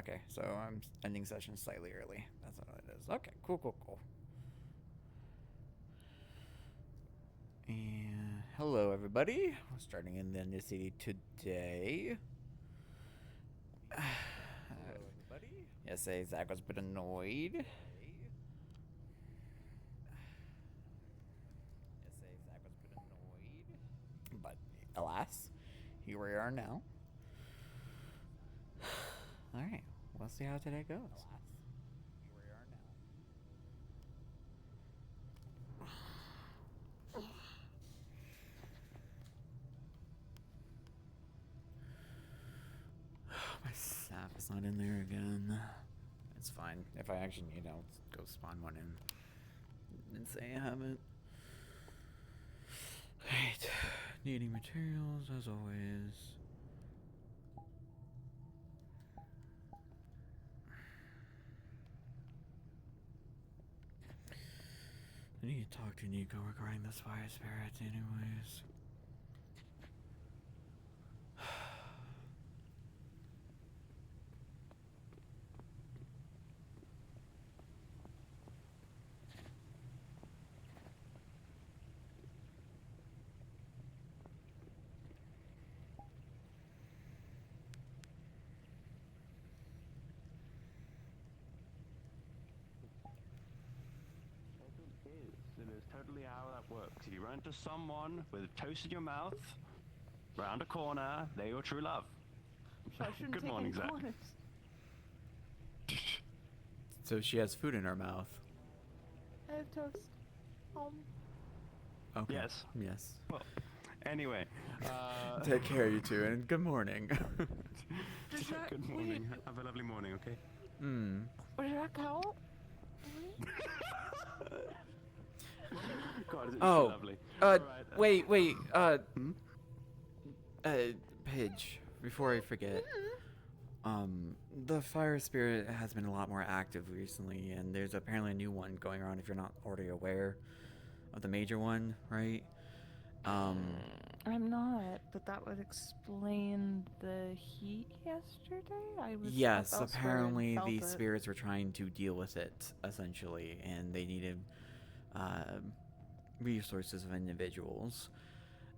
Okay, so I'm ending session slightly early. That's what it is. Okay, cool. And hello, everybody. We're starting in the New City today. Hello, everybody. Yesterday, Zach was a bit annoyed. But alas, here we are now. Alright, we'll see how today goes. My sap is not in there again. It's fine. If I actually need, I'll go spawn one in and say I haven't. Alright, needing materials as always. I need to talk to Nico regarding this fire spirit anyways. It is totally how that works. If you run into someone with toast in your mouth, round a corner, they're your true love. So I shouldn't Good take morning, any Zach. corners. So she has food in her mouth. I have toast. Okay. Yes. Yes. Well, anyway. Take care, you two, and good morning. Does that, Good morning. Have a lovely morning, okay? Hmm. Does that count? God, is it Oh. lovely? Alright, Wait. Hmm? Paige, before I forget. The fire spirit has been a lot more active recently, and there's apparently a new one going around if you're not already aware of the major one, right? I'm not, but that would explain the heat yesterday. I was Yes, up elsewhere and apparently felt the it. spirits were trying to deal with it, essentially, and they needed resources of individuals.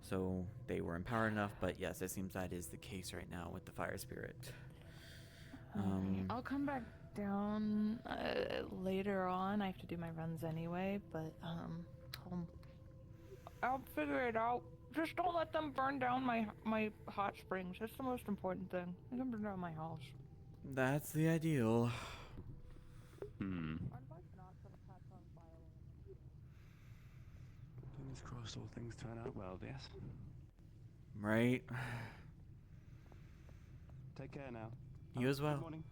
So they were empowered enough, but yes, it seems that is the case right now with the fire spirit. Alright, I'll come back down later on. I have to do my runs anyway, but I'll figure it out. Just don't let them burn down my hot springs. That's the most important thing. They can burn down my house. That's the ideal. Fingers crossed all things turn out well, yes? Right? Take care now. You as well. Good morning.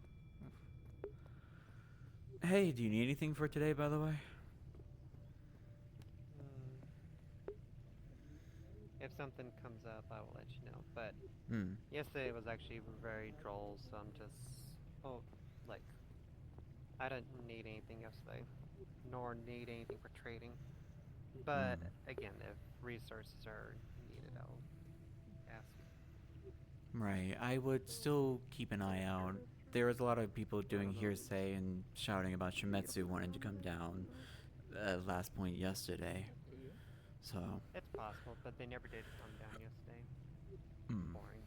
Hey, do you need anything for today, by the way? If something comes up, I will let you know. But Hmm. yesterday was actually very droll, so I'm just... I didn't need anything yesterday, nor need anything for trading. But, again, if resources are needed, I'll ask. Right. I would still keep an eye out. There was a lot of people doing hearsay and shouting about Shimetsu wanting to come down last point yesterday. So. It's possible, but they never did come down yesterday. Hmm. Boring.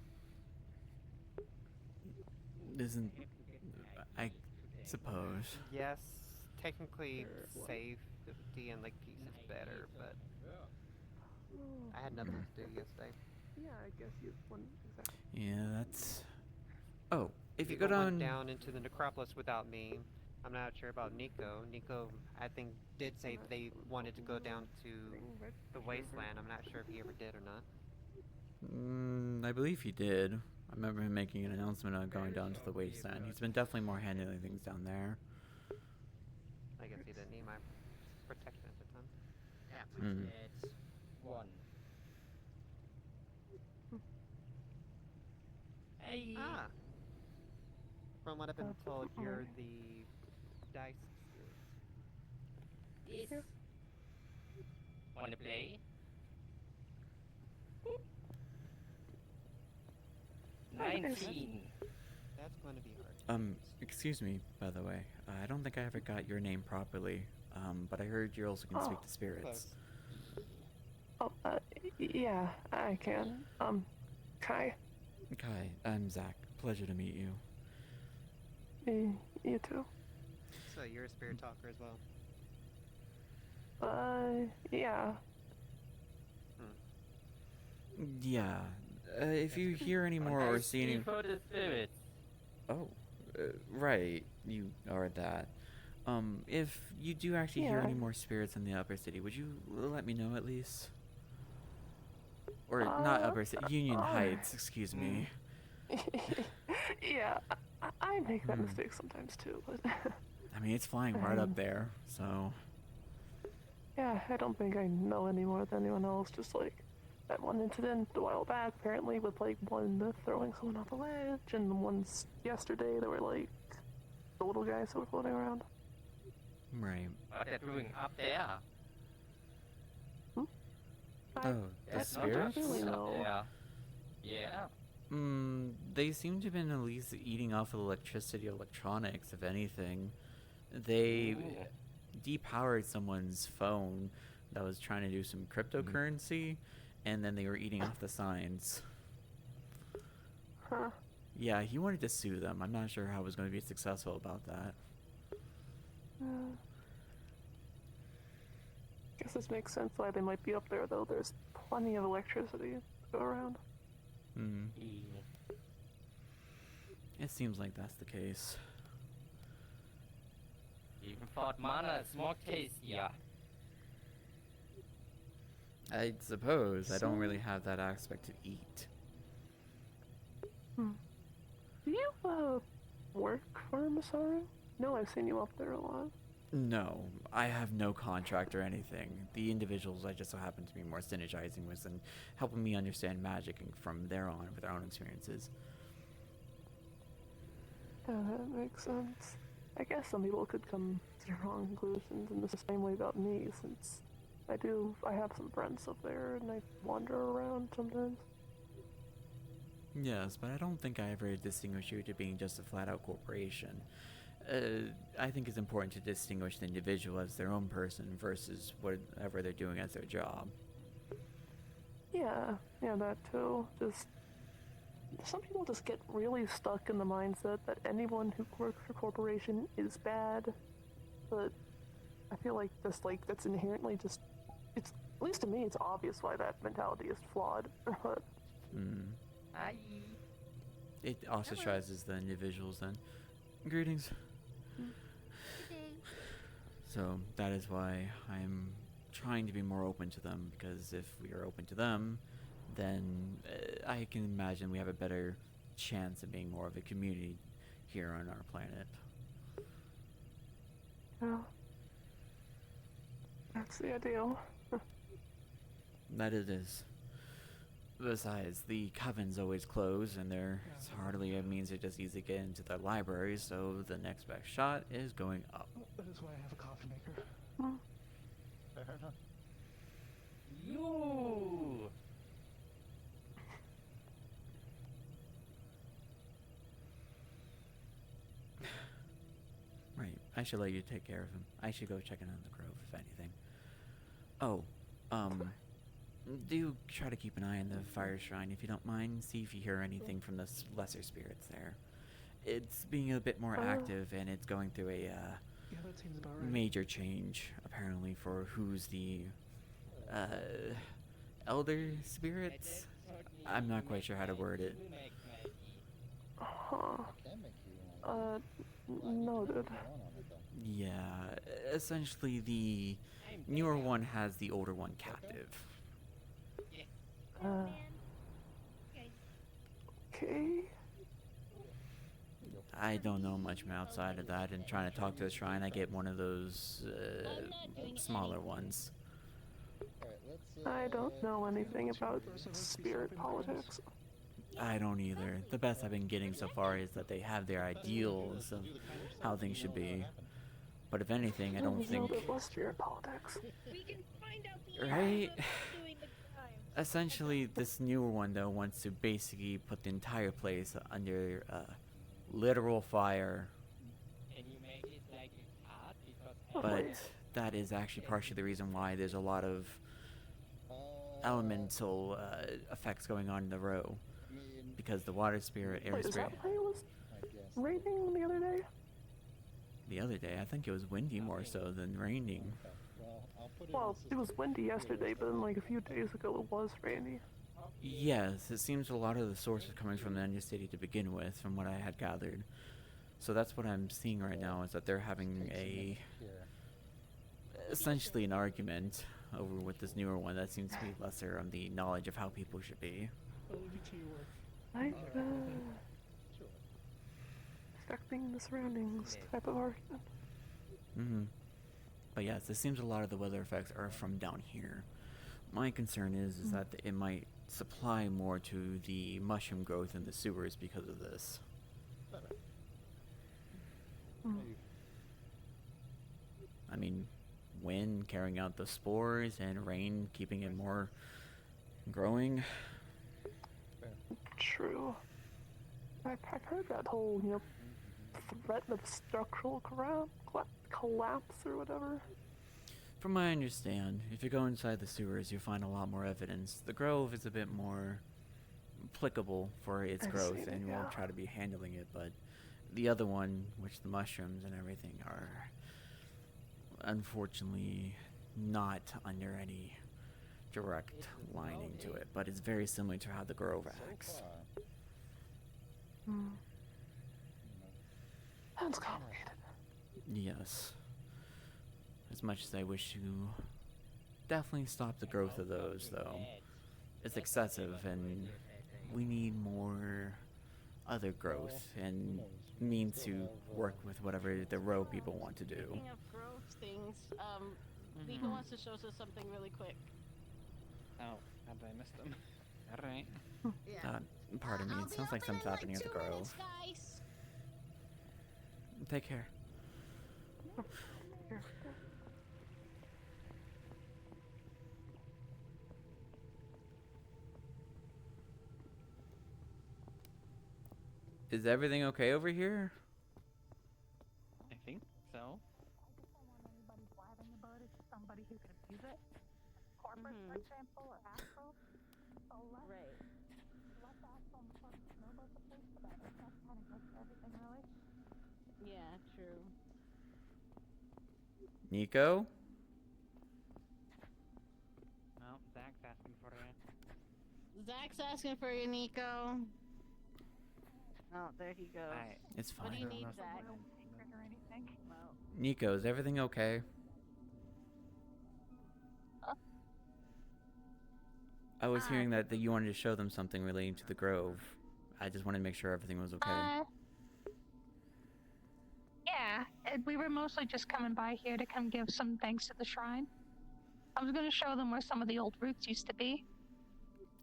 Isn't. I suppose. Yes, technically safety and like peace is better, but I had nothing to do yesterday. Yeah, I guess you wouldn't exactly. Yeah, that's. Oh, if you go People went down. down into the necropolis without me. I'm not sure about Nico. Nico, I think, did say they wanted to go down to the wasteland. I'm not sure if he ever did or not. I believe he did. I remember him making an announcement on going down to the wasteland. He's been definitely more handling things down there. I guess he didn't need my protection at the time. Applegate 1. Hey. Ah! From what I've been told, you're the dice spirit. Yes. Wanna play? 19. That's going to be hard. Excuse me, by the way. I don't think I ever got your name properly. But I heard you also can speak Oh. to spirits. Close. Oh, yeah, I can. Kai. Kai, I'm Zach. Pleasure to meet you. You too. So you're a spirit talker as well. Yeah. Yeah. If you hear any more or see any... for the spirits. Oh, right. You are that. If you do actually hear Yeah. any more spirits in the upper city, would you let me know at least? Or not upper city, Union Heights, excuse me. Yeah, I make that Hmm. mistake sometimes too, but I mean, it's flying right up there, so... yeah, I don't think I know any more than anyone else. Just like that one incident a while back, apparently, with like one throwing someone off a ledge, and the ones yesterday that were like the little guys that were floating around. Right. What they're doing up there? I, Oh, the That's not spirits? really food know. up there. Yeah. They seem to have been at least eating off of electricity, electronics, if anything. They Ooh. depowered someone's phone that was trying to do some cryptocurrency, and then they were eating off the signs. Huh. Yeah, he wanted to sue them. I'm not sure how he was going to be successful about that. Guess this makes sense why they might be up there, though. There's plenty of electricity to go around. Hmm. Yeah. It seems like that's the case. Even Fort Mana is more tastier. I suppose I don't So- really have that aspect to eat. Do you work for Masaru? No, I've seen you up there a lot. No, I have no contract or anything. The individuals I just so happen to be more synergizing with and helping me understand magic and from there on with their own experiences. Yeah, that makes sense. I guess some people could come to the wrong conclusions in the same way about me, since I have some friends up there and I wander around sometimes. Yes, but I don't think I ever distinguish you to being just a flat-out corporation. I think it's important to distinguish the individual as their own person versus whatever they're doing as their job. Yeah, that too. Just some people just get really stuck in the mindset that anyone who works for a corporation is bad. But I feel like that's inherently just it's at least to me it's obvious why that mentality is flawed. But Hmm. Aye. It ostracizes the individuals then. Greetings. So that is why I'm trying to be more open to them, because if we are open to them, then I can imagine we have a better chance of being more of a community here on our planet. yeah, that's the ideal. That it is. Besides, the coven's always closed, and there's hardly a means to just easily get into the library, so the next best shot is going up. That is why I have a coffee maker. Fair enough. You. Right, I should let you take care of him. I should go check in on the Grove, if anything. Oh, do try to keep an eye on the fire shrine if you don't mind. See if you hear anything from the lesser spirits there. It's being a bit more active, and it's going through a Yeah, that seems about right. major change, apparently, for who's the elder spirits? I'm not quite sure how to word it. Huh. Noted. Yeah, essentially the newer one has the older one captive. Okay. I don't know much more outside of that, and trying to talk to the shrine, I get one of those smaller ones. I don't know anything about spirit politics. I don't either. The best I've been getting so far is that they have their ideals of how things should be. But if anything, I don't think... There was spirit politics. Right? Essentially, this newer one, though, wants to basically put the entire place under literal fire, Can you make it like a card? Because but that is actually partially the reason why there's a lot of elemental effects going on in the row. Because the water spirit, air Wait, is spirit. that why it was raining the other day? The other day, I think it was windy more so than raining. Well, it was windy yesterday, but then like a few days ago it was rainy. Yes, it seems a lot of the source is coming from the Ender City to begin with, from what I had gathered. So that's what I'm seeing right now, is that they're having essentially an argument over with this newer one that seems to be lesser on the knowledge of how people should be. I'll leave it to your work. Like affecting the surroundings type of argument. But yes, it seems a lot of the weather effects are from down here. My concern is that it might supply more to the mushroom growth in the sewers because of this. I mean, wind carrying out the spores and rain keeping it more growing. True. I've heard that whole, threat of structural collapse or whatever. From what I understand, if you go inside the sewers, you'll find a lot more evidence. The Grove is a bit more applicable for its growth, and we'll try to be handling it, but the other one, which the mushrooms and everything are unfortunately not under any direct lining to it, but it's very similar to how the Grove acts. Sounds complicated. Yes. As much as I wish to definitely stop the growth of those, though. It's excessive, and we need more other growth and means to work with whatever the row people want to do. Speaking of growth things, Nico wants to show us something really quick. Oh, have I missed them? Alright. Yeah. Pardon me, it sounds like something's happening at the Grove. Guys. Take care. Is everything okay over here? I think so. Somebody who could abuse it. Corporate, for example, or Astro. So Right. let the Astro and the corporate know about the place, but that kind of goes for everything, really. Yeah, true. Nico? Well, Zach's asking for it. Zach's asking for you, Nico. Oh, there he goes. It's What do you fine. need, Zach? Secret or anything. Well, Nico, is everything okay? I was hearing that you wanted to show them something relating to the Grove. I just wanted to make sure everything was okay. Yeah, we were mostly just coming by here to come give some thanks to the shrine. I was going to show them where some of the old roots used to be.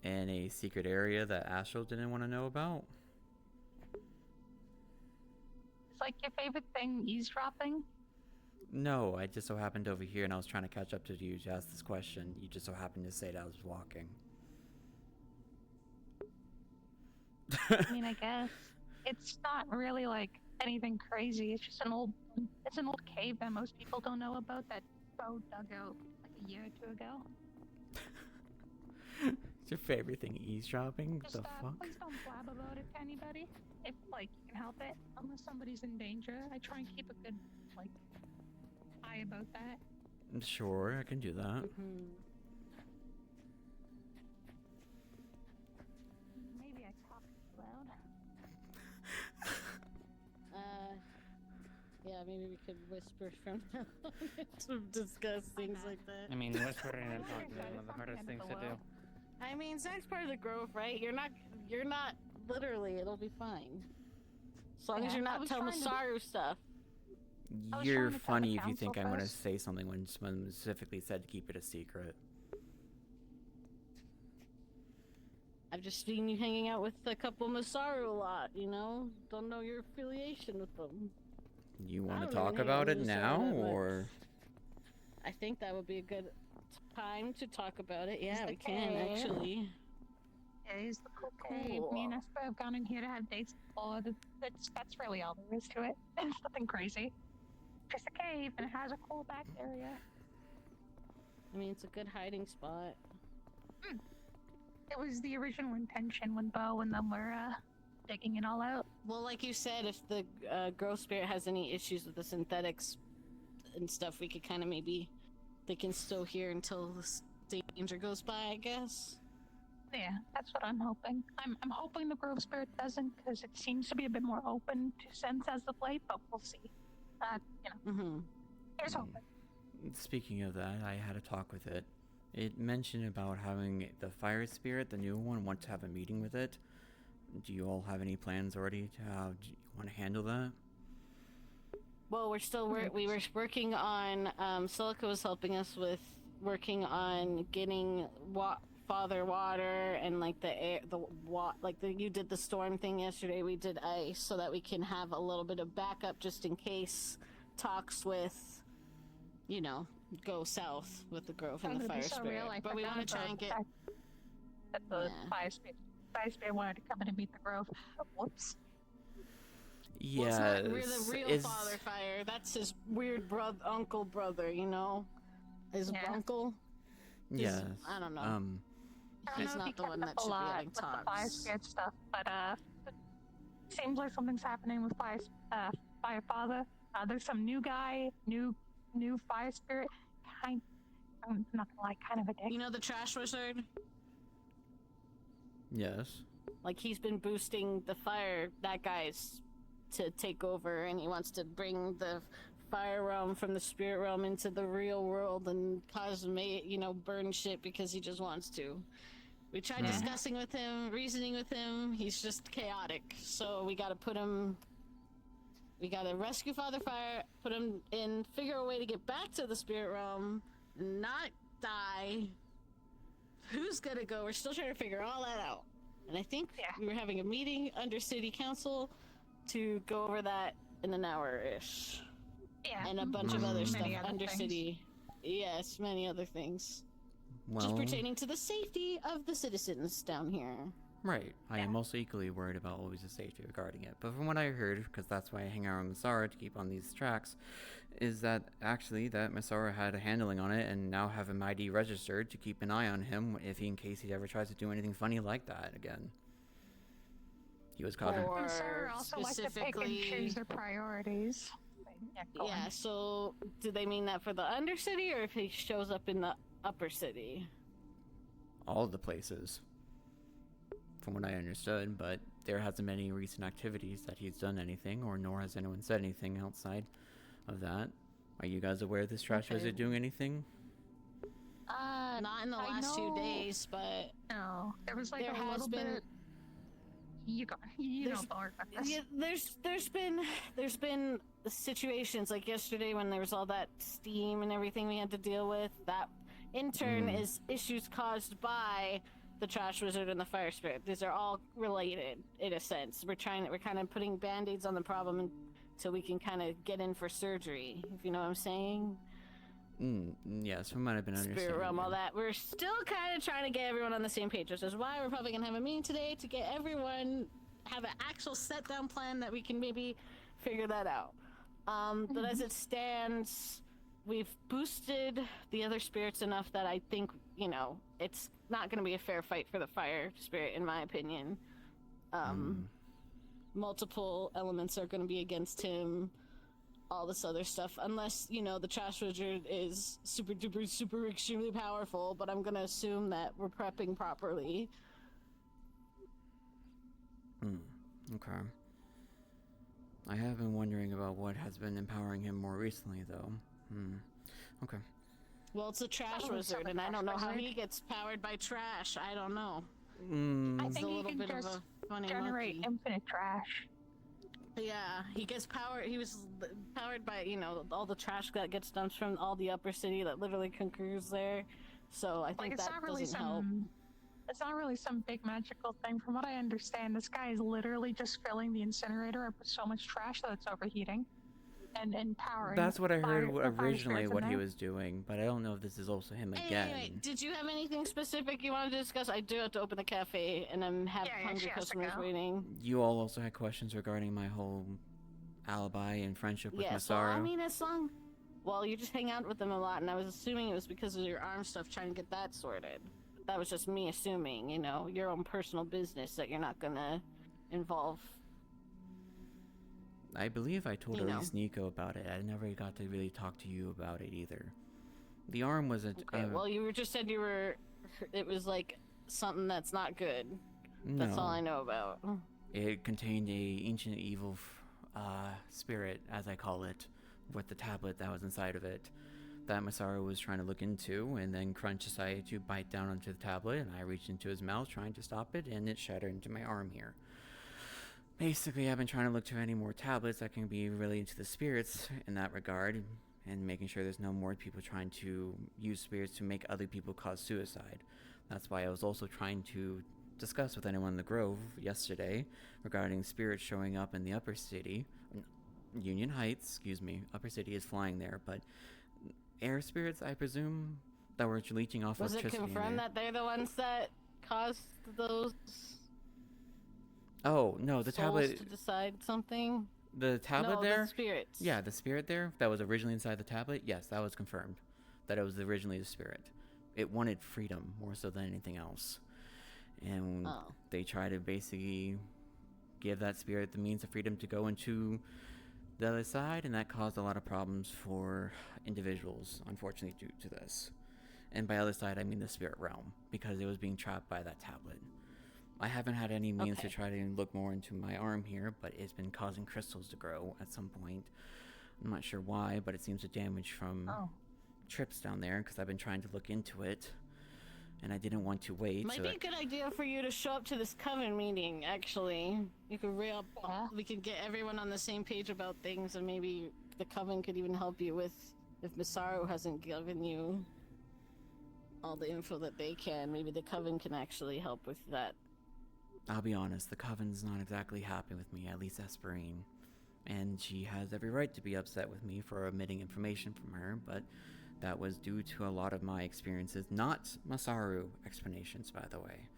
In a secret area that Astral didn't want to know about? It's like your favorite thing, eavesdropping. No, I just so happened over here and I was trying to catch up to you to ask this question. You just so happened to say that I was walking. I mean, I guess it's not really like anything crazy. It's just an old cave that most people don't know about that Bo dug out like a year or two ago. It's your favorite thing, eavesdropping? What Just the fuck? please don't blab about it to anybody. If like you can help it, unless somebody's in danger. I try and keep a good eye about that. Sure, I can do that. Maybe I talk too loud. Yeah, maybe we could whisper from now on to discuss things like that. I mean, whispering and talking is one of the hardest things to do. I mean, Zach's part of the Grove, right? You're not literally, it'll be fine. As long as Yeah, you're I not was telling trying to- Masaru stuff. I was You're trying to tell the funny if you council think I'm going to first. say something when someone specifically said to keep it a secret. I've just seen you hanging out with a couple Masaru a lot, Don't know your affiliation with them. You I want to don't talk even hang about out it with Masaru now, that much. or? I think that would be a good time to talk about it. Yeah, It's we can okay. actually. It is the cool cave. Me and Esper have gone in here to have dates before. That's really all there is to it. It's nothing crazy. Just a cave, and it has a cool back area. I mean, it's a good hiding spot. It was the original intention when Bo and them were digging it all out. Well, like you said, if the growth spirit has any issues with the synthetics and stuff, we could kind of maybe... They can still hear until the danger goes by, I guess. Yeah, that's what I'm hoping. I'm hoping the grove spirit doesn't, because it seems to be a bit more open to sense as of late, but we'll see. Here's hoping. Speaking of that, I had a talk with it. It mentioned about having the fire spirit, the new one, want to have a meeting with it. Do you all have any plans already to how do you want to handle that? Well, we were working on, Silica was helping us with working on getting Father Water and like the air, you did the storm thing yesterday, we did ice, so that we can have a little bit of backup just in case talks with, go south with the grove and the fire spirit. But we want to try and get... That the fire spirit wanted to come in and meet the grove. Whoops. Yeah, well, it's not the real Father Fire. That's his weird uncle brother, his uncle. Yes. I don't know. He's not the one that should be having talks. The fire spirit stuff, but it seems like something's happening with Fire Father. There's some new guy, new fire spirit. I'm not gonna lie, kind of a dick. You know the trash wizard? Yes. Like he's been boosting the fire. That guy's to take over, and he wants to bring the fire realm from the spirit realm into the real world and cause burn shit because he just wants to. We tried discussing with him, reasoning with him. He's just chaotic. So we gotta rescue Father Fire, put him in, figure a way to get back to the spirit realm, not die. Who's gonna go? We're still trying to figure all that out. And I think we were having a meeting under City Council to go over that in an hour-ish. Yeah. And a bunch of other stuff under things. City. Yes, many other things. Well, just pertaining to the safety of the citizens down here. Right. I am also equally worried about always the safety regarding it. But from what I heard, because that's why I hang out with Masara to keep on these tracks, is that actually that Masara had a handling on it and now have him ID registered to keep an eye on him in case he ever tries to do anything funny like that again. He was caught. Masara also likes to pick and choose their priorities. Yeah, so do they mean that for the Undercity or if he shows up in the Upper City? All the places. From what I understood, but there hasn't been any recent activities that he's done anything, or nor has anyone said anything outside of that. Are you guys aware of this trash wizard doing anything? Not in the last 2 days, but no, there was like there a little bit. You don't worry about this. Yeah, there's been situations like yesterday when there was all that steam and everything we had to deal with. That in turn is issues caused by the trash wizard and the fire spirit. These are all related in a sense. We're kind of putting band-aids on the problem until we can kind of get in for surgery, if you know what I'm saying. Yes, from what I've been understanding. Spirit realm, all that. We're still kind of trying to get everyone on the same page, which is why we're probably going to have a meeting today to get everyone, have an actual set-down plan that we can maybe figure that out. But as it stands, we've boosted the other spirits enough that I think, it's not going to be a fair fight for the fire spirit, in my opinion. Multiple elements are going to be against him. All this other stuff, unless, the trash wizard is super duper super extremely powerful, but I'm gonna assume that we're prepping properly. Okay. I have been wondering about what has been empowering him more recently, though. Okay. Well, it's a trash wizard, and I don't know how he gets powered by trash. I don't know. I think he can just generate infinite trash. Yeah, he gets powered. He was powered by, all the trash that gets dumped from all the Upper City that literally concurs there. So I think that doesn't help. It's not really some big magical thing. From what I understand, this guy is literally just filling the incinerator up with so much trash that it's overheating. and empowering. That's what I heard the fire originally spirits in what he there. was doing, but I don't know if this is also him again. Anyway, did you have anything specific you wanted to discuss? I do have to open the cafe, and I'm have Yeah, hungry she has to customers go. waiting. You all also had questions regarding my whole alibi and friendship with Yes, well, Masaru. I mean, as long... Well, you just hang out with them a lot, and I was assuming it was because of your arm stuff, trying to get that sorted. That was just me assuming, you know, your own personal business that you're not gonna involve. I believe I told You at know. least Nico about it. I never got to really talk to you about it either. The arm was a... Okay, well, you were just said you were... It was like something that's not good. no. That's all I know about. It contained a ancient evil spirit, as I call it, with the tablet that was inside of it, that Masaru was trying to look into, and then Crunch decided to bite down onto the tablet, and I reached into his mouth trying to stop it, and it shattered into my arm here. Basically, I've been trying to look to any more tablets that can be related to the spirits in that regard, and making sure there's no more people trying to use spirits to make other people cause suicide. That's why I was also trying to discuss with anyone in the Grove yesterday regarding spirits showing up in the upper city. Union Heights, excuse me. Upper city is flying there, but air spirits, I presume, that were leeching off Was it electricity in confirmed there. that they're the ones that caused those Oh, no, the souls tablet... to decide something? The tablet No, there? the spirits. Yeah, the spirit there that was originally inside the tablet. Yes, that was confirmed. That it was originally the spirit. It wanted freedom more so than anything else. And Oh. they try to basically give that spirit the means of freedom to go into the other side, and that caused a lot of problems for individuals, unfortunately, due to this. And by other side, I mean the spirit realm, because it was being trapped by that tablet. I haven't had any means to try to look more into my arm here, but it's been causing crystals to grow at some point. I'm not sure why, but it seems to damage from trips down there, because I've been trying to look into it, and I didn't want to wait. Might so be that- a good idea for you to show up to this coven meeting, actually. You could we could get everyone on the same page about things, and maybe the coven could even help you with, if Masaru hasn't given you all the info that they can, maybe the coven can actually help with that. I'll be honest, the Coven's not exactly happy with me, at least Esperine. And she has every right to be upset with me for omitting information from her, but that was due to a lot of my experiences, not Masaru explanations, by the way.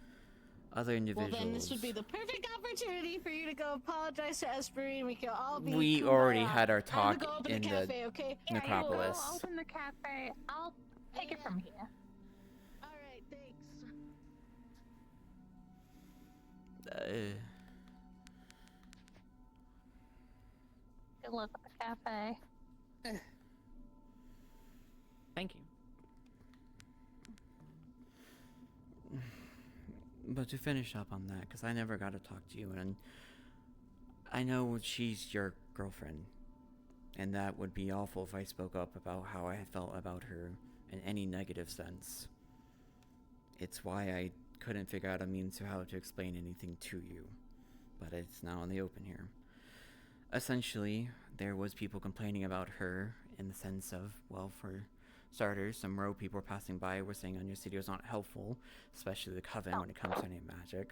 Other individuals... Well, then this would be the perfect opportunity for you to go apologize to Esperine. We can all be We kumbaya. already had our Time talk to go open in the the cafe, okay? necropolis. I'll open the cafe. I'll take it from here. Alright, thanks. Good luck with the cafe. Thank you. But to finish up on that, because I never got to talk to you, and I know she's your girlfriend, and that would be awful if I spoke up about how I felt about her in any negative sense. It's why I couldn't figure out a means to how to explain anything to you, but it's now in the open here. Essentially, there was people complaining about her in the sense of, well, for starters, some row people were passing by were saying on your city was not helpful, especially the Coven when it comes to any magic.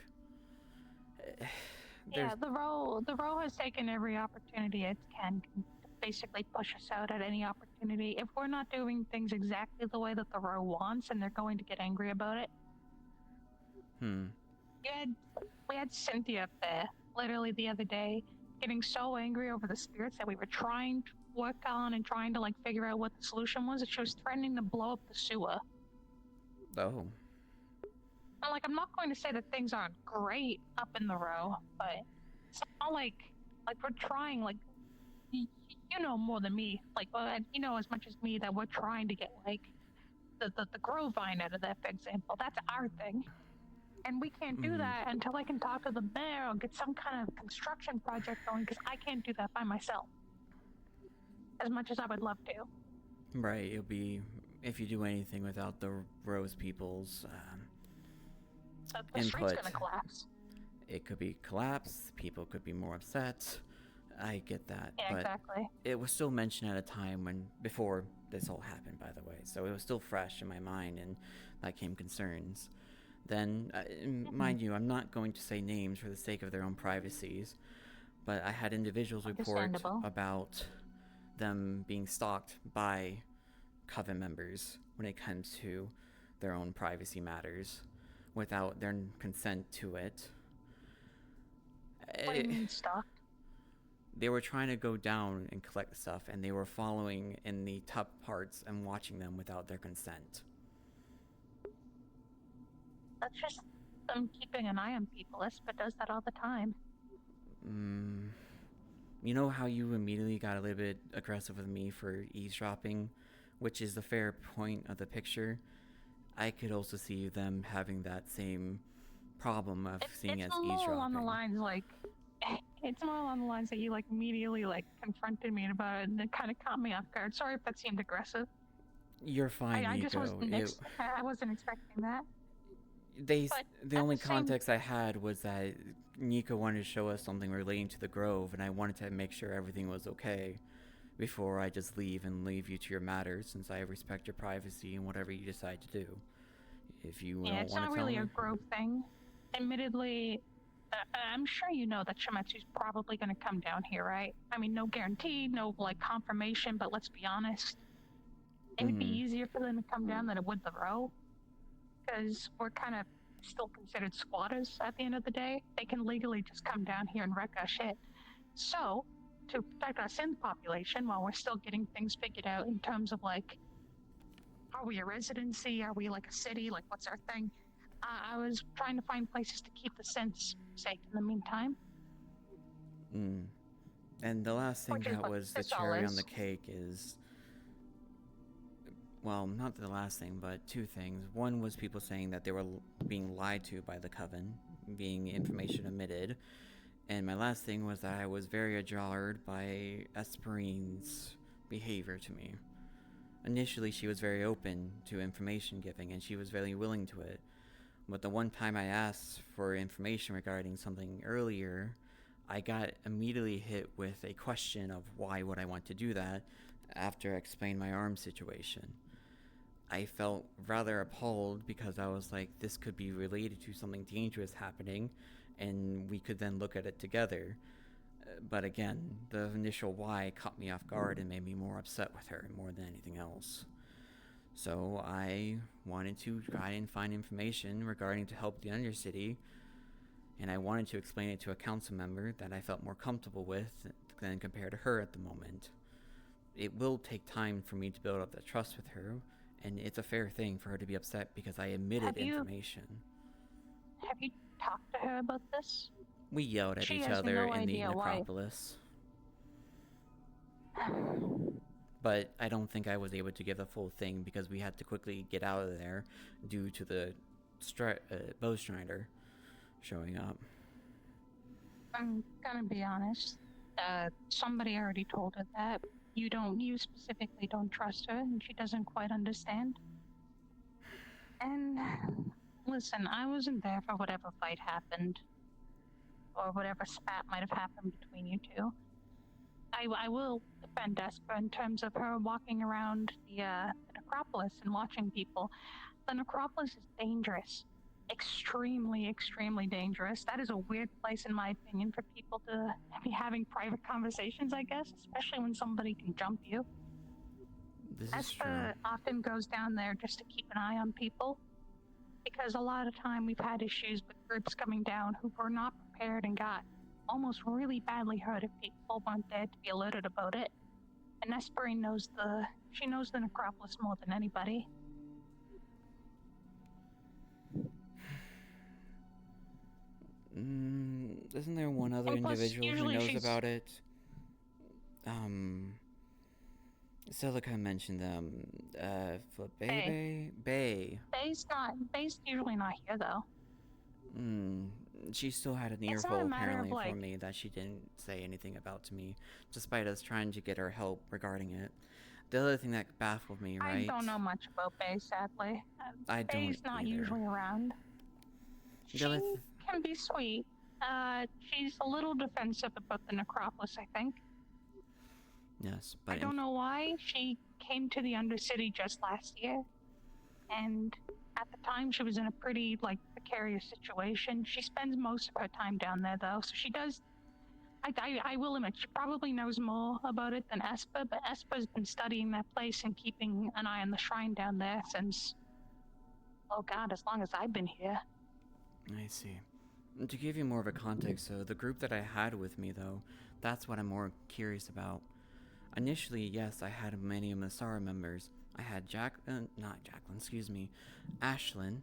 Yeah, the row has taken every opportunity it can to basically push us out at any opportunity. If we're not doing things exactly the way that the row wants, and they're going to get angry about it. We had Cynthia up there literally the other day, getting so angry over the spirits that we were trying to work on and trying to like figure out what the solution was, that she was threatening to blow up the sewer. Oh. And like, I'm not going to say that things aren't great up in the row, but it's not like we're trying, like, you know more than me, like, you know as much as me that we're trying to get like the grow vine out of that, for example. That's our thing. And we can't do that until I can talk to the mayor or get some kind of construction project going, because I can't do that by myself. As much as I would love to. Right, it'll be, if you do anything without the Rose people's The street's input, gonna collapse. it could be collapse, people could be more upset. I get that, Yeah, but exactly. it was still mentioned at a time when, before this all happened, by the way, so it was still fresh in my mind, and that came concerns. Then, mind you, I'm not going to say names for the sake of their own privacies, but I had individuals report Understandable. about them being stalked by Coven members when it comes to their own privacy matters without their consent to it. What do you mean stalked? They were trying to go down and collect stuff, and they were following in the top parts and watching them without their consent. That's just them keeping an eye on people. Espa does that all the time. You know how you immediately got a little bit aggressive with me for eavesdropping, which is the fair point of the picture? I could also see them having that same problem of seeing as eavesdropping. It's more along the lines like, it's more along the lines that you like immediately like confronted me about it, and it kind of caught me off guard. Sorry if that seemed aggressive. You're fine, I Nico. just wasn't. I wasn't expecting that. The only context I had was that Nico wanted to show us something relating to the Grove, and I wanted to make sure everything was okay before I just leave you to your matters, since I respect your privacy and whatever you decide to do. If you don't want to tell me... it's not really a Grove thing. Admittedly, I'm sure you know that Shimetsu's probably going to come down here, right? I mean, no guarantee, no, like, confirmation, but let's be honest. It would be easier for them to come down than it would the Row. Because we're kind of still considered squatters at the end of the day. They can legally just come down here and wreck our shit. So, to protect our synth population while we're still getting things figured out in terms of, like, are we a residency? Are we, like, a city? Like, what's our thing? I was trying to find places to keep the synths safe in the meantime. And the last thing that was the cherry on the cake is... Well, not the last thing, but two things. One was people saying that they were being lied to by the Coven, being information omitted. And my last thing was that I was very jarred by Esperine's behavior to me. Initially, she was very open to information giving, and she was very willing to it. But the one time I asked for information regarding something earlier, I got immediately hit with a question of why would I want to do that after I explained my arm situation. I felt rather appalled because I was like, this could be related to something dangerous happening, and we could then look at it together. But again, the initial why caught me off guard and made me more upset with her more than anything else. So I wanted to try and find information regarding to help the Undercity, and I wanted to explain it to a council member that I felt more comfortable with than compared to her at the moment. It will take time for me to build up that trust with her, and it's a fair thing for her to be upset because I admitted information. Have you talked to her about this? We yelled at each other in the necropolis. But I don't think I was able to give the full thing because we had to quickly get out of there due to the Bowstrider showing up. I'm gonna be honest. Somebody already told her that. You specifically don't trust her, and she doesn't quite understand. And listen, I wasn't there for whatever fight happened, or whatever spat might have happened between you two. I will defend Esper in terms of her walking around the necropolis and watching people. The necropolis is dangerous. Extremely, extremely dangerous. That is a weird place, in my opinion, for people to be having private conversations, I guess, especially when somebody can jump you. Esper often goes down there just to keep an eye on people, because a lot of time we've had issues with groups coming down who were not prepared and got almost really badly hurt if people weren't there to be alerted about it. And Esperine knows the necropolis more than anybody. Isn't there one other individual who knows about it? Silica mentioned them. Bay. Bay's usually not here though. She still had an earful apparently for me that she didn't say anything about to me, despite us trying to get her help regarding it. The other thing that baffled me, right? I don't know much about Bay, sadly. Bay's not usually around. She can be sweet. She's a little defensive about the necropolis, I think. Yes, but I don't know why. She came to the Undercity just last year, and at the time she was in a pretty, precarious situation. She spends most of her time down there, though, so she does I will admit, she probably knows more about it than Esper, but Esper's been studying that place and keeping an eye on the shrine down there since, oh god, as long as I've been here. I see. To give you more of a context, so the group that I had with me, though, that's what I'm more curious about. Initially, yes, I had many Masara members. I had Ashlyn,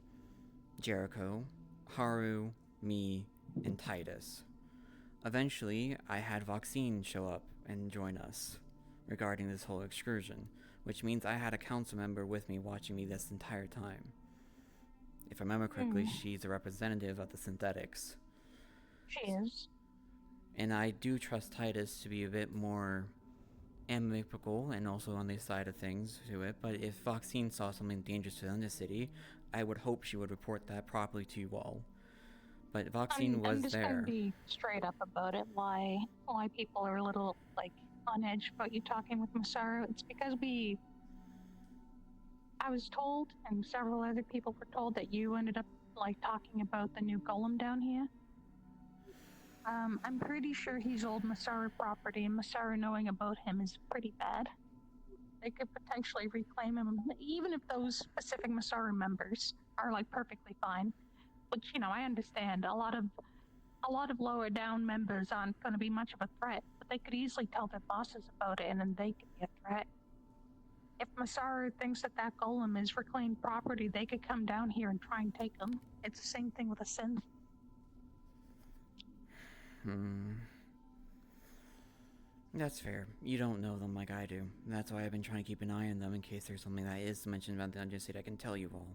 Jericho, Haru, me, and Titus. Eventually, I had Voxine show up and join us regarding this whole excursion, which means I had a council member with me watching me this entire time. If I remember correctly, she's a representative of the synthetics. She is. And I do trust Titus to be a bit more amicable and also on the side of things to it, but if Voxine saw something dangerous to the city, I would hope she would report that properly to you all. But Voxine was I'm just there. gonna be straight up about it. Why people are a little like on edge about you talking with Masaru? It's because I was told, and several other people were told, that you ended up like talking about the new golem down here. I'm pretty sure he's old Masaru property, and Masaru knowing about him is pretty bad. They could potentially reclaim him, even if those specific Masaru members are like perfectly fine. Which, you know, I understand. A lot of lower down members aren't going to be much of a threat, but they could easily tell their bosses about it, and then they could be a threat. If Masaru thinks that golem is reclaimed property, they could come down here and try and take them. It's the same thing with a synth. That's fair. You don't know them like I do. That's why I've been trying to keep an eye on them in case there's something that is mentioned about the Dungeon City I can tell you all.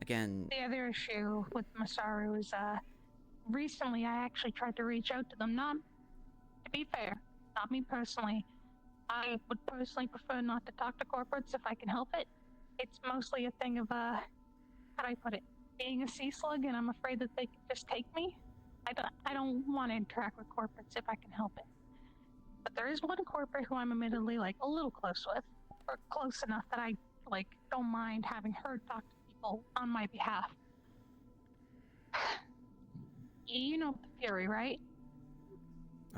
Again... The other issue with Masaru is, recently I actually tried to reach out to them. To be fair, not me personally. I would personally prefer not to talk to corporates if I can help it. It's mostly a thing of, how do I put it? Being a sea slug, and I'm afraid that they could just take me. I don't want to interact with corporates if I can help it. But there is one corporate who I'm admittedly, like, a little close with. Or close enough that I, like, don't mind having her talk to people on my behalf. You know the Fury, right?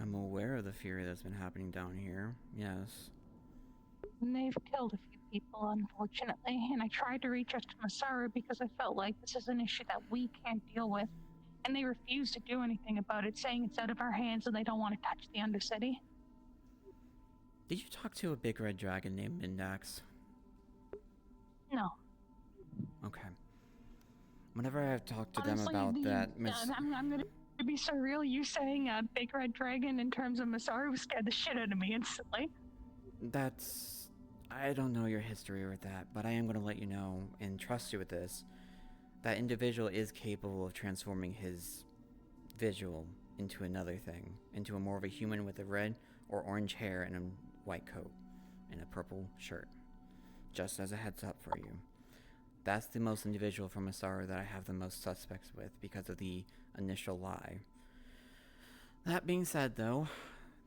I'm aware of the fury that's been happening down here, yes. And they've killed a few people, unfortunately, and I tried to reach out to Masaru because I felt like this is an issue that we can't deal with. And they refuse to do anything about it, saying it's out of our hands and they don't want to touch the Undercity. Did you talk to a big red dragon named Mindax? No. Okay. Whenever I've talked to Honestly, them about that... I'm gonna be so real, you saying a big red dragon in terms of Masaru scared the shit out of me instantly. That's... I don't know your history with that, but I am going to let you know, and trust you with this, that individual is capable of transforming his visual into another thing, into a more of a human with a red or orange hair and a white coat, and a purple shirt. Just as a heads up for you. That's the most individual from Masaru that I have the most suspects with because of the initial lie. That being said, though,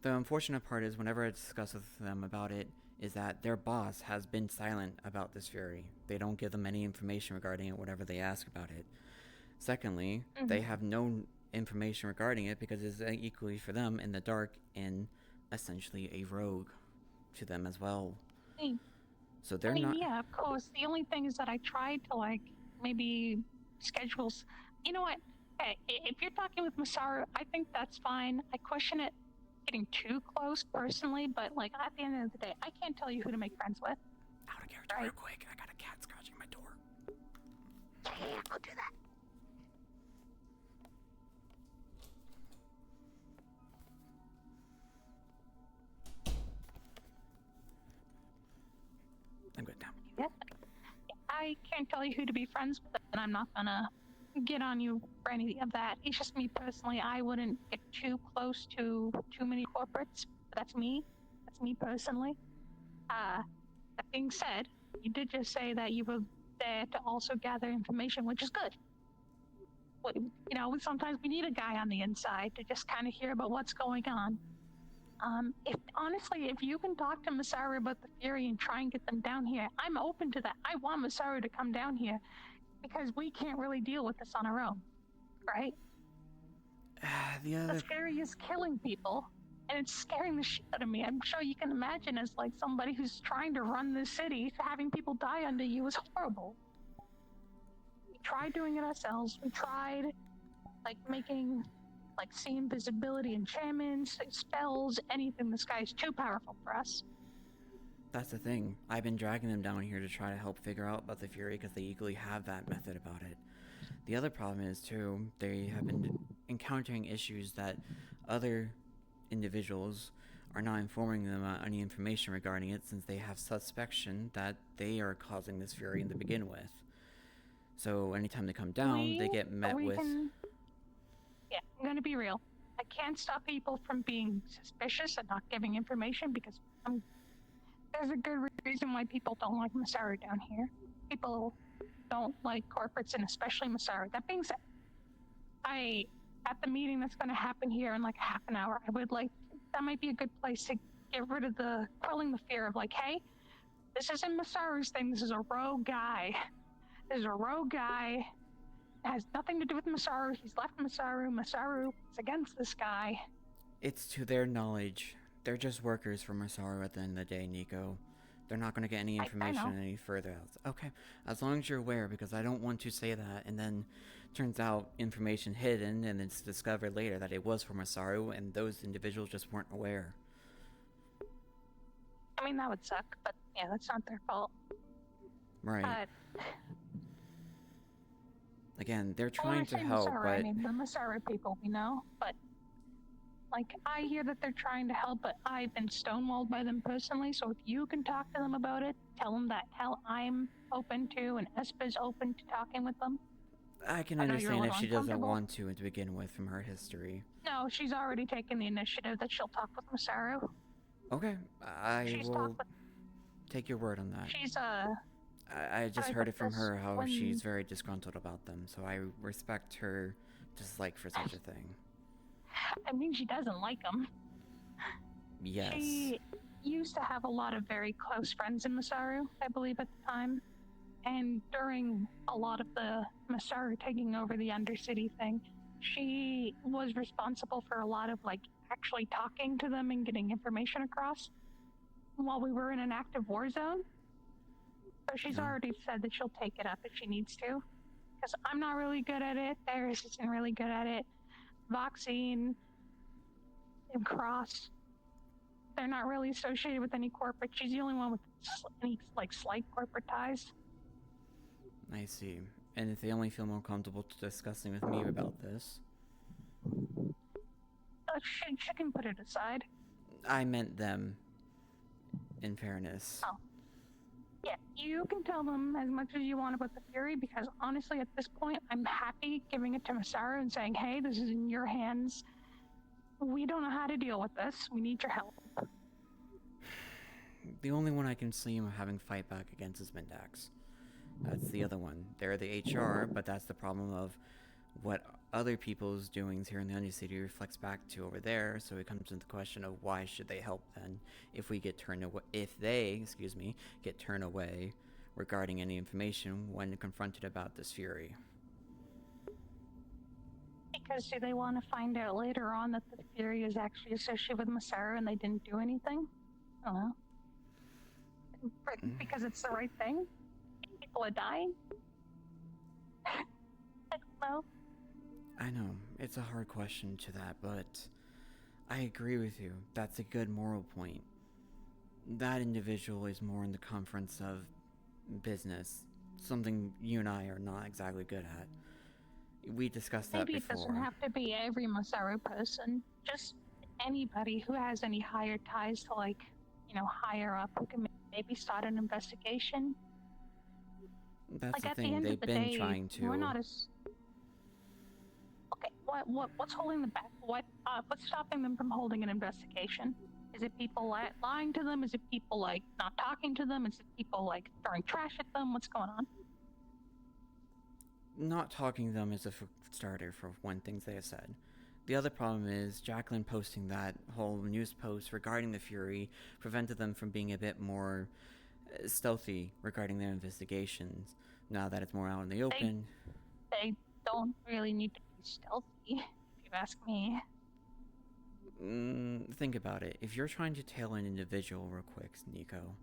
the unfortunate part is whenever I discuss with them about it, is that their boss has been silent about this fury. They don't give them any information regarding it whenever they ask about it. Secondly, they have no information regarding it because it's equally for them in the dark and essentially a rogue to them as well. So they're not... Yeah, of course. The only thing is that I tried to, like, maybe schedules. You know what? Hey, if you're talking with Masaru, I think that's fine. I question it getting too close personally, but, like, at the end of the day, I can't tell you who to make friends with. Out of character, real quick. I got a cat scratching my door. Yeah, go do that. I'm good now. Yeah. I can't tell you who to be friends with, and I'm not gonna get on you for any of that. It's just me personally. I wouldn't get too close to too many corporates. That's me. That's me personally. That being said, you did just say that you were there to also gather information, which is good. You know, sometimes we need a guy on the inside to just kind of hear about what's going on. If you can talk to Masaru about the Fury and try and get them down here, I'm open to that. I want Masaru to come down here because we can't really deal with this on our own, right? The The other Fury is killing people, and it's scaring the shit out of me. I'm sure you can imagine, as like somebody who's trying to run this city, having people die under you is horrible. We tried doing it ourselves. We tried like making like see invisibility enchantments, spells, anything. This guy's too powerful for us. That's the thing. I've been dragging them down here to try to help figure out about the Fury because they equally have that method about it. The other problem is, too, they have been encountering issues that other individuals are not informing them any information regarding it since they have suspicion that they are causing this Fury in to begin with. So anytime they come down, they get met with... Yeah, I'm gonna be real. I can't stop people from being suspicious and not giving information because there's a good reason why people don't like Masaru down here. People don't like corporates and especially Masaru. That being said, at the meeting that's going to happen here in like half an hour, I would like, that might be a good place to get rid of quelling the fear of like, hey, this isn't Masaru's thing, this is a rogue guy. There's a rogue guy. It has nothing to do with Masaru. He's left Masaru. Masaru is against this guy. It's to their knowledge. They're just workers for Masaru at the end of the day, Nico. They're not going to get any information any further else. Okay, as long as you're aware, because I don't want to say that, and then turns out information hidden, and it's discovered later that it was for Masaru, and those individuals just weren't aware. I mean, that would suck, but yeah, that's not their fault. Right. Again, they're trying to help, Masaru, but... I mean, the Masaru people, we know, but... Like, I hear that they're trying to help, but I've been stonewalled by them personally, so if you can talk to them about it, tell them that hell I'm open to, and Espa's open to talking with them. I can understand if she doesn't want to begin with from her history. No, she's already taken the initiative that she'll talk with Masaru. Okay, I will take your word on that. She's, I just heard it from her how she's very disgruntled about them, so I respect her dislike for such a thing. I mean, she doesn't like them. Yes. She used to have a lot of very close friends in Masaru, I believe, at the time. And during a lot of the Masaru taking over the Undercity thing, she was responsible for a lot of, like, actually talking to them and getting information across while we were in an active war zone. So she's already said that she'll take it up if she needs to. Because I'm not really good at it, Darius isn't really good at it. Voxine and Cross, they're not really associated with any corporate. She's the only one with any like slight corporate ties. I see. And if they only feel more comfortable discussing with me about this, she can put it aside. I meant them, in fairness. Oh. Yeah, you can tell them as much as you want about the Fury, because honestly, at this point, I'm happy giving it to Masaru and saying, hey, this is in your hands. We don't know how to deal with this. We need your help. The only one I can see him having fight back against is Mindax. That's the other one. They're the HR, but that's the problem of what other people's doings here in the Undercity reflects back to over there, so it comes into the question of why should they help then if we get turned away, if they, get turned away regarding any information when confronted about this Fury. Because do they want to find out later on that the Fury is actually associated with Masaru and they didn't do anything? I don't know. Because it's the right thing? People are dying? I don't know. I know, it's a hard question to that, but I agree with you. That's a good moral point. That individual is more in the conference of business, something you and I are not exactly good at. We discussed that before. Maybe it doesn't have to be every Masaru person, just anybody who has any higher ties to, like, you know, higher up who can maybe start an investigation. That's like, the at thing, the end they've of the been day, trying to... We're not as... Okay, what's holding them back? What's stopping them from holding an investigation? Is it people lying to them? Is it people, like, not talking to them? Is it people, like, throwing trash at them? What's going on? Not talking to them is a starter for one thing they have said. The other problem is Jacqueline posting that whole news post regarding the Fury prevented them from being a bit more stealthy regarding their investigations. Now that it's more out in the open... They don't really need to be stealthy, if you've you ask me. Think about it. If you're trying to tail an individual real quick, Nico,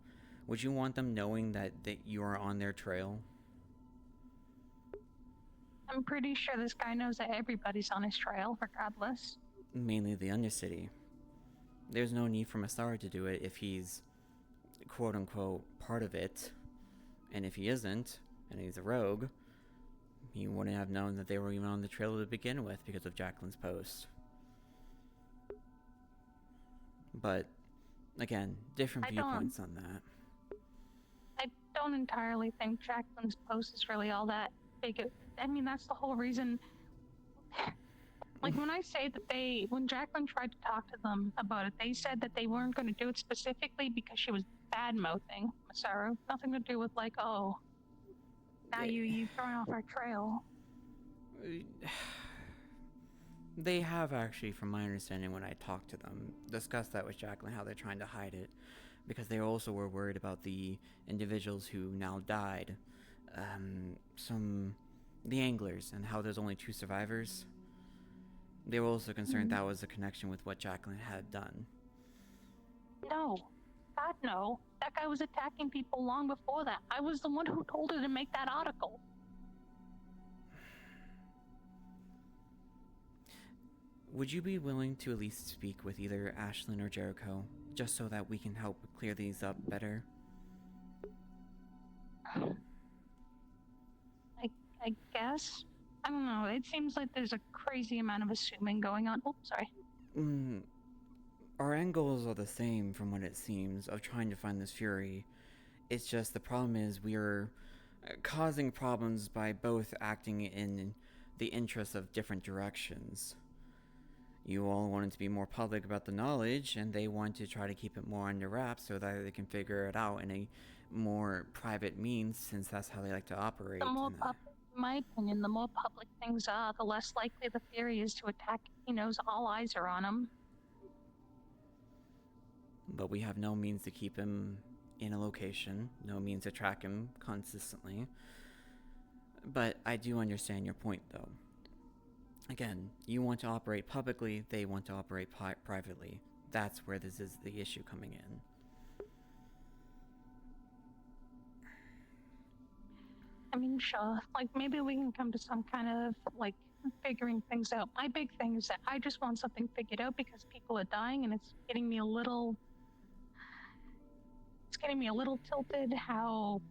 would you want them knowing that you are on their trail? I'm pretty sure this guy knows that everybody's on his trail, regardless. Mainly the Undercity. There's no need for Masara to do it if he's quote-unquote part of it. And if he isn't, and he's a rogue, he wouldn't have known that they were even on the trail to begin with because of Jacqueline's post. But, again, different viewpoints on that. I don't entirely think Jacqueline's post is really all that big. I mean, that's the whole reason. Like, when I say that when Jacqueline tried to talk to them about it, they said that they weren't going to do it specifically because she was bad-mouthing Masaru. Nothing to do with, like, oh, now you throwing off our trail. They have actually, from my understanding when I talked to them, discussed that with Jacqueline, how they're trying to hide it. Because they also were worried about the individuals who now died. The anglers, and how there's only 2 survivors. They were also concerned that was a connection with what Jacqueline had done. No. God, no. That guy was attacking people long before that. I was the one who told her to make that article. Would you be willing to at least speak with either Ashlyn or Jericho, just so that we can help clear these up better? I guess. I don't know. It seems like there's a crazy amount of assuming going on. Oh, sorry. Our end goals are the same from what it seems, of trying to find this fury. It's just the problem is we are causing problems by both acting in the interests of different directions. You all wanted to be more public about the knowledge, and they want to try to keep it more under wraps so that they can figure it out in a more private means, since that's how they like to operate. In my opinion, the more public things are, the less likely the theory is to attack. He knows all eyes are on him. But we have no means to keep him in a location, no means to track him consistently. But I do understand your point, though. Again, you want to operate publicly, they want to operate privately. That's where this is the issue coming in. I mean, sure. Like, maybe we can come to some kind of, like, figuring things out. My big thing is that I just want something figured out because people are dying, and it's getting me a little tilted how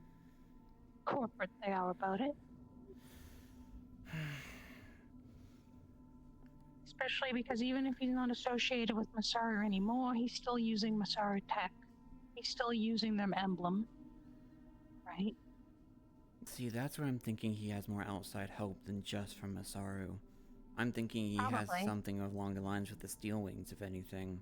corporate they are about it. Especially because even if he's not associated with Masaru anymore, he's still using Masaru tech. He's still using their emblem. Right? See, that's where I'm thinking he has more outside help than just from Masaru. I'm thinking he has something along the lines with the Steel Wings, if anything.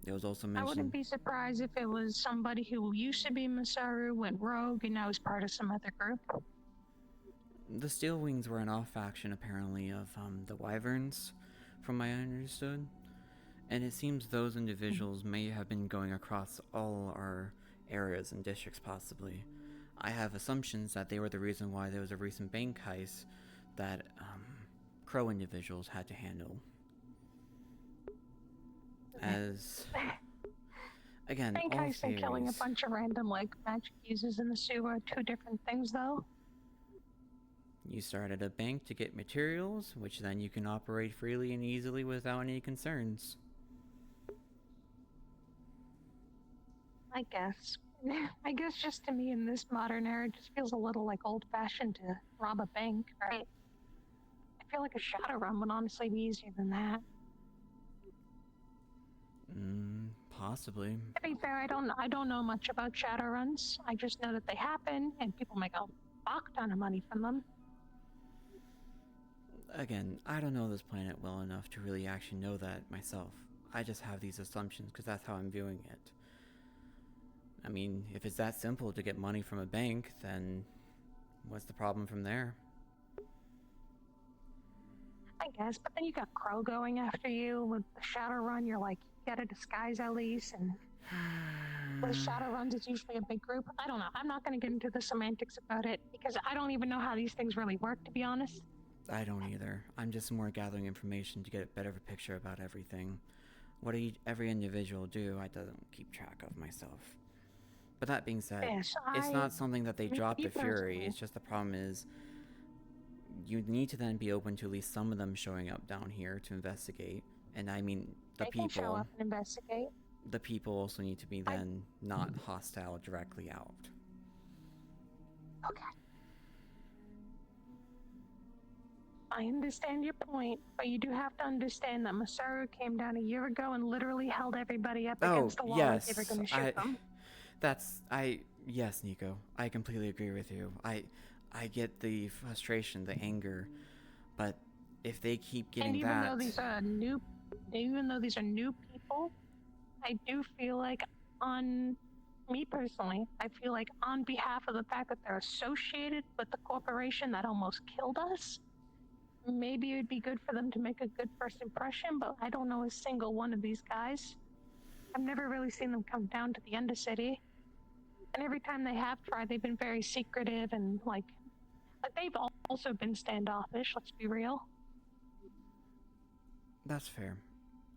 It was also mentioned... I wouldn't be surprised if it was somebody who used to be Masaru, went rogue, and now is part of some other group. The Steel Wings were an off-faction, apparently, of the Wyverns, from what I understood. And it seems those individuals may have been going across all our areas and districts, possibly. I have assumptions that they were the reason why there was a recent bank heist that Crow individuals had to handle. As again, bank heist and killing a bunch of random magic users in the sewer are 2 different things, though. You started a bank to get materials, which then you can operate freely and easily without any concerns. I guess. I guess just to me in this modern era, it just feels a little like old-fashioned to rob a bank, right? I feel like a Shadowrun would honestly be easier than that. Possibly. To be fair, I don't know much about Shadowruns. I just know that they happen, and people make a fuck ton of money from them. Again, I don't know this planet well enough to really actually know that myself. I just have these assumptions because that's how I'm viewing it. I mean, if it's that simple to get money from a bank, then what's the problem from there? I guess, but then you got Crow going after you with the Shadowrun. You're like, you gotta disguise at least, and with Shadowruns, it's usually a big group. I don't know. I'm not gonna get into the semantics about it because I don't even know how these things really work, to be honest. I don't either. I'm just more gathering information to get a better picture about everything. What every individual do, I don't keep track of myself. But that being said, Yes, it's not something that they drop me the fury. personally. It's just the problem is you need to then be open to at least some of them showing up down here to investigate. And I mean, the They can show people. up and investigate. The people also need to be then not hostile directly out. Okay. I understand your point, but you do have to understand that Masaru came down a year ago and literally held everybody up against the wall like they were going to shoot them. Yes, Nico. I completely agree with you. I get the frustration, the anger, but if they keep getting and even that, though these are new people, I do feel like on me personally, I feel like on behalf of the fact that they're associated with the corporation that almost killed us, maybe it would be good for them to make a good first impression, but I don't know a single one of these guys. I've never really seen them come down to the Undercity. And every time they have tried, they've been very secretive and like they've also been standoffish, let's be real. that's fair.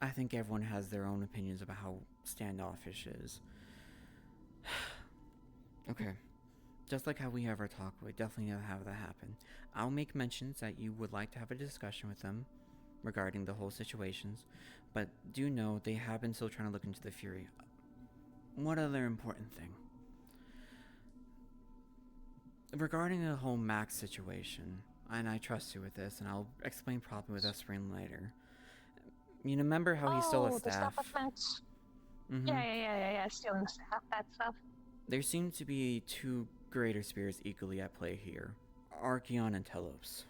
I think everyone has their own opinions about how standoffish is. Okay. Just like how we have our talk, we definitely need to have that happen. I'll make mentions that you would like to have a discussion with them regarding the whole situations, but do know they have been still trying to look into the Fury. One other important thing. Regarding the whole Max situation, and I trust you with this, and I'll explain properly with Esprin later. You remember how he's still a staff? The stuff with Max? Mm-hmm. Yeah, stealing the staff, that stuff. There seem to be two greater spirits equally at play here. Archeon and Telos.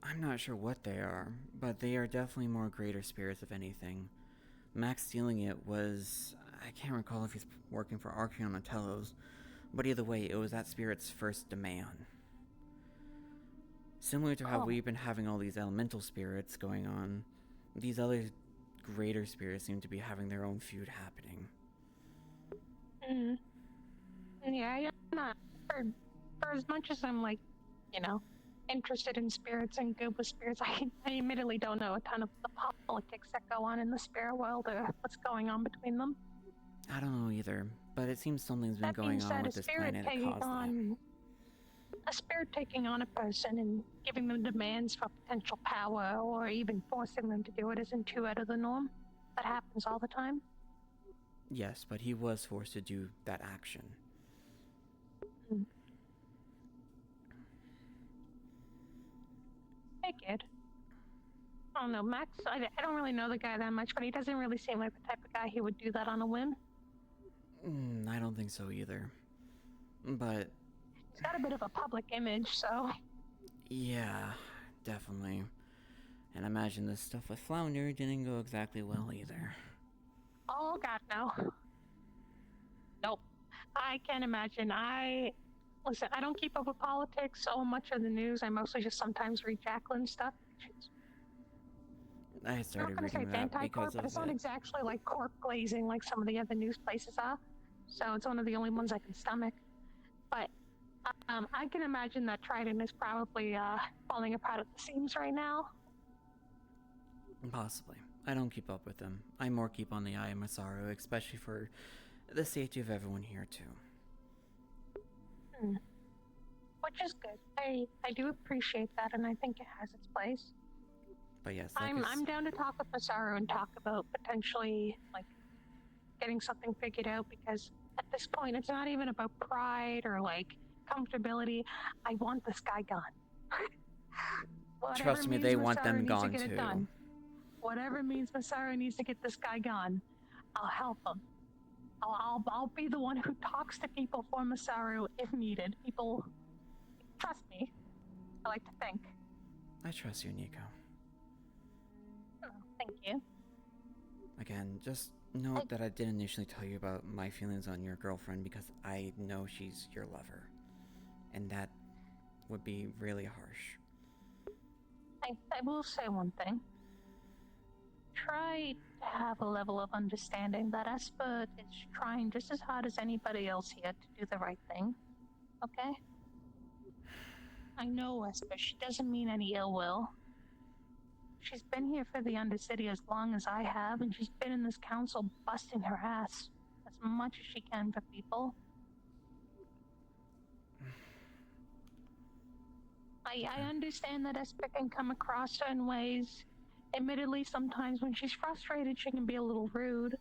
I'm not sure what they are, but they are definitely more greater spirits if anything. Max stealing it was... I can't recall if he's working for Archeon or Telos, but either way, it was that spirit's first demand. Similar to how we've been having all these elemental spirits going on, these other greater spirits seem to be having their own feud happening. Yeah, I'm not... For as much as I'm like, interested in spirits and good with spirits, I admittedly don't know a ton of the politics that go on in the spirit world or what's going on between them. I don't know either, but it seems something's been going on with this planet that caused that. A spirit taking on a person and giving them demands for potential power or even forcing them to do it isn't too out of the norm. That happens all the time. Yes, but he was forced to do that action. Hey, kid. I don't know, Max, I don't really know the guy that much, but he doesn't really seem like the type of guy who would do that on a whim. I don't think so either. But... he's got a bit of a public image, so... yeah, definitely. And I imagine this stuff with Flounder didn't go exactly well either. Oh god, no. Nope. I can't imagine. Listen, I don't keep up with politics so much of the news. I mostly just sometimes read Jacqueline's stuff. I started reading that because of but it's not exactly like cork glazing like some of the other news places are. So it's one of the only ones I can stomach. But I can imagine that Trident is probably falling apart at the seams right now. Possibly. I don't keep up with them. I more keep on the eye of Masaru, especially for the safety of everyone here too. Which is good. I do appreciate that, and I think it has its place. But yes, I'm down to talk with Masaru and talk about potentially like getting something figured out, because at this point it's not even about pride or like comfortability. I want this guy gone. Trust me, they want them gone too. Whatever means Masaru needs to get this guy gone, I'll help him. I'll be the one who talks to people for Masaru if needed. People trust me. I like to think. I trust you, Nico. Oh, thank you. Again, just note that I did initially tell you about my feelings on your girlfriend because I know she's your lover. And that would be really harsh. I will say one thing. Try to have a level of understanding that Esper is trying just as hard as anybody else here to do the right thing. okay? I know Esper. She doesn't mean any ill will. She's been here for the Undercity as long as I have, and she's been in this council busting her ass as much as she can for people. I understand that Esper can come across certain ways. Admittedly, sometimes when she's frustrated, she can be a little rude.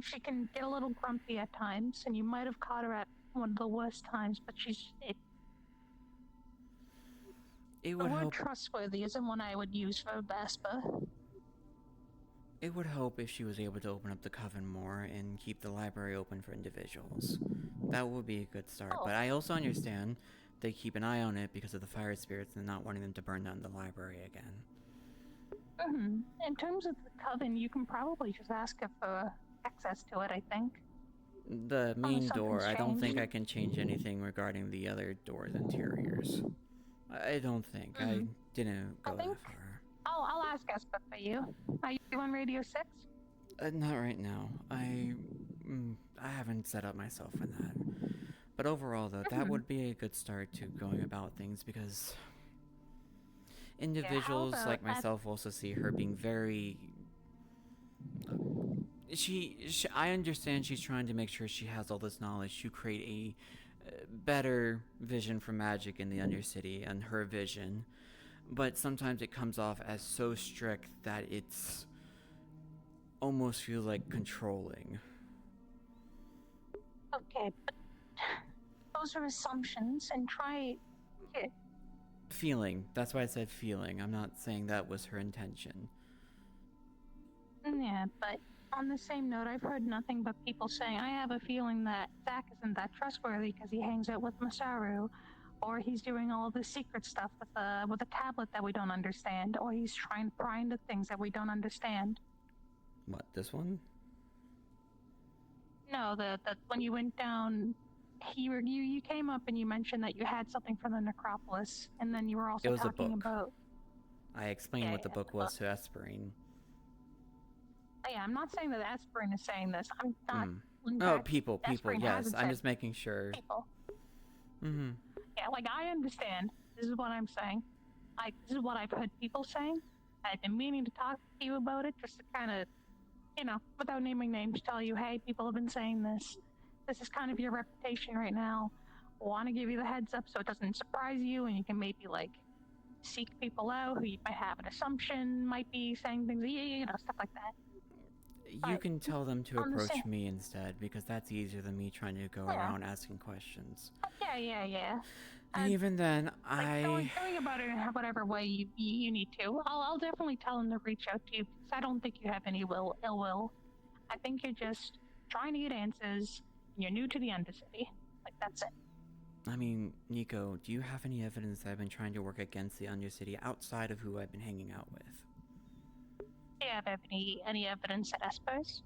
She can get a little grumpy at times, and you might have caught her at one of the worst times, but It the would word help. trustworthy isn't one I would use for Esper. It would help if she was able to open up the coven more and keep the library open for individuals. That would be a good start. Oh. But I also understand they keep an eye on it because of the fire spirits and not wanting them to burn down the library again. In terms of the coven, you can probably just ask her for access to it, I think. The main door, something's I don't think changed. I can change anything regarding the other door's interiors. I don't think. I didn't go that far. I'll ask Esper for you. Are you on Radio 6? Not right now. I haven't set up myself for that. But overall, though, that would be a good start to going about things because individuals like myself also see her being very. I understand she's trying to make sure she has all this knowledge to create a better vision for magic in the Undercity and her vision, but sometimes it comes off as so strict that it's almost feels like controlling. Okay, but those are assumptions, and try. Yeah. Feeling. That's why I said feeling. I'm not saying that was her intention. Yeah, but on the same note, I've heard nothing but people saying, I have a feeling that Zach isn't that trustworthy because he hangs out with Masaru, or he's doing all this secret stuff with a tablet that we don't understand, or he's trying to pry into things that we don't understand. What, this one? No, the when you went down, you came up and you mentioned that you had something from the necropolis, and then you were also It was talking a book. about. I explained what the book was to Esperine. Yeah, I'm not saying that Aspirin is saying this. I'm not. Oh, people, Aspirin yes. hasn't I'm said just making sure. People. Mm-hmm. Yeah, like, I understand. This is what I'm saying. This is what I've heard people saying. I've been meaning to talk to you about it, just to kind of, without naming names, tell you, hey, people have been saying this. This is kind of your reputation right now. Want to give you the heads up so it doesn't surprise you, and you can maybe, seek people out who you might have an assumption might be saying things, stuff like that. You can tell them to approach me instead, because that's easier than me trying to go around asking questions. Yeah. And even then, going about it in whatever way you need to. I'll definitely tell them to reach out to you, because I don't think you have any ill will. I think you're just trying to get answers, and you're new to the Undercity. That's it. I mean, Nico, do you have any evidence that I've been trying to work against the Undercity outside of who I've been hanging out with? Do you have any evidence at Esper's?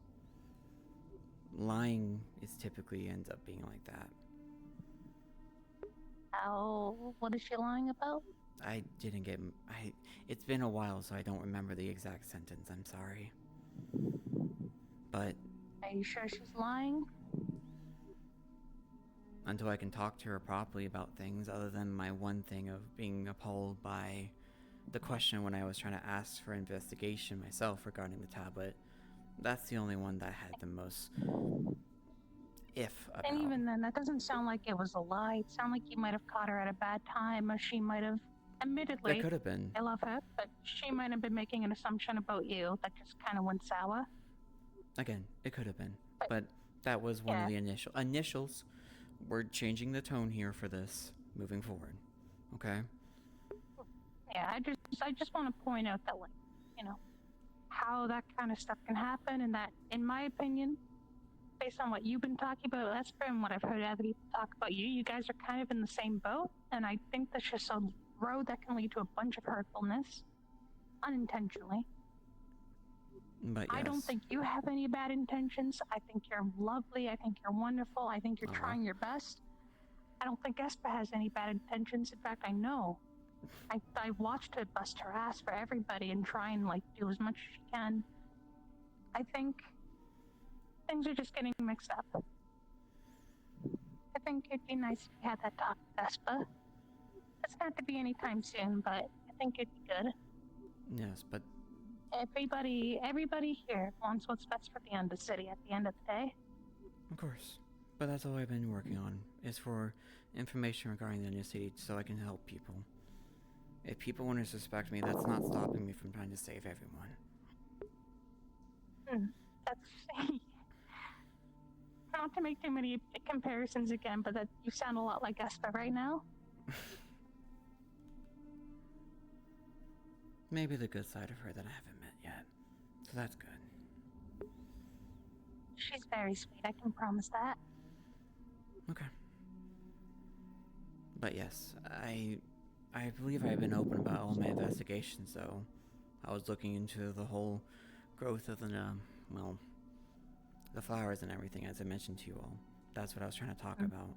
Lying is typically ends up being like that. What is she lying about? I didn't get... It's been a while, so I don't remember the exact sentence. I'm sorry. But... Are you sure she's lying? Until I can talk to her properly about things, other than my one thing of being appalled by the question when I was trying to ask for investigation myself regarding the tablet. That's the only one that had the most about. And even then, that doesn't sound like it was a lie. It sounded like you might have caught her at a bad time, or she might have, admittedly, it could have been. I love her, but she might have been making an assumption about you that just kind of went sour. Again, it could have been. But that was one of the initials. We're changing the tone here for this, moving forward. Okay? Yeah, I just want to point out that, how that kind of stuff can happen, and that, in my opinion, based on what you've been talking about, Esper, and what I've heard other people talk about you guys are kind of in the same boat, and I think that's just a road that can lead to a bunch of hurtfulness, unintentionally. But yes. I don't think you have any bad intentions. I think you're lovely. I think you're wonderful. I think you're trying your best. I don't think Esper has any bad intentions. In fact, I know. I watched her bust her ass for everybody and try and do as much as she can. I think things are just getting mixed up. I think it'd be nice if we had that talk with Vespa. It's not to be anytime soon, but I think it'd be good. Yes, but Everybody here wants what's best for the Undercity at the end of the day. of course. But that's all I've been working on, is for information regarding the new city so I can help people. If people want to suspect me, that's not stopping me from trying to save everyone. That's not to make too many comparisons again, but that you sound a lot like Espa right now. Maybe the good side of her that I haven't met yet. So that's good. She's very sweet, I can promise that. Okay. But yes, I believe I've been open about all my investigations, so I was looking into the whole growth of the, the flowers and everything, as I mentioned to you all. That's what I was trying to talk about.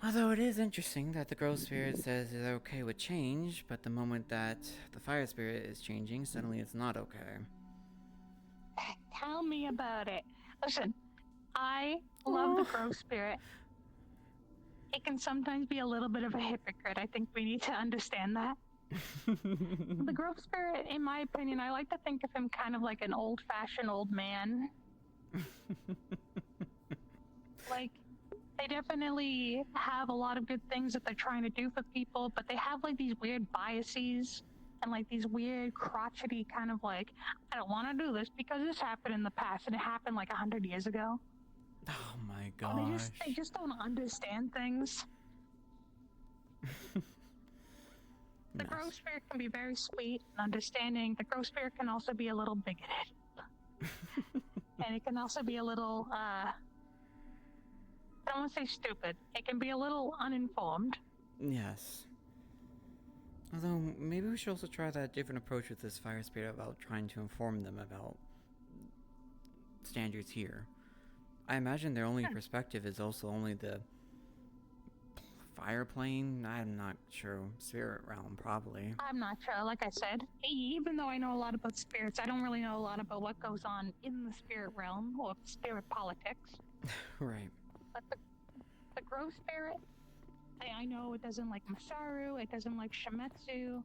Although it is interesting that the growth spirit says it's okay with change, but the moment that the fire spirit is changing, suddenly it's not okay. Tell me about it. Listen, I love the growth spirit. It can sometimes be a little bit of a hypocrite. I think we need to understand that. The growth spirit, in my opinion, I like to think of him kind of like an old-fashioned old man. Like, they definitely have a lot of good things that they're trying to do for people, but they have like these weird biases and like these weird crotchety kind of like, I don't want to do this because this happened in the past and it happened like 100 years ago. Oh my Oh, gosh. they just don't understand things. The growth spirit can be very sweet and understanding. The growth spirit can also be a little bigoted. And it can also be a little, I don't want to say stupid. It can be a little uninformed. Yes. Although, maybe we should also try that different approach with this fire spirit about trying to inform them about standards here. I imagine their only perspective is also only the fire plane. I'm not sure. Spirit realm, probably. I'm not sure. Like I said, even though I know a lot about spirits, I don't really know a lot about what goes on in the spirit realm or spirit politics. Right. But the growth spirit, I know it doesn't like Masaru, it doesn't like Shimetsu,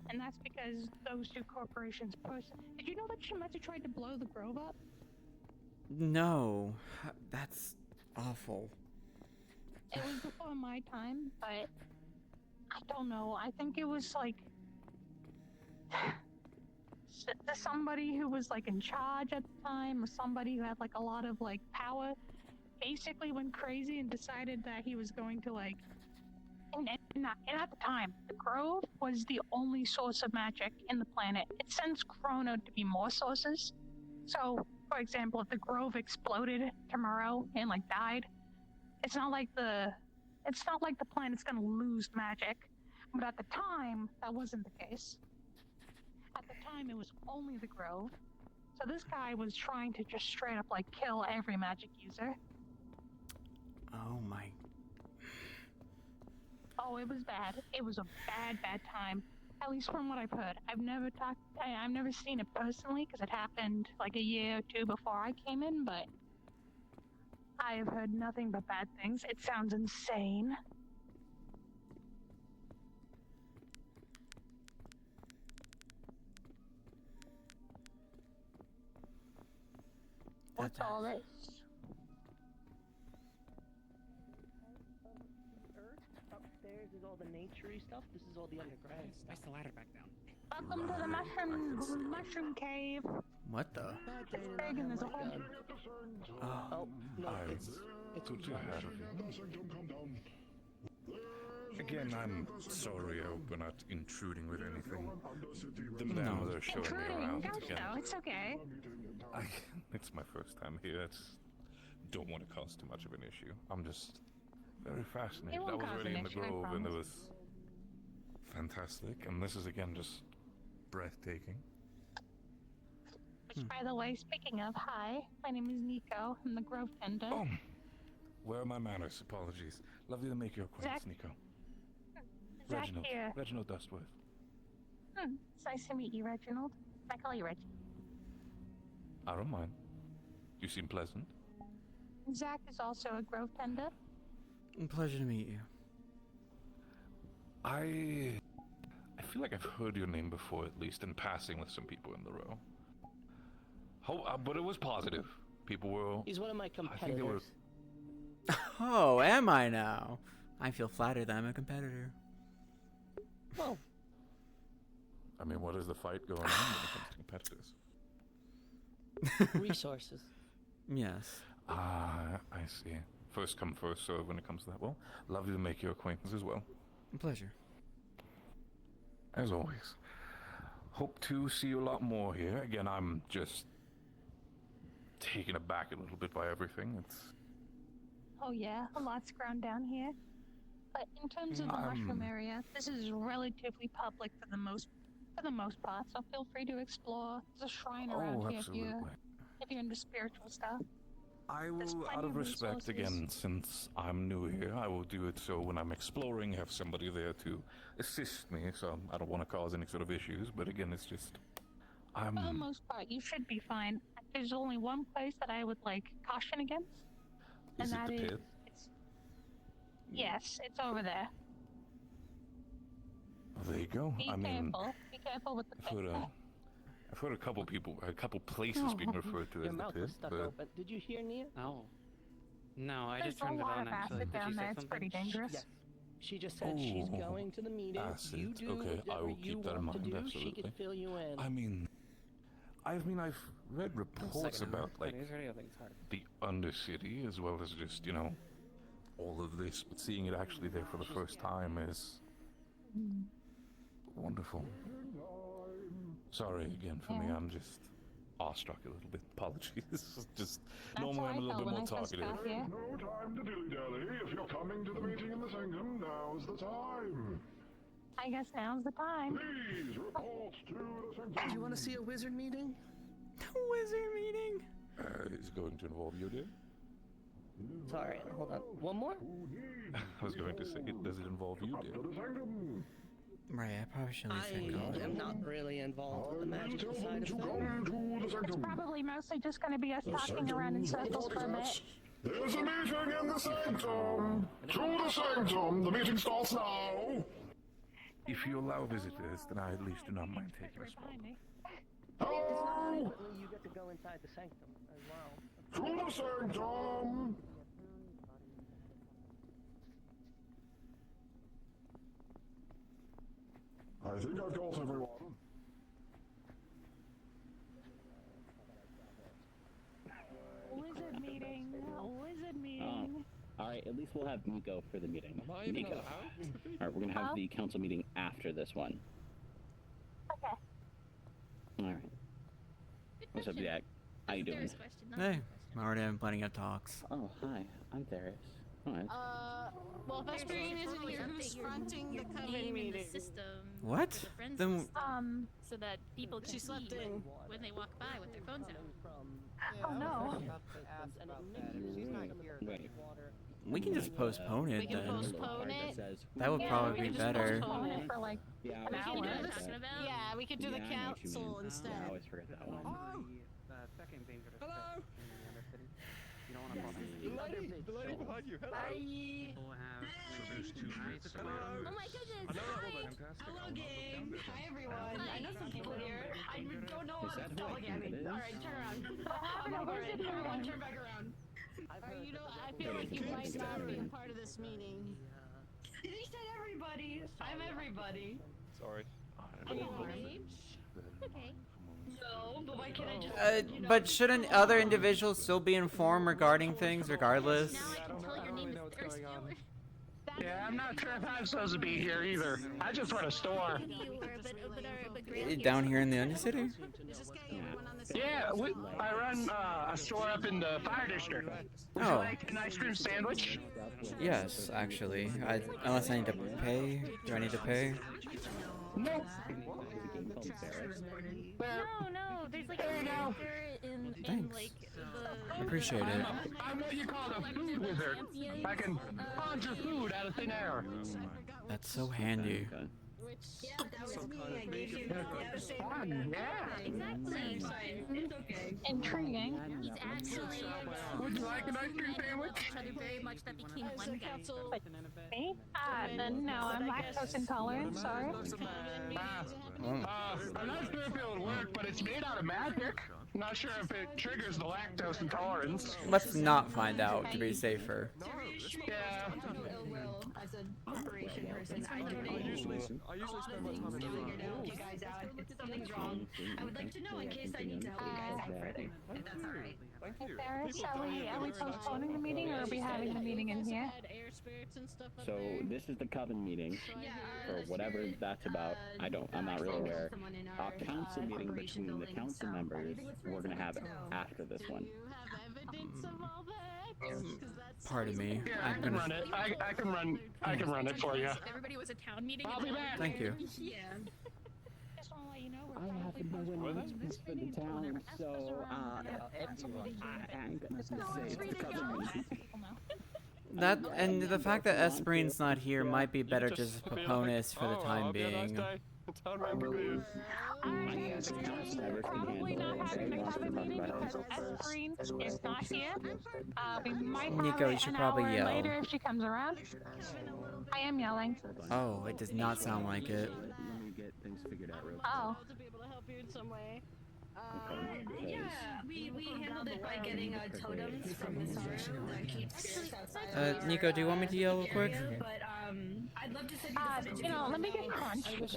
and that's because those two corporations push. Did you know that Shimetsu tried to blow the Grove up? No. That's awful. It was before my time, but I don't know. I think it was like somebody who was like in charge at the time, or somebody who had like a lot of like power, basically went crazy and decided that he was going to like. And at the time, the Grove was the only source of magic in the planet. It's since grown out to be more sources. So, for example, if the Grove exploded tomorrow and like died, it's not like the planet's gonna lose magic. But at the time, that wasn't the case. At the time, it was only the Grove. So this guy was trying to just straight up like kill every magic user. Oh my. Oh, it was bad. It was a bad time. At least from what I've heard. I've never seen it personally because it happened like a year or two before I came in, but I have heard nothing but bad things. It sounds insane. What's all this? Upstairs is all the naturey stuff. This is all the underground. Place the ladder back down. Welcome to the mushroom cave. What the? It's big and there's a whole. Oh. No, it's Good to have you. Again, I'm sorry I hope we're not intruding with anything. The men are showing me around again. No, it's okay. It's my first time here. Don't want to cause too much of an issue. I'm just very fascinated. It I won't was cause already an in the issue, I grove and it promise. was fantastic. And this is again just breathtaking. Which, by the way, speaking of, hi, my name is Nico. I'm the Grove Tender. Oh, where are my manners? Apologies. Lovely to make your acquaintance, Zach- Nico. Zach Reginald. here. Reginald Dustworth. It's nice to meet you, Reginald. I call you Reggie. I don't mind. You seem pleasant. Zach is also a Grove Tender. Pleasure to meet you. I feel like I've heard your name before, at least in passing with some people in the row. But it was positive. People were... He's one of my I think competitors. they were... Oh, am I now? I feel flattered that I'm a competitor. Well, I mean, what is the fight going on when it comes to competitors? resources. Yes. Ah, I see. First come, first serve when it comes to that. Well, lovely to make your acquaintance as well. Pleasure. As always. Hope to see you a lot more here. Again, I'm just taken aback a little bit by everything. It's... Oh yeah, a lot's ground down here. But in terms of the mushroom area, this is relatively public for the most part. So feel free to explore. There's a shrine around here if you're into spiritual stuff. I will, out of respect, again, since I'm new here, I will do it so when I'm exploring, have somebody there to assist me, so I don't want to cause any sort of issues, but again, it's just, For the most part, you should be fine. There's only one place that I would like caution against, Is it the pit? Yes, it's over there. There you go. Be careful with the pit. I've heard a couple places being referred to Your as the mouth pit, was stuck but... open. Did you hear Nia? No. No, I There's just turned a it lot on of actually. acid Did down you there. say It's something? pretty dangerous. Yes. She just said she's going to the meeting. Acid. You do Okay, I whatever will you keep that in want to mind, do. She absolutely. could fill you in. I've read reports about, like, These radio things hard. the Undercity, as well as just, you know, all of this, but seeing it actually there for the first time is wonderful. Sorry again for me, I'm just awestruck a little bit. Apologies. Just normally I'm a little bit more talkative. No time to dilly-dally. If you're coming to the meeting in the sanctum, now's the time. I guess now's the time. Please report to the sanctum. Do you want to see a wizard meeting? Wizard meeting? Is it going to involve you, dear? Sorry, hold on. One more? I was going to say, does it involve you, dear? Right, I probably shouldn't say I am not really involved with the magical side of things. It's probably mostly just going to be us talking around in circles for a bit. There's a meeting in the sanctum. To the sanctum. The meeting starts now. If you allow visitors, then I at least do not mind taking a spot. Hello. You get to go inside the sanctum as well. To the sanctum. I think I've got everyone. Wizard meeting. Wizard meeting. Alright, at least we'll have Nico for the meeting. Am I even Nico. allowed? Alright, we're gonna have the council meeting after this one. Okay. Alright. What's up, Jack? How you doing? Hey, I'm already having plenty of talks. Oh, hi. I'm Darius. Alright. Well, Vesperian isn't here. Who's fronting the coven meeting? What? Then so that people can see when they walk by with their phones out. Oh no. Wait. we can just postpone it We can then. postpone it. That would probably be better. Postpone it for like Yeah, an We can do hour. what I'm talking about. Yeah, we could do the I know what you council mean. instead. Yeah, I always forget that one. The second dangerous fish in the Undercity. You don't want to fall in. The lady behind you. Hello. We'll have Oh my goodness! Hello, gang! Hi, everyone! I know some people here. I don't know Is that what's who I think it is? Alright, turn around. Alright, everyone, turn back around. You know, I feel like you might not be a part of this meeting. He said everybody! I'm everybody! Sorry. Okay. No, but why can't I just... But shouldn't other individuals still be informed regarding things regardless? Now I can tell your name is Thirst Killer. Yeah, I'm not sure if I'm supposed to be here either. I just run a store. Down here in the Undercity? Yeah, I run a store up in the fire district. Would you Oh. like an ice cream sandwich? Yes, actually. Unless I need to pay. Do I need to pay? No. No, there's like a character in Thanks. like I appreciate it. I'm what you call a food wizard. I can conjure food out of thin air. That's so handy. Yeah, that was Some me. kind of I gave you major that was fun, yeah. Exactly. Fine. It's okay. Intriguing. He's actually Would you like an ice cream I love sandwich? each other very much. That became one guy. Me? No, I'm lactose intolerant, sorry. I'm not sure if it would work, but it's made out of magic. Not sure if it triggers the lactose intolerance. Let's not find out to be safer. Yeah. No ill will as a corporation person. I donate a lot of things to figure you guys out. If something's wrong, I would like to know in case I need to help you guys out further. If that's alright. Hey Ferris, are we postponing the meeting or are we having the meeting in here? So this is the coven meeting, or whatever that's about. I'm not really aware. A council meeting between the council members we're gonna have after this one. Pardon me. Yeah, I'm I can gonna. run it. I can run it for you. Everybody was a town meeting. I'll be back. Thank you. Yeah. Just want to let you know I have to do an announcement for the town, so I'm gonna say it's the coven meeting. That and the fact that Espereen's not here might be better just postpone this for the time being. Probably not having the coven meeting because Espreen is not here. We might have Nico, you it should an probably hour yell. later if she comes around. I am yelling. Oh, it does not sound like it. Let me get things figured out real quick. Oh. To be able to help you in some way. Yeah, we handled it by getting totems from the sorrow that keeps spirits outside. Nico, do you want me to yell real quick? But I'd love to send you the footage. You know, let me get Crunch. There's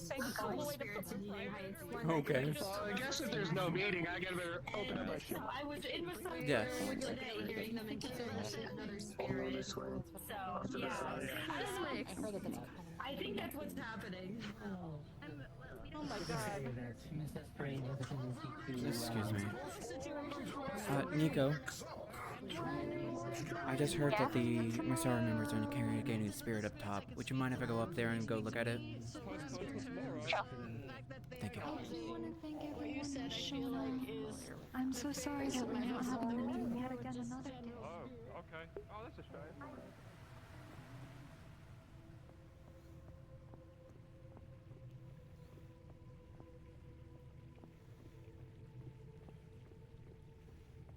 spirits in United Heights. Okay. Well, I guess if there's no meeting, I better open up my shit. I was in with some Yes. today, hearing them and considering another spirit. So, yeah. I think that's what's happening. Oh my god. Excuse me. Nico. I just heard that the Masara members are carrying a spirit up top. Would you mind if I go up there and go look at it? Thank you. What you said, I feel like is. I'm so sorry that we're not having the meeting yet again another day. Oh, okay. Oh, that's a shame.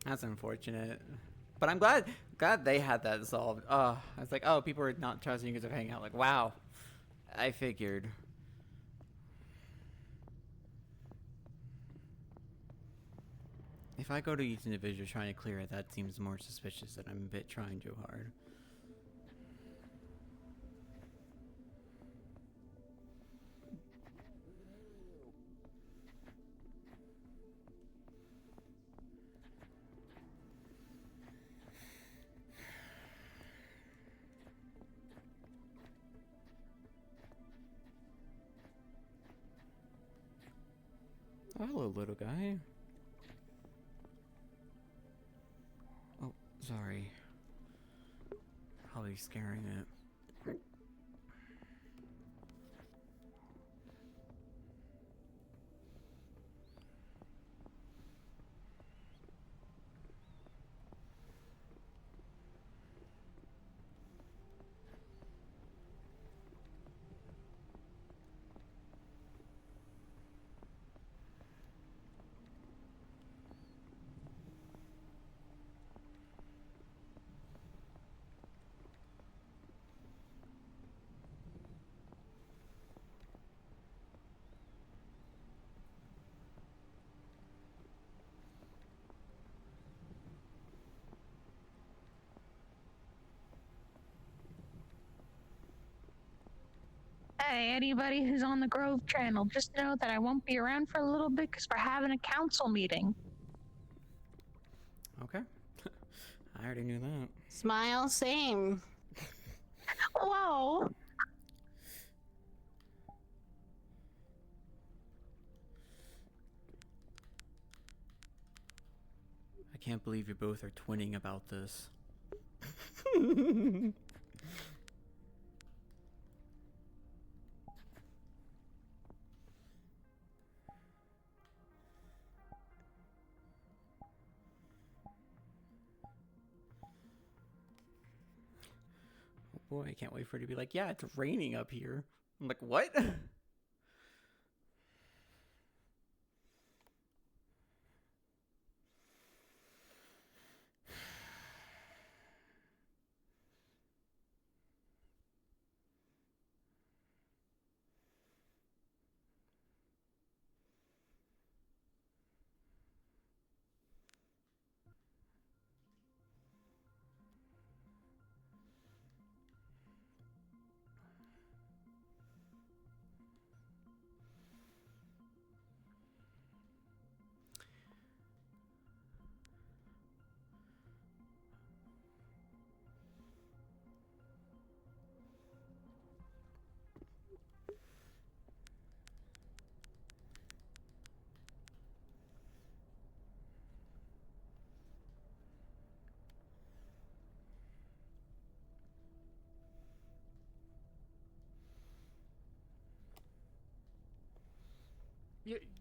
That's unfortunate. But I'm glad they had that solved. I was like, oh, people are not trusting you because of hanging out. Like, wow. I figured. If I go to each individual trying to clear it, that seems more suspicious that I'm a bit trying too hard. Oh, hello, little guy. Oh, sorry. Probably scaring it. Hey, anybody who's on the Grove channel, just know that I won't be around for a little bit because we're having a council meeting. Okay. I already knew that. Smile, same. Whoa! I can't believe you both are twinning about this. Oh boy, I can't wait for it to be like, yeah, it's raining up here. I'm like, what?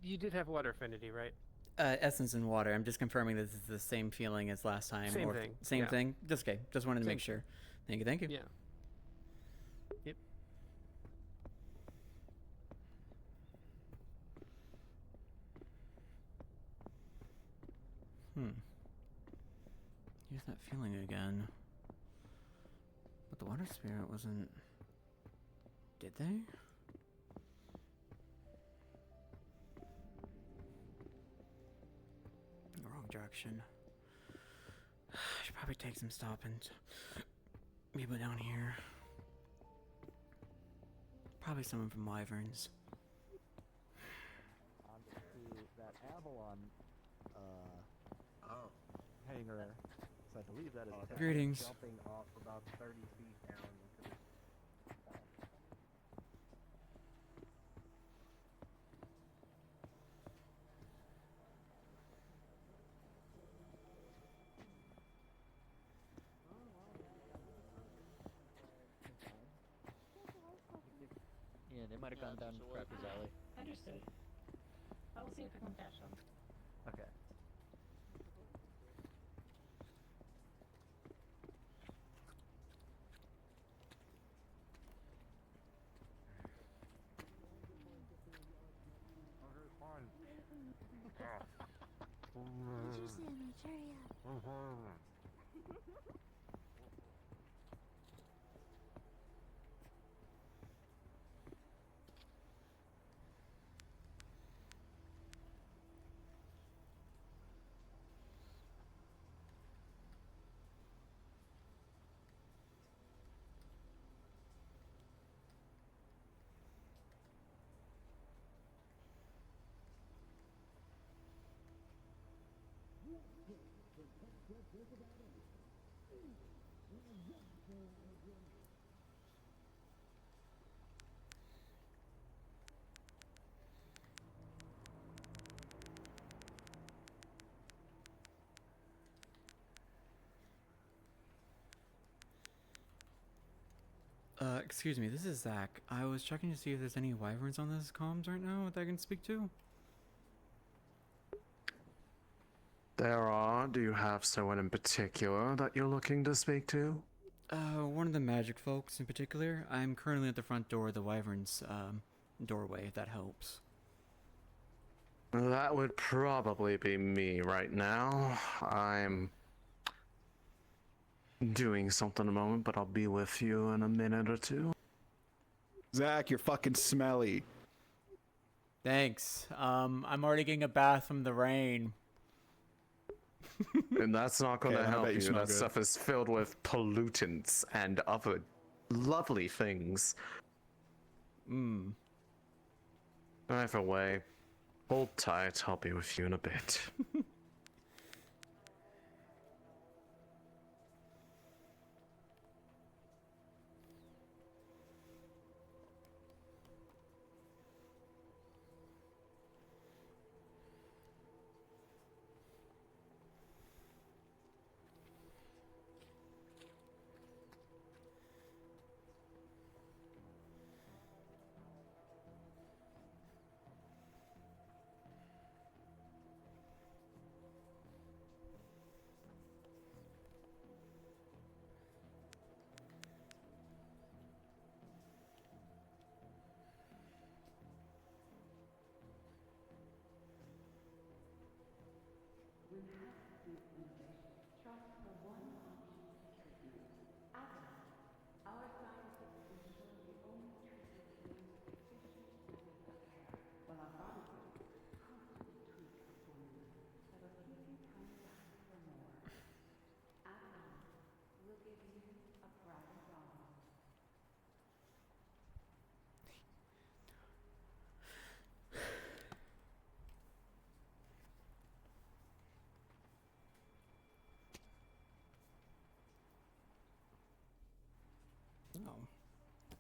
You did have water affinity, right? Essence and water. I'm just confirming this is the same feeling as last time. Same or thing, Same yeah. thing. Just okay. Just wanted to Same make sure. Thank you. Thank you. Yeah. Yep. Here's that feeling again. But the water spirit wasn't. Did they? Wrong direction. I should probably take some stopping. People down here. Probably someone from Wyverns. Onto that Avalon hangar. So I believe that is Greetings. jumping off about 30 feet down into this. Yeah, they might have gone down Crapper's Alley. Understood. I'll see if I can catch them. Okay. Excuse me, this is Zach. I was checking to see if there's any wyverns on this comms right now that I can speak to. There are. Do you have someone in particular that you're looking to speak to? One of the magic folks in particular. I'm currently at the front door of the wyverns, doorway, if that helps. That would probably be me right now. I'm doing something a moment, but I'll be with you in a minute or two. Zach, you're fucking smelly. Thanks. I'm already getting a bath from the rain. And that's not going to Okay, I help bet you you. smell That good. stuff is filled with pollutants and other lovely things. Either way, hold tight. I'll be with you in a bit.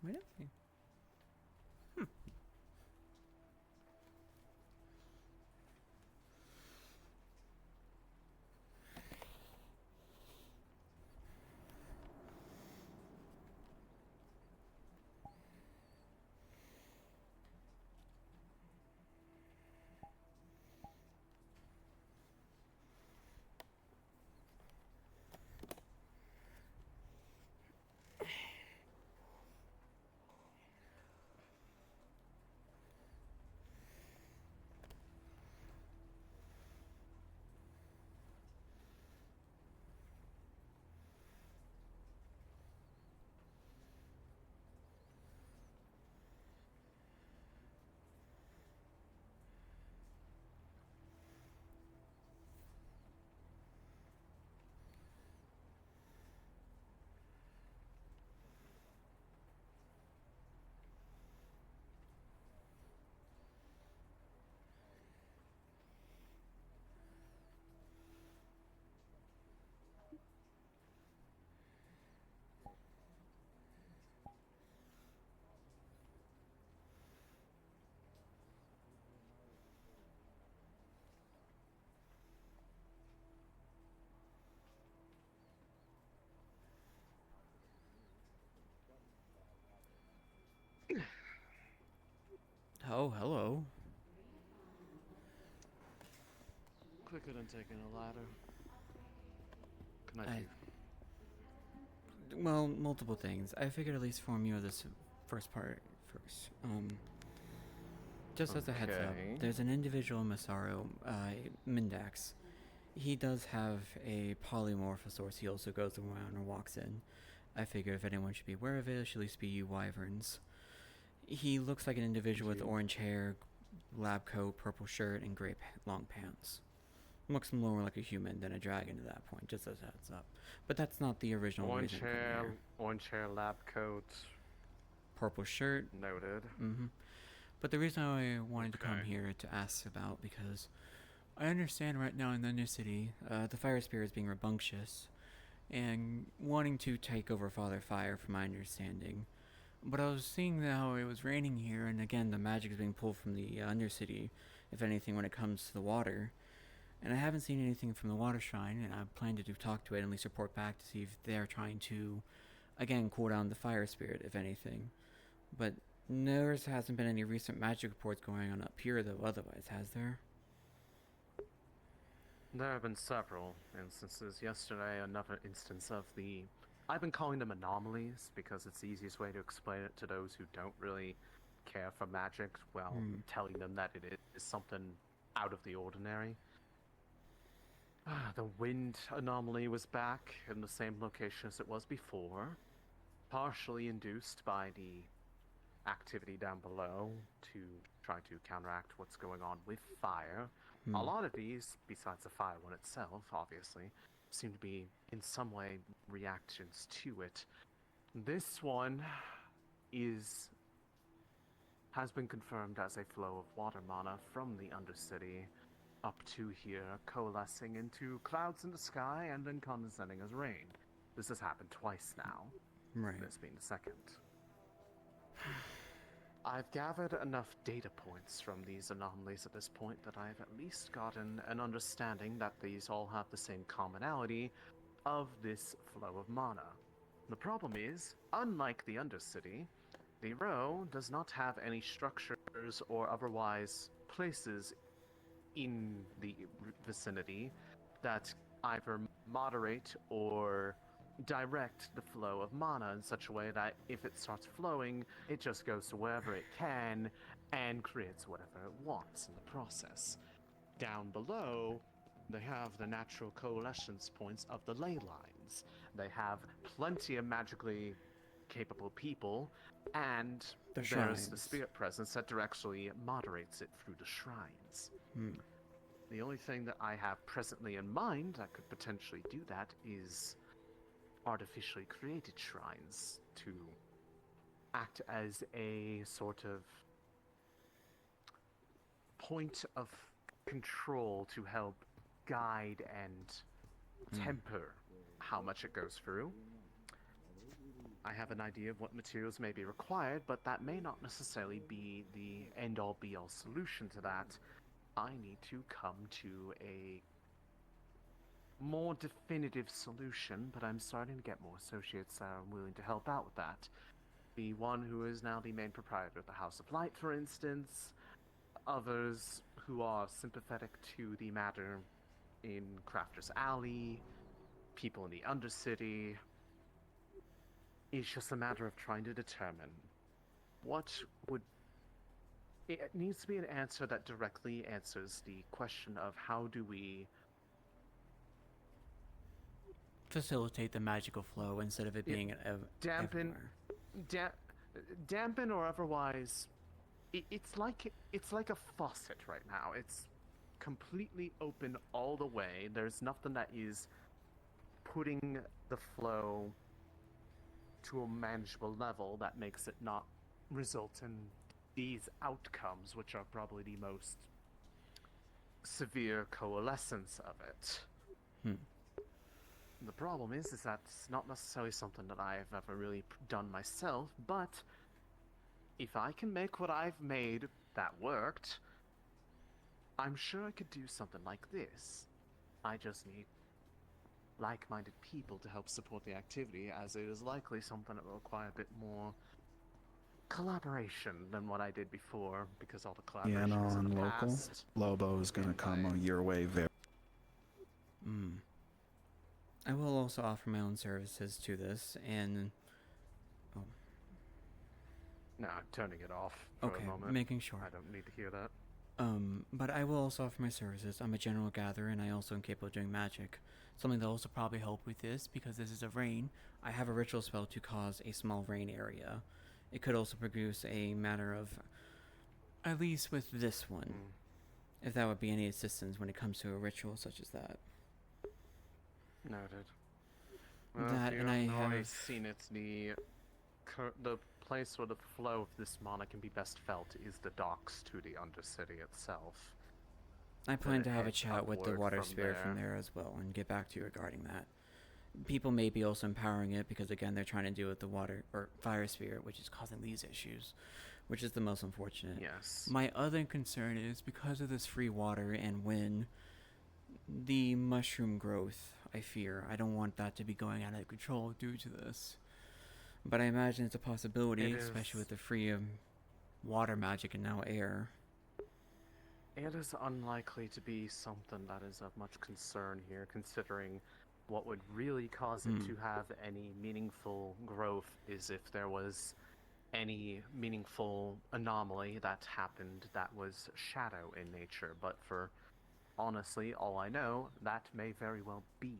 Why don't they? Oh, hello. Quicker than taking a ladder. Can I do? Well, multiple things. I figured at least form you of this first part first. Just as a heads up, there's an individual Masaru, Mindax. He does have a polymorph source he also goes around and walks in. I figure if anyone should be aware of it, it should at least be you wyverns. He looks like an individual with orange hair, lab coat, purple shirt, and gray long pants. Looks more like a human than a dragon at that point, just as a heads up. But that's not the original reason. Orange hair, lab coat. Purple shirt. Noted. But the reason I wanted to come here to ask about, because I understand right now in the Undercity, the Fire Spirit is being rambunctious and wanting to take over Father Fire, from my understanding. But I was seeing how it was raining here, and again, the magic is being pulled from the Undercity, if anything, when it comes to the water. And I haven't seen anything from the Water Shrine, and I plan to talk to it and at least report back to see if they're trying to, again, cool down the Fire Spirit, if anything. But there hasn't been any recent magic reports going on up here, though, otherwise, has there? There have been several instances. Yesterday, another instance of the... I've been calling them anomalies, because it's the easiest way to explain it to those who don't really care for magic, while telling them that it is something out of the ordinary. The wind anomaly was back in the same location as it was before, partially induced by the activity down below to try to counteract what's going on with fire. A lot of these, besides the fire one itself, obviously, seem to be in some way reactions to it. This one has been confirmed as a flow of water mana from the Undercity up to here, coalescing into clouds in the sky and then condensing as rain. This has happened twice now. Right. This being the second. I've gathered enough data points from these anomalies at this point that I've at least gotten an understanding that these all have the same commonality of this flow of mana. The problem is, unlike the Undercity, the Row does not have any structures or otherwise places in the vicinity that either moderate or direct the flow of mana in such a way that if it starts flowing, it just goes to wherever it can and creates whatever it wants in the process. Down below, they have the natural coalescence points of the ley lines. They have plenty of magically capable people, and there's the spirit presence that directly moderates it through the shrines. The only thing that I have presently in mind that could potentially do that is artificially created shrines to act as a sort of point of control to help guide and temper how much it goes through. I have an idea of what materials may be required, but that may not necessarily be the end-all be-all solution to that. I need to come to a more definitive solution, but I'm starting to get more associates that are willing to help out with that. The one who is now the main proprietor of the House of Light, for instance, others who are sympathetic to the matter in Crafter's Alley, people in the Undercity. It's just a matter of trying to determine what would... It needs to be an answer that directly answers the question of how do we facilitate the magical flow instead of it being dampen, dampen or otherwise. It's like a faucet right now. It's completely open all the way. There's nothing that is putting the flow to a manageable level that makes it not result in these outcomes, which are probably the most severe coalescence of it. The problem is that it's not necessarily something that I've ever really done myself, but if I can make what I've made that worked, I'm sure I could do something like this. I just need like-minded people to help support the activity, as it is likely something that will require a bit more collaboration than what I did before, because all the Yeah, collaboration no, was in on the local. past. Lobo is gonna come your way very. I will also offer my own services to this, and No, I'm turning it off for a moment. making sure. I don't need to hear that. But I will also offer my services. I'm a general gatherer, and I also am capable of doing magic. Something that will also probably help with this, because this is a rain. I have a ritual spell to cause a small rain area. It could also produce a matter of, at least with this one, if that would be any assistance when it comes to a ritual such as that. Noted. Well, That, if and I you've already have... seen it, the place where the flow of this mana can be best felt is the docks to the Undercity itself. I plan to have a head chat with the upward water from spirit from there as well, and get back to you regarding that. People may be also empowering it, because again, they're trying to deal with the water or fire spirit, which is causing these issues, which is the most unfortunate. Yes. My other concern is, because of this free water and wind, the mushroom growth, I fear. I don't want that to be going out of control due to this. But I imagine it's a possibility, especially with the free water magic and now air. It is unlikely to be something that is of much concern here, considering what would really cause it to have any meaningful growth is if there was any meaningful anomaly that happened that was shadow in nature. But for honestly all I know, that may very well be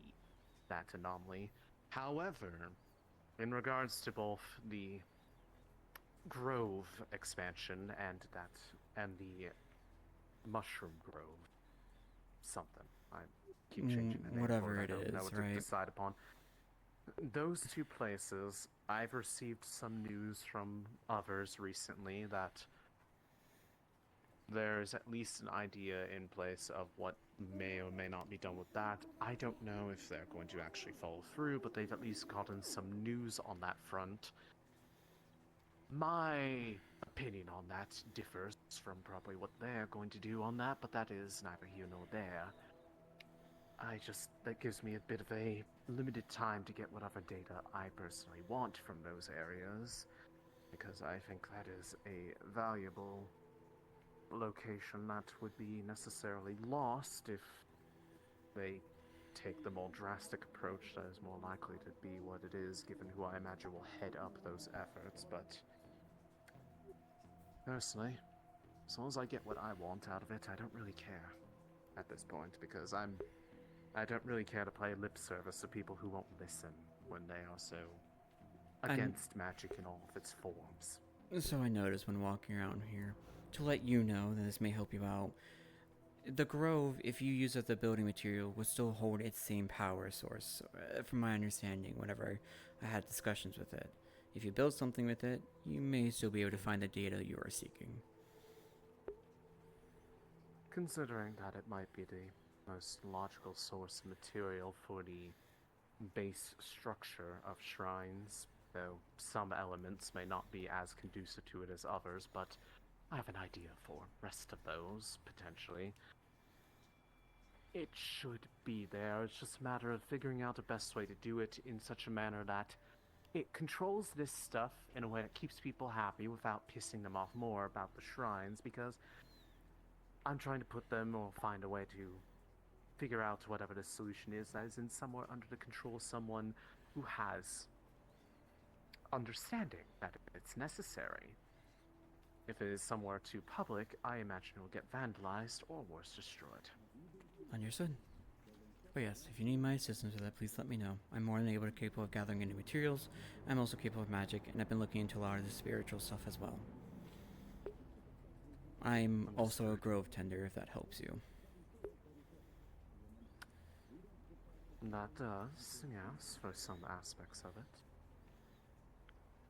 that anomaly. However, in regards to both the grove expansion and the mushroom grove something, I keep changing the name whatever for it I don't know is, what right? to decide upon. Those two places, I've received some news from others recently that there's at least an idea in place of what may or may not be done with that. I don't know if they're going to actually follow through, but they've at least gotten some news on that front. My opinion on that differs from probably what they're going to do on that, but that is neither here nor there. That gives me a bit of a limited time to get whatever data I personally want from those areas, because I think that is a valuable location that would be necessarily lost if they take the more drastic approach that is more likely to be what it is, given who I imagine will head up those efforts. But personally, as long as I get what I want out of it, I don't really care at this point, because I don't really care to play lip service to people who won't listen when they are so against magic in all of its forms. So I noticed when walking around here, to let you know that this may help you out, the grove, if you use it as the building material, would still hold its same power source, from my understanding whenever I had discussions with it. If you build something with it, you may still be able to find the data you are seeking. Considering that it might be the most logical source material for the base structure of shrines, though some elements may not be as conducive to it as others, but I have an idea for rest of those, potentially. It should be there, it's just a matter of figuring out the best way to do it in such a manner that it controls this stuff in a way that keeps people happy without pissing them off more about the shrines, because I'm trying to put them or find a way to figure out whatever the solution is that is in somewhere under the control of someone who has understanding that it's necessary. If it is somewhere too public, I imagine it will get vandalized or worse, destroyed. Understood. But yes, if you need my assistance with that, please let me know. I'm more than capable of gathering any materials. I'm also capable of magic, and I've been looking into a lot of the spiritual stuff as well. I'm also a grove tender, if that helps you. That does, yes, for some aspects of it.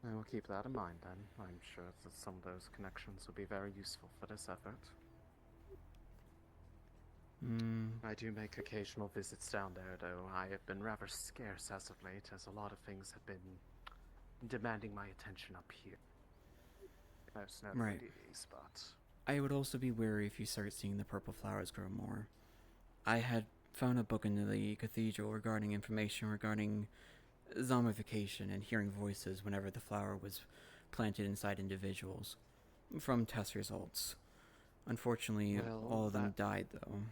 I will keep that in mind then. I'm sure that some of those connections will be very useful for this effort. I do make occasional visits down there, though I have been rather scarce as of late, as a lot of things have been demanding my attention up here. Most notably these, but I would also be wary if you start seeing the purple flowers grow more. I had found a book in the cathedral regarding information regarding zombification and hearing voices whenever the flower was planted inside individuals, from test results. Unfortunately, all of them died, though.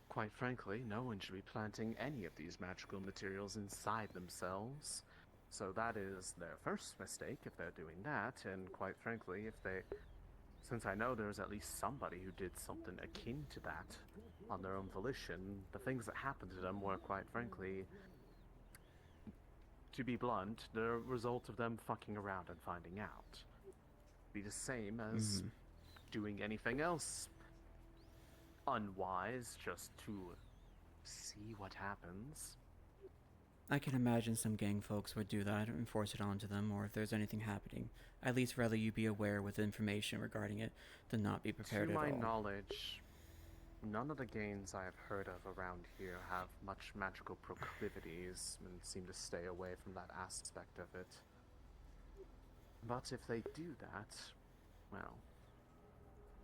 Quite frankly, no one should be planting any of these magical materials inside themselves. So that is their first mistake if they're doing that, and quite frankly, since I know there's at least somebody who did something akin to that on their own volition, the things that happened to them were, quite frankly, to be blunt, the result of them fucking around and finding out. Be the same as doing anything else unwise just to see what happens. I can imagine some gang folks would do that and force it onto them, or if there's anything happening. At least rather you be aware with information regarding it than not be prepared at all. To my knowledge, none of the gangs I have heard of around here have much magical proclivities and seem to stay away from that aspect of it. But if they do that, well,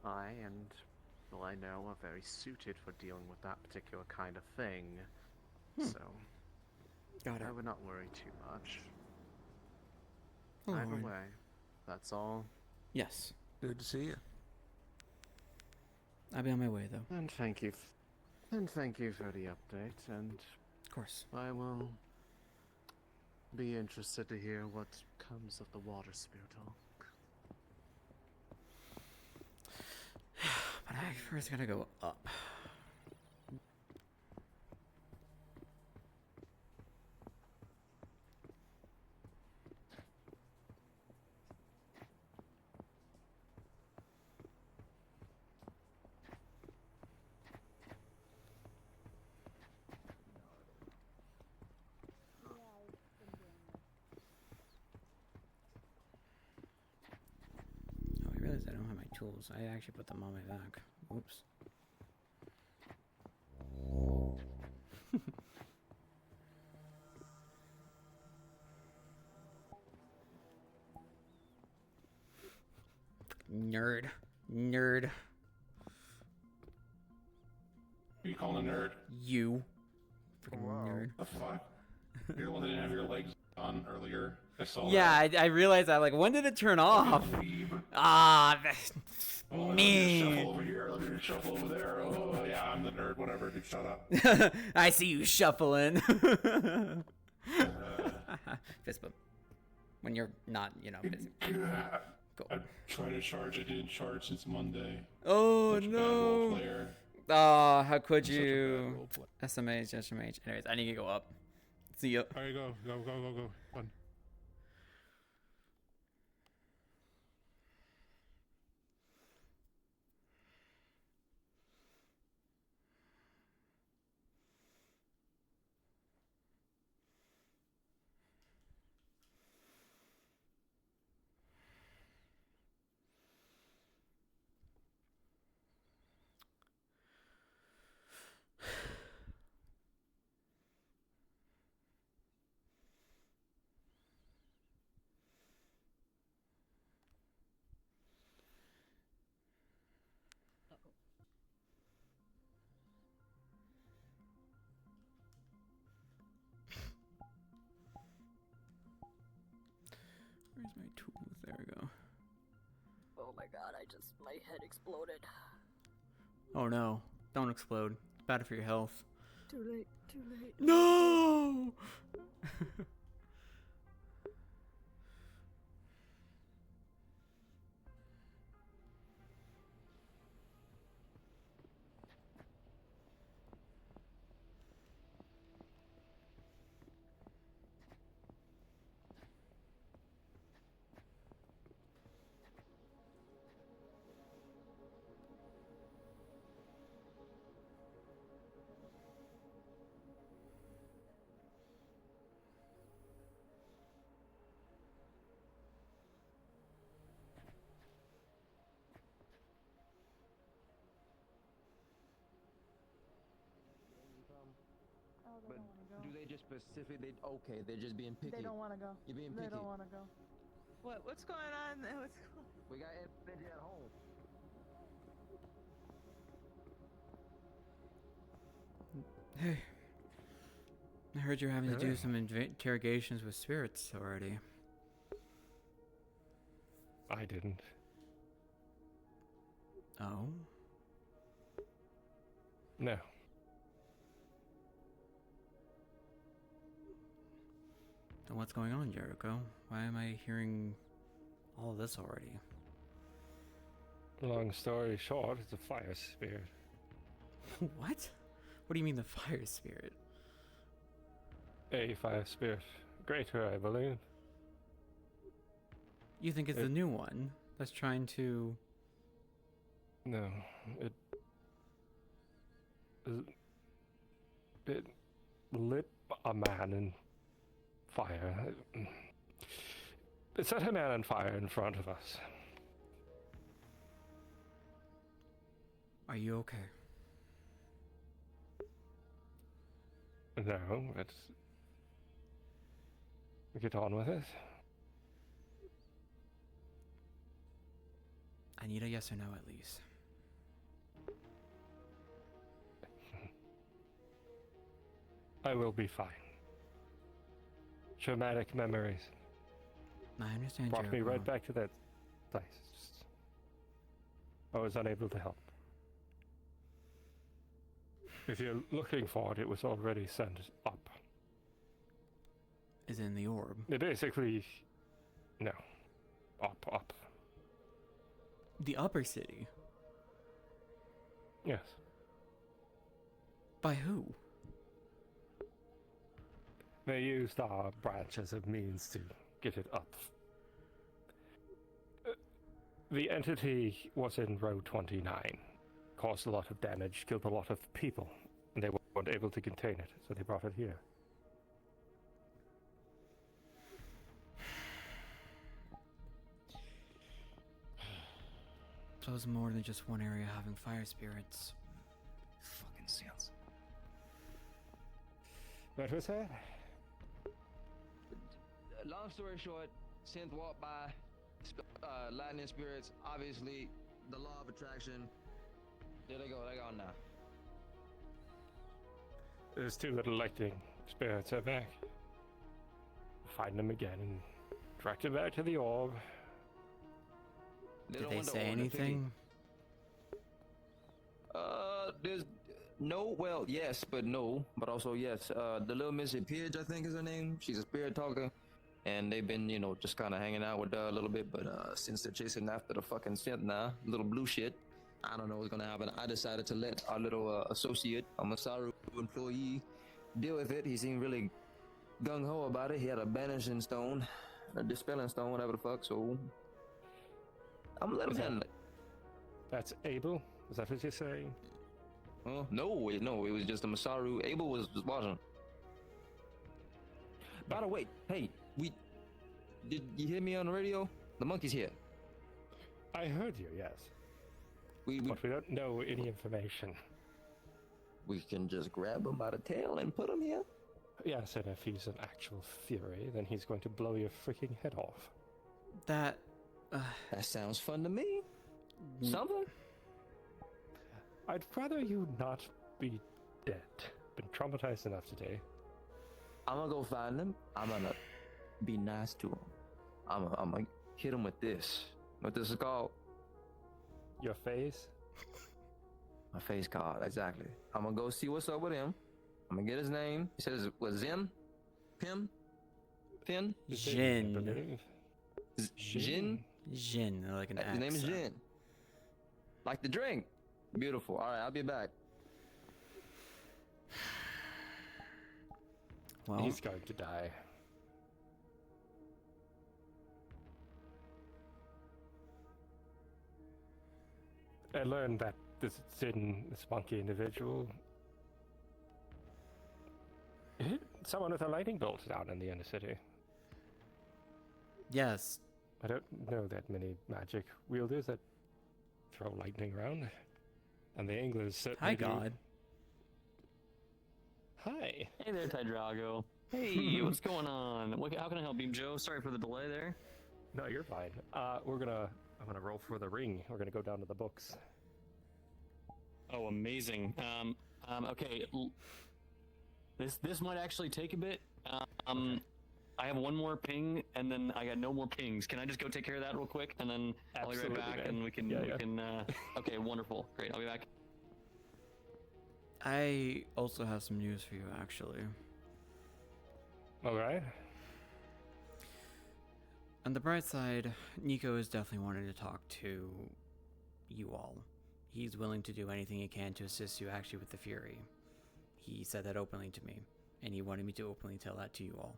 I know are very suited for dealing with that particular kind of thing. So, I would not worry too much. Either way, that's all. Yes. Good to see you. I'll be on my way, though. And thank you for the update, and of course, I will be interested to hear what comes of the water spirit talk. But I first gotta go up. I realize I don't have my tools. I actually put them on my back. Oops. Nerd. Who you calling a nerd? You. Freaking nerd. The fuck? You're the one that didn't have your legs on earlier. I saw that. I realized that. Like, when did it turn off? Me. Shuffle over here. Let me shuffle over there. Oh, yeah, I'm the nerd. Whatever. Dude, shut up. I see you shuffling. Fist bump. When you're not, busy. Cool. I tried to charge. I didn't charge since Monday. Oh, no. Oh, how could you? SMH, SMH. Anyways, I need to go up. See ya. Alright, go. Fun. my god, my head exploded. Oh no, don't explode. It's bad for your health. Too late, too late. No! But do they just specifically? Okay, they're just being picky. They don't want to go. You're being picky. They don't want to go. What's going on? What's going We got energy at home. Hey, I heard you're having to do some interrogations with spirits already. I didn't. Oh? No. Then what's going on, Jericho? Why am I hearing all this already? Long story short, it's a fire spirit. What? What do you mean the fire spirit? A fire spirit. Greater, I believe. You think it's the new one that's trying to... No, it lit a man in fire. It set a man on fire in front of us. Are you okay? No, let's get on with it. I need a yes or no at least. I will be fine. Traumatic memories. I understand, Brought me Jericho. right back to that place. I was unable to help. If you're looking for it, it was already sent up. Is in the orb? It basically... No. Up. The upper city? Yes. By who? They used our branch as a means to get it up. The entity was in row 29. Caused a lot of damage, killed a lot of people, and they weren't able to contain it, so they brought it here. So it's more than just one area having fire spirits. Fucking seals. What was that? Long story short, synth walked by, lightning spirits, obviously, the law of attraction. There they go, they're gone now. There's two little lightning spirits are back. Find them again and direct them back to the orb. Did they say anything? There's no, well, yes, but no, but also yes. The little Missy Pidge, I think is her name. She's a spirit talker. And they've been, you know, just kind of hanging out with her a little bit, but since they're chasing after the fucking synth now, little blue shit, I don't know what's gonna happen. I decided to let our little associate, a Masaru employee, deal with it. He seemed really gung-ho about it. He had a banishing stone, a dispelling stone, whatever the fuck, so I'm gonna let him handle it. That's Abel? Is that what you're saying? No, it was just a Masaru. Abel was watching. By the way, hey, did you hear me on the radio? The monkey's here. I heard you, yes. But we don't know any information. We can just grab him by the tail and put him here? Yes, and if he's an actual fury, then he's going to blow your freaking head off. That sounds fun to me. Something? I'd rather you not be dead. Been traumatized enough today. I'm gonna go find him. I'm gonna be nice to him. I'm gonna hit him with this. What this is called? Your face? My face card, exactly. I'm gonna go see what's up with him. I'm gonna get his name. He says, what, Zim? Pim? Finn? Jin. Jin? Jin, like an X. His name is Jin. Like the drink. Beautiful. All right, I'll be back. Well, he's going to die. I learned that this Zin, this monkey individual, hit someone with a lightning bolt down in the inner city. Yes. I don't know that many magic wielders that throw lightning around. And the anglers certainly Hi, do. God. Hi. Hey there, Tydrago. Hey, what's going on? How can I help you, Joe? Sorry for the delay there. No, you're fine. I'm gonna roll for the ring. We're gonna go down to the books. Oh, amazing. Okay. This might actually take a bit. I have one more ping, and then I got no more pings. Can I just go take care of that real quick, and then I'll be right back, man. and we can. Okay, wonderful, great. I'll be back. I also have some news for you, actually. All right. On the bright side, Nico is definitely wanting to talk to you all. He's willing to do anything he can to assist you actually with the Fury. He said that openly to me, and he wanted me to openly tell that to you all.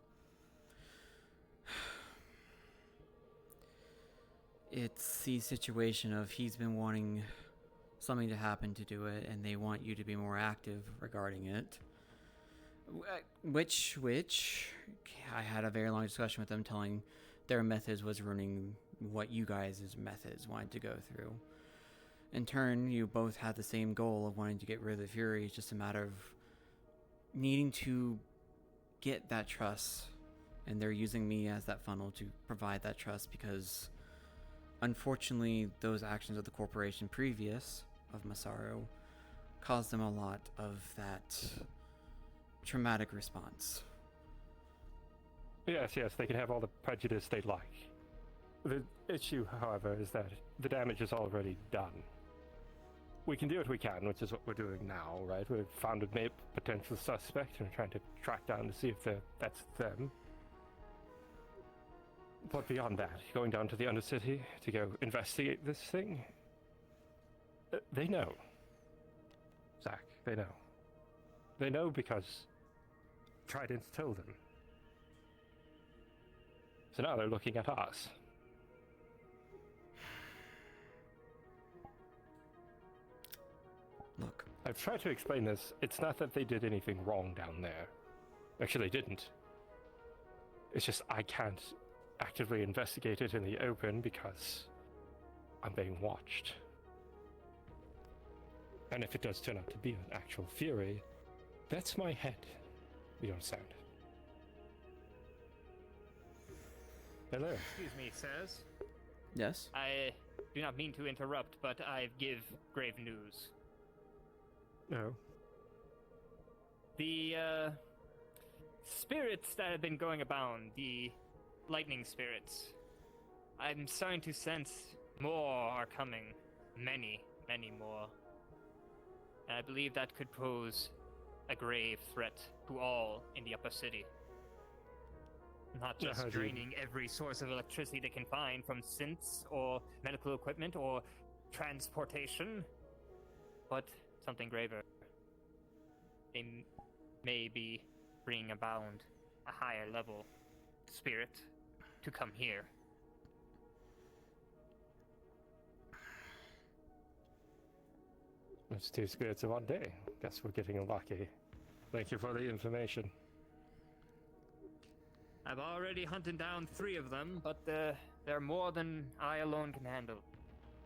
It's the situation of he's been wanting something to happen to do it, and they want you to be more active regarding it. Which, I had a very long discussion with them telling their methods was ruining what you guys' methods wanted to go through. In turn, you both had the same goal of wanting to get rid of the Fury. It's just a matter of needing to get that trust, and they're using me as that funnel to provide that trust because unfortunately those actions of the corporation previous of Masaru caused them a lot of that traumatic response. Yes, they can have all the prejudice they like. The issue, however, is that the damage is already done. We can do what we can, which is what we're doing now, right? We've found a potential suspect and we're trying to track down to see if that's them. But beyond that, going down to the Undercity to go investigate this thing, they know. Zach, they know. They know because Trident told them. So now they're looking at us. Look, I've tried to explain this. It's not that they did anything wrong down there. Actually, they didn't. It's just I can't actively investigate it in the open because I'm being watched. And if it does turn out to be an actual Fury, that's my head. You understand? Hello. Excuse me, sirs. Yes? I do not mean to interrupt, but I give grave news. No. The, spirits that have been going abound, the lightning spirits, I'm starting to sense more are coming. Many, many more. And I believe that could pose a grave threat to all in the upper city. Not just draining every source of electricity they can find from synths or medical equipment or transportation, but something graver. They may be bringing abound a higher level spirit to come here. It's 2 spirits in one day. Guess we're getting lucky. Thank you for the information. I've already hunted down 3 of them, but they're more than I alone can handle.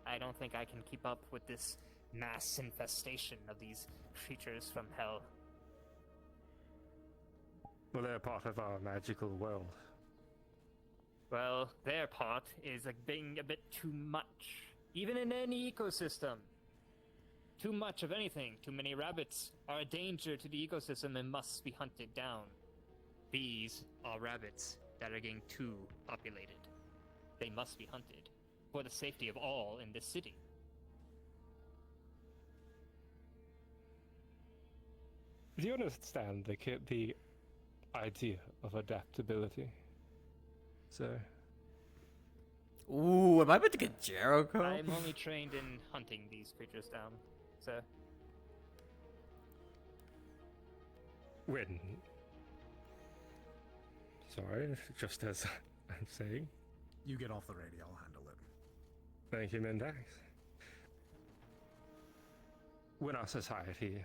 I don't think I can keep up with this mass infestation of these creatures from hell. Well, they're part of our magical world. Well, their part is being a bit too much. Even in any ecosystem. Too much of anything, too many rabbits are a danger to the ecosystem and must be hunted down. These are rabbits that are getting too populated. They must be hunted for the safety of all in this city. Do you understand the idea of adaptability, sir? Ooh, am I about to get Jericho? I'm only trained in hunting these creatures down, sir. When? Sorry, just as I'm saying. You get off the radio, I'll handle it. Thank you, Mendax. When our society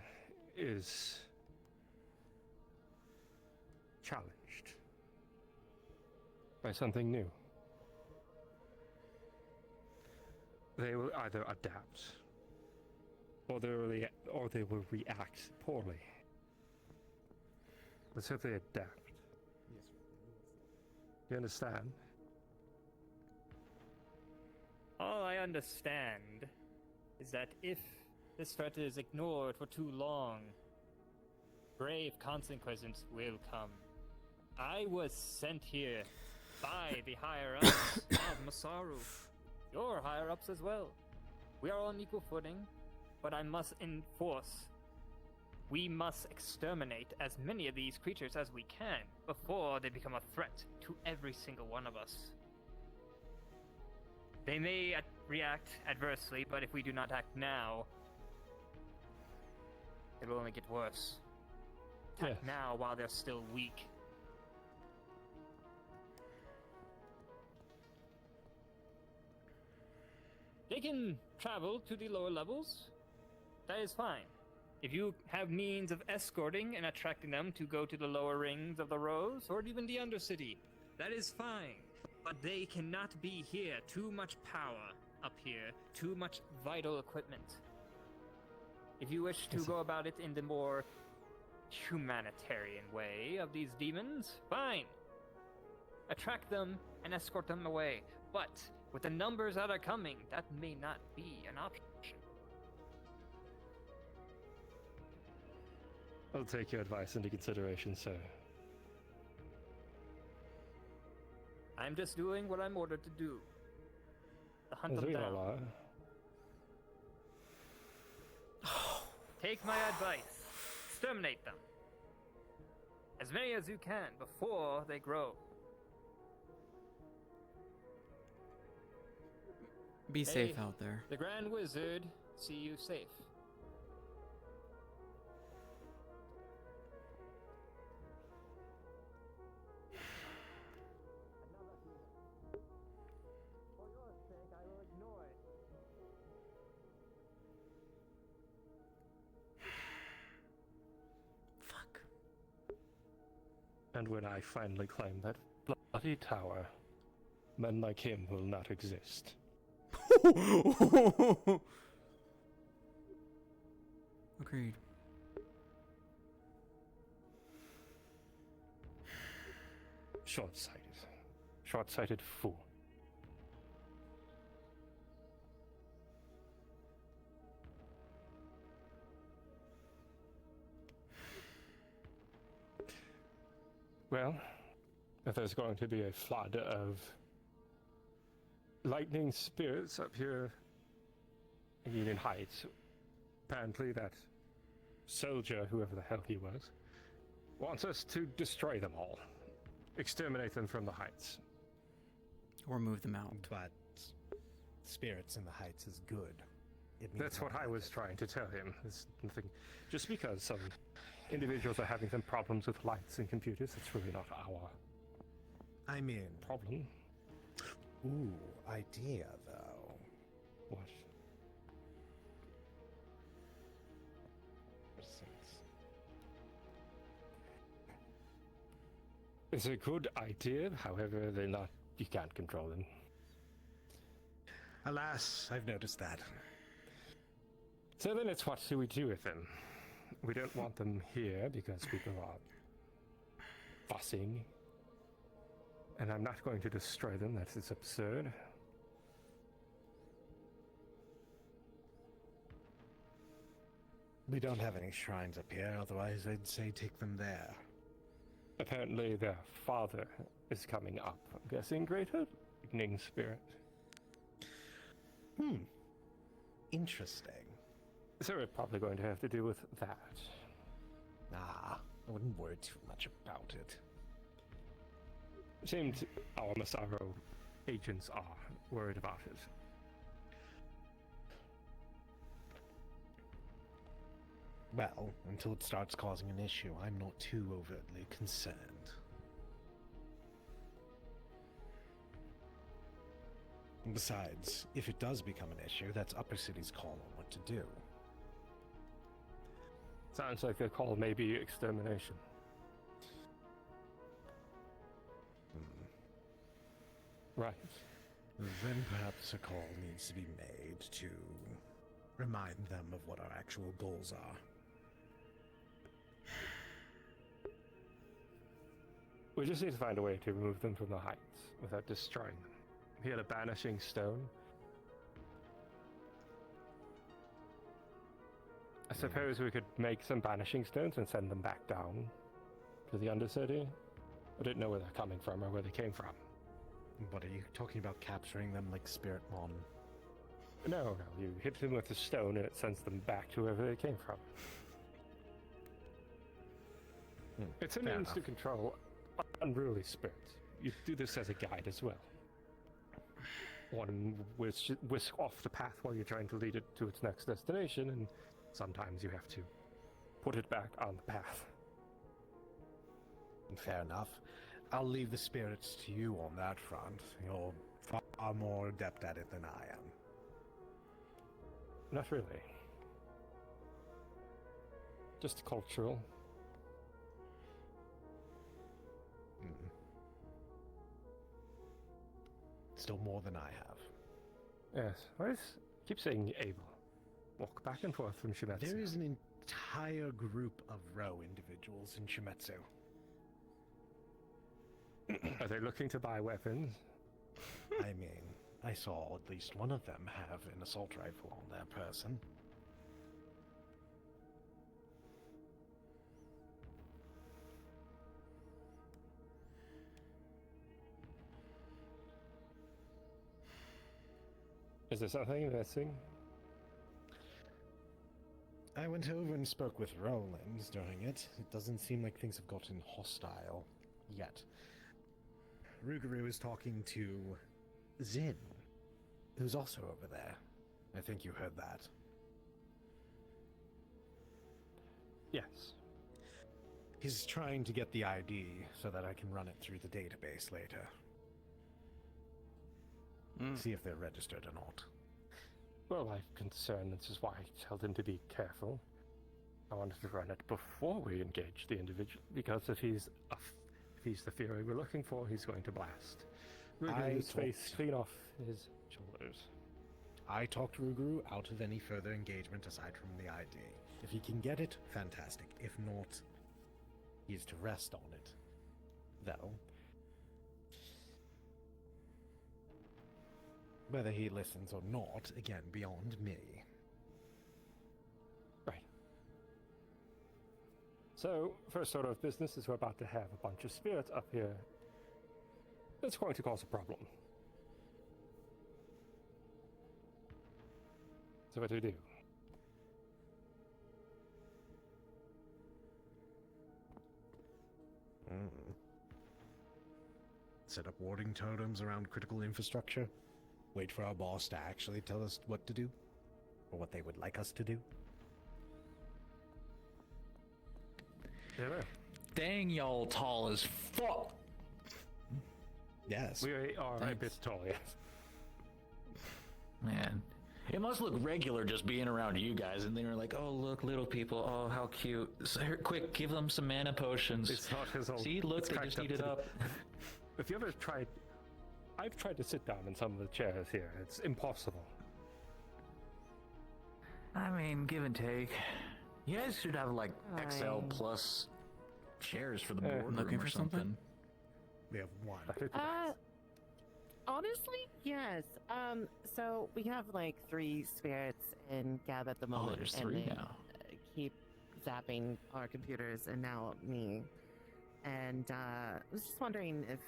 is challenged by something new, they will either adapt or they will react poorly. Let's hope they adapt. You understand? All I understand is that if this threat is ignored for too long, grave consequences will come. I was sent here by the higher-ups of Masaru. Your higher-ups as well. We are on equal footing, but I must enforce. We must exterminate as many of these creatures as we can before they become a threat to every single one of us. They may react adversely, but if we do not act now, it will only get worse. Act now while they're still weak. They can travel to the lower levels. That is fine. If you have means of escorting and attracting them to go to the lower rings of the Rose, or even the Undercity, that is fine. But they cannot be here. Too much power up here. Too much vital equipment. If you wish to go about it in the more humanitarian way of these demons, fine. Attract them and escort them away. But with the numbers that are coming, that may not be an option. I'll take your advice into consideration, sir. I'm just doing what I'm ordered to do. To hunt them down. Take my advice. Exterminate them. As many as you can before they grow. Be safe out there. The Grand Wizard, see you safe. And when I finally climb that bloody tower, men like him will not exist. Agreed. Short-sighted. Short-sighted fool. Well, if there's going to be a flood of lightning spirits up here in Union Heights, apparently that soldier, whoever the hell he was, wants us to destroy them all. Exterminate them from the heights. Or move them out. But spirits in the heights is good. That's what I was trying to tell him. There's nothing. Just because some individuals are having some problems with lights and computers, it's really not our problem. Ooh, idea though. What? It's a good idea, however, they're not. You can't control them. Alas, I've noticed that. So then it's what do we do with them? We don't want them here because people are fussing. And I'm not going to destroy them, that is absurd. We don't have any shrines up here, otherwise I'd say take them there. Apparently their father is coming up. I'm guessing greater lightning spirit. Interesting. So we're probably going to have to deal with that. I wouldn't worry too much about it. Seems our Massaro agents are worried about it. Well, until it starts causing an issue, I'm not too overtly concerned. Besides, if it does become an issue, that's Upper City's call on what to do. Sounds like their call may be extermination. Right. Then perhaps a call needs to be made to remind them of what our actual goals are. We just need to find a way to remove them from the heights without destroying them. He had a banishing stone. I suppose we could make some banishing stones and send them back down to the Undercity. I didn't know where they're coming from or where they came from. What, are you talking about capturing them like Spiritmon? No, you hit them with a stone and it sends them back to wherever they came from. It's a means to control unruly spirits. You do this as a guide as well. One whisk off the path while you're trying to lead it to its next destination, and sometimes you have to put it back on the path. Fair enough. I'll leave the spirits to you on that front. You're far more adept at it than I am. Not really. Just cultural. Still more than I have. Yes, I keep saying able. Walk back and forth from Shimetsu. There is an entire group of Row individuals in Shimetsu. Are they looking to buy weapons? I mean, I saw at least one of them have an assault rifle on their person. Is there something missing? I went over and spoke with Roland during it. It doesn't seem like things have gotten hostile yet. Rougarou is talking to Zin, who's also over there. I think you heard that. Yes. He's trying to get the ID so that I can run it through the database later. See if they're registered or not. Well, I'm concerned. This is why I told him to be careful. I wanted to run it before we engage the individual, because if he's the Fury we're looking for, he's going to blast. Rougarou's face clean off his shoulders. I talked Rougarou out of any further engagement aside from the ID. If he can get it, fantastic. If not, he's to rest on it. Though, whether he listens or not, again, beyond me. Right. So, first order of business is we're about to have a bunch of spirits up here. That's going to cause a problem. So what do we do? Set up warding totems around critical infrastructure? Wait for our boss to actually tell us what to do? Or what they would like us to do? Yeah. Dang, y'all tall as fuck. Yes. We are a bit tall, yes. Man, it must look regular just being around you guys, and then you're like, oh, look, little people, oh, how cute. So here, quick, give them some mana potions. It's not his own. See, look, they just eat it up. If you ever tried... I've tried to sit down in some of the chairs here. It's impossible. I mean, give and take. You guys should have, like, XL plus chairs for the boardroom looking or for something. We have one. Honestly, yes. So we have like 3 spirits in Gab at the moment. There's and 3 they now. keep zapping our computers, and now me. And I was just wondering if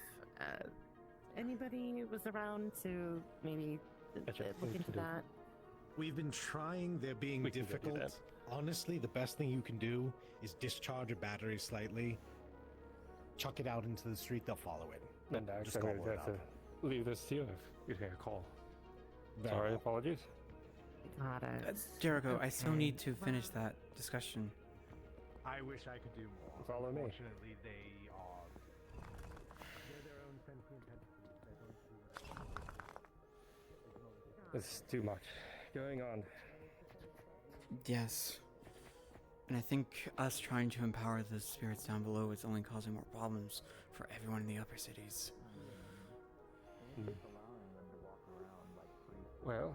anybody was around to maybe look into that. We've been trying, they're being We can go do difficult. that. Honestly, the best thing you can do is discharge a battery slightly, chuck it out into the street, they'll follow it. And Just actually, I'm gobble going it to have up. to leave this to you if you take a call. Very Sorry, well. apologies. Got it. Jericho, I still Okay. need to finish that discussion. I wish I could do more. Follow me. Unfortunately, they are. They're their own sentient entities. They're going to do whatever. It's too much going on. Yes. And I think us trying to empower the spirits down below is only causing more problems for everyone in the upper cities. Well,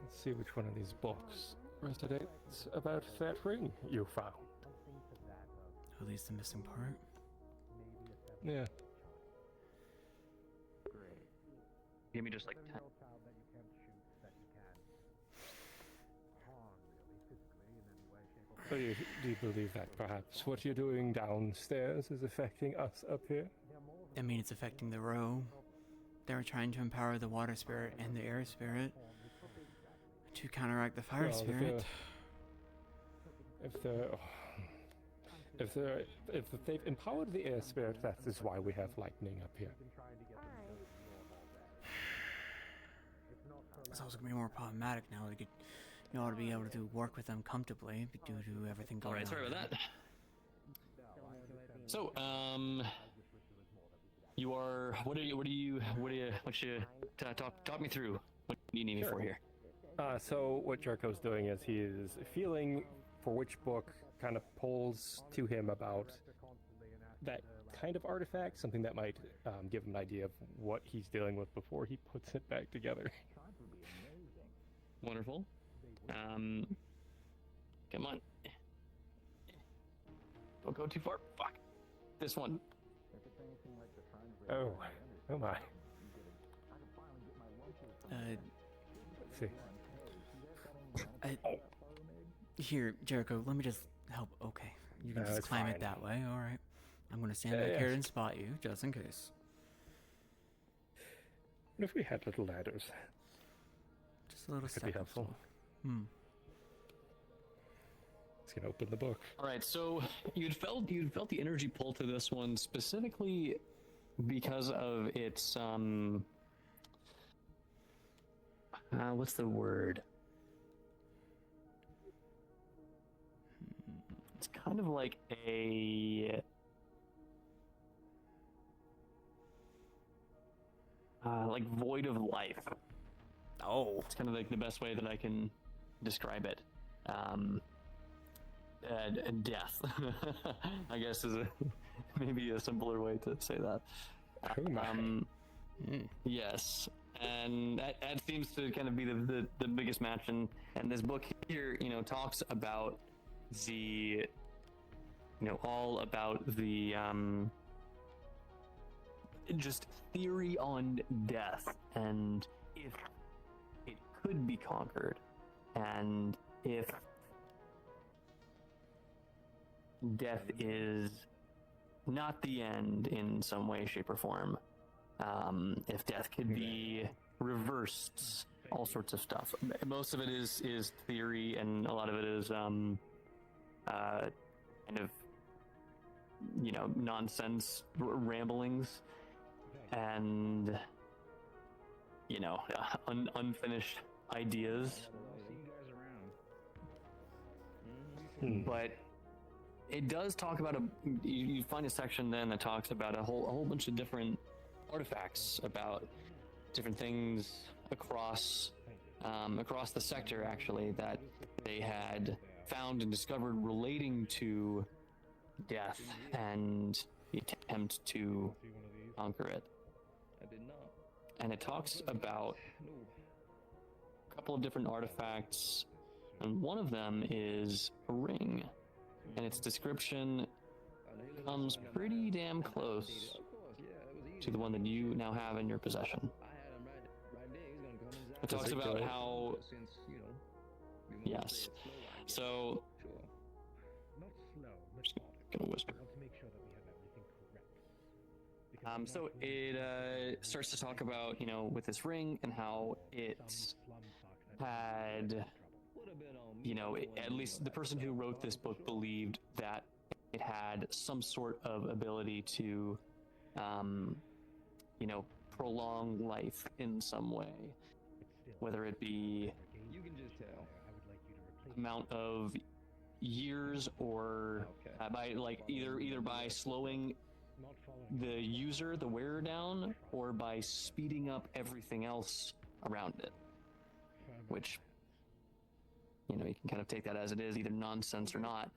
let's see which one of these books resonates about that ring you found. At least the missing part. Yeah. Give me just like 10. So do you believe that perhaps what you're doing downstairs is affecting us up here? I mean, it's affecting the row. They're trying to empower the water spirit and the air spirit to counteract the fire Well, spirit. If they've empowered the air spirit, that is why we have lightning up here. It's also gonna be more problematic now. They could, you ought to be able to work with them comfortably due to everything going on. Alright, sorry about that. So, you are, what you talk me through. What do you need me for here? So what Jericho's doing is he is feeling for which book kind of pulls to him about that kind of artifact, something that might give him an idea of what he's dealing with before he puts it back together. Wonderful. Come on. Don't go too far. Fuck. This one. Oh my. Uh, Let's see. Here, Jericho, let me just help. Okay, you can just it's climb fine. it that way. All right. I'm gonna stand Yeah, back yeah. here and spot you, just in case. What if we had little ladders? Just a little That could be step. helpful. It's gonna open the book. All right, so you'd felt the energy pull to this one specifically because of its what's the word? It's kind of like a like void of life. Oh, it's kind of like the best way that I can describe it. Death, I guess, is maybe a simpler way to say that. Yes, and that seems to kind of be the biggest match, and this book here, talks about the, all about the just theory on death, and if it could be conquered, and if death is not the end in some way, shape, or form. If death could be reversed, all sorts of stuff. Most of it is theory, and a lot of it is kind of nonsense ramblings, and unfinished ideas. But it does talk about you find a section then that talks about a whole bunch of different artifacts, about different things across the sector, actually, that they had found and discovered relating to death and the attempt to conquer it. I did not. And it talks about a couple of different artifacts, and one of them is a ring. And its description comes pretty damn close to the one that you now have in your possession. It talks about how... Yes. So... Not slow, I'm just gonna whisper. to make sure that we have everything correct. So it starts to talk about, with this ring and how it had, at least the person who wrote this book believed that it had some sort of ability to, prolong life in some way, whether it be amount of years or by either by slowing the user, the wearer, down, or by speeding up everything else around it, which you can kind of take that as it is, either nonsense or not,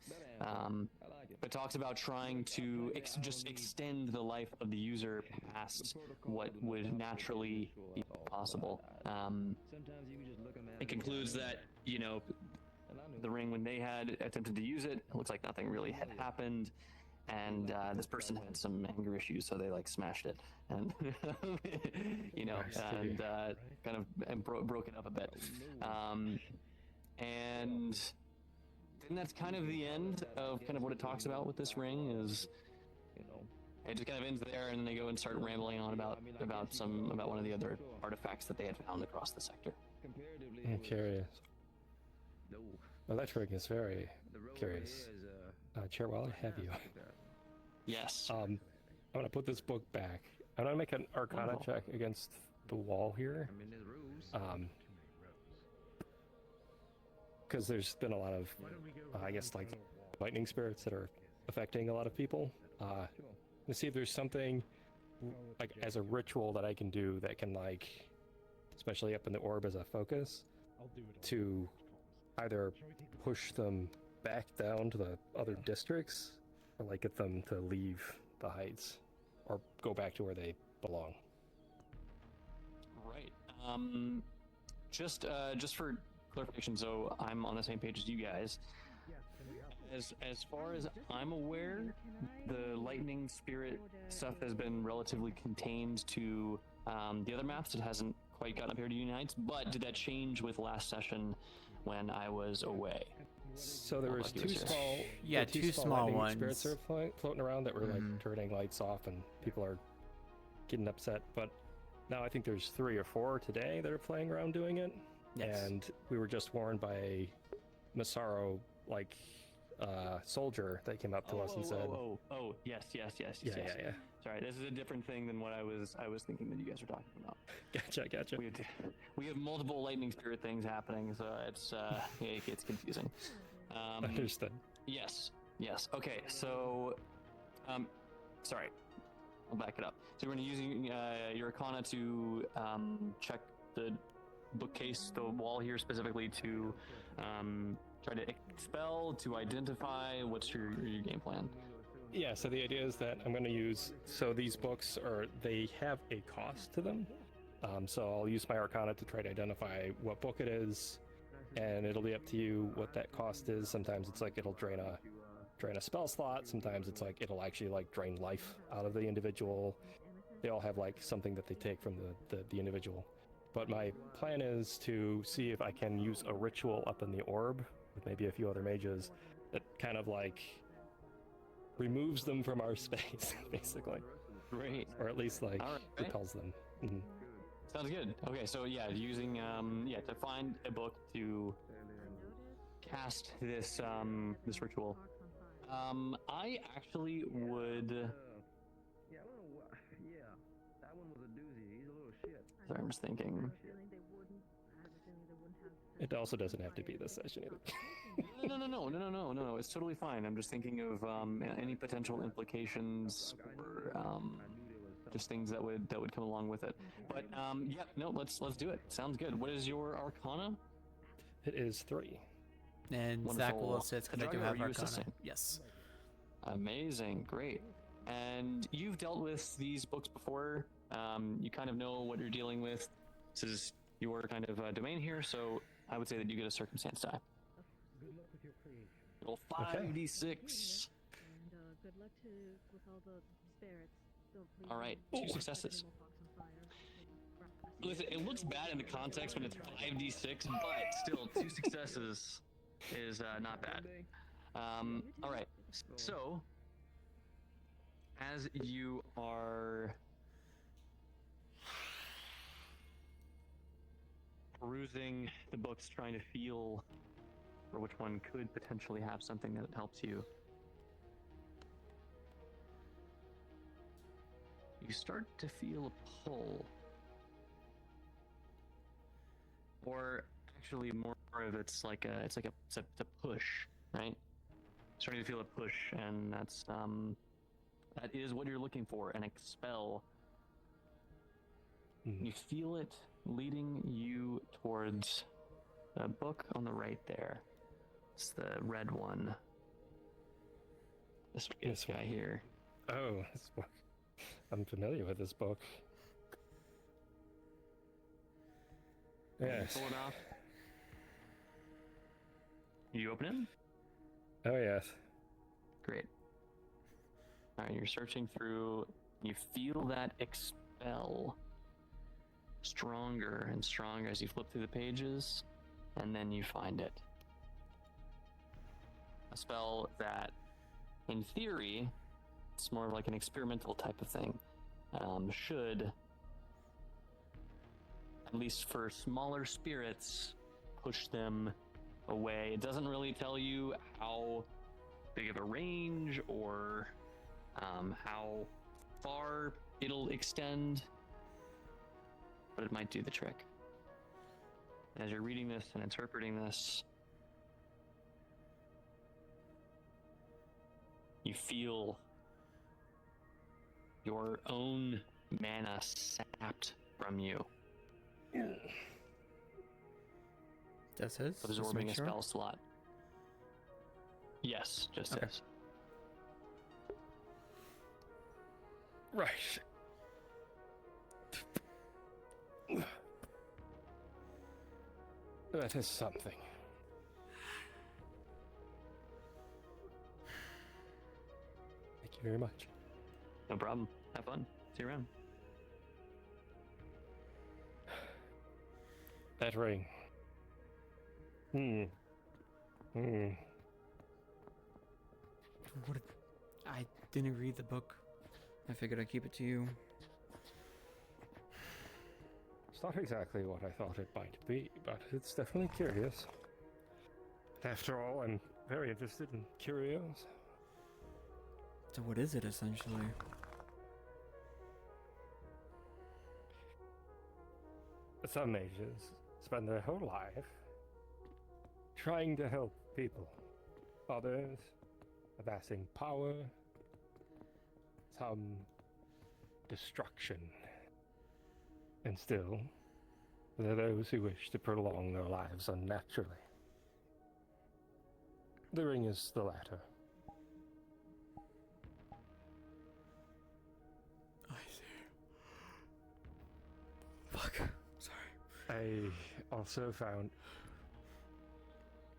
but talks about trying to just extend the life of the user past what would naturally be possible. It concludes that the ring, when they had attempted to use it looks like nothing really had happened, and this person had some anger issues, so they smashed it and kind of broke it up a bit, and then that's kind of the end of kind of what it talks about with this ring. Is it just kind of ends there, and then they go and start rambling on about one of the other artifacts that they had found across the sector. I'm curious. Well, that ring is very curious. Chair, while I have you, yes, I'm gonna put this book back. I'm gonna make an Arcana check against the wall here, because there's been a lot of, lightning spirits that are affecting a lot of people. To see if there's something as a ritual that I can do that can especially up in the orb as a focus, to either push them back down to the other districts, or get them to leave the heights, or go back to where they belong. Right. Just for clarification, so I'm on the same page as you guys. As far as I'm aware, the lightning spirit stuff has been relatively contained to the other maps. It hasn't quite gotten up here to Union Heights, but did that change with last session when I was away? So there was two small small lightning ones. spirits that are floating around that were turning lights off, and people are getting upset. But now I think there's 3 or 4 today that are playing around doing it. Yes. And we were just warned by a Massaro soldier that came up to us and said, yes. Yeah. Sorry, this is a different thing than what I was thinking that you guys were talking about. Gotcha. We have multiple lightning spirit things happening, so it gets confusing. Understood. Yes. Okay, so sorry, I'll back it up. So we're going to using your Arcana to check the bookcase, the wall here specifically, to try to expel, to identify. What's your game plan? Yeah, so the idea is that I'm going to use, so these books they have a cost to them. So I'll use my Arcana to try to identify what book it is, and it'll be up to you what that cost is. Sometimes it's it'll drain a spell slot. Sometimes it's it'll actually drain life out of the individual. They all have something that they take from the individual. But my plan is to see if I can use a ritual up in the orb with maybe a few other mages that kind of removes them from our space, basically. Great. Or at least right. repels them. Mm-hmm. Sounds good. Okay, so using to find a book to cast this this ritual. I actually would. Sorry, I'm just thinking. It also doesn't have to be this session either. No. It's totally fine. I'm just thinking of any potential implications or just things that would come along with it. But let's do it. Sounds good. What is your Arcana? It is 3. And Wonderful. Zach will assist because I do Kadaga, have are you Arcana. assisting? Yes. Amazing, great. And you've dealt with these books before. You kind of know what you're dealing with. This is your kind of domain here, so I would say that you get a circumstance die. Good luck with your creation. Roll 5d6. Good luck with all the spirits. All right, 2 successes. Listen, it looks bad in the context when it's 5d6, but still 2 successes is not bad. All right, so as you are perusing the books, trying to feel for which one could potentially have something that helps you, you start to feel a pull. Or actually more of it's like a push, right? Starting to feel a push, and that is what you're looking for, an expel. You feel it leading you towards a book on the right there. It's the red one. This guy here. Oh, this book. I'm familiar with this book. Yes. Pull it off. You open it? Oh, yes. Great. Alright, you're searching through. You feel that expel stronger and stronger as you flip through the pages, and then you find it. A spell that, in theory, it's more like an experimental type of thing, should, at least for smaller spirits, push them away. It doesn't really tell you how big of a range or how far it'll extend, but it might do the trick. As you're reading this and interpreting this, you feel your own mana sapped from you. Just his? Just Absorbing make a sure? spell slot. Yes, just Okay. his. Right. That is something. Thank you very much. No problem. Have fun. See you around. That ring. What? I didn't read the book. I figured I'd keep it to you. It's not exactly what I thought it might be, but it's definitely curious. After all, I'm very interested in curios. So what is it, essentially? Some mages spend their whole life trying to help people. Others amassing power, some destruction. And still, there are those who wish to prolong their lives unnaturally. The ring is the latter. I see. Fuck. Sorry. I also found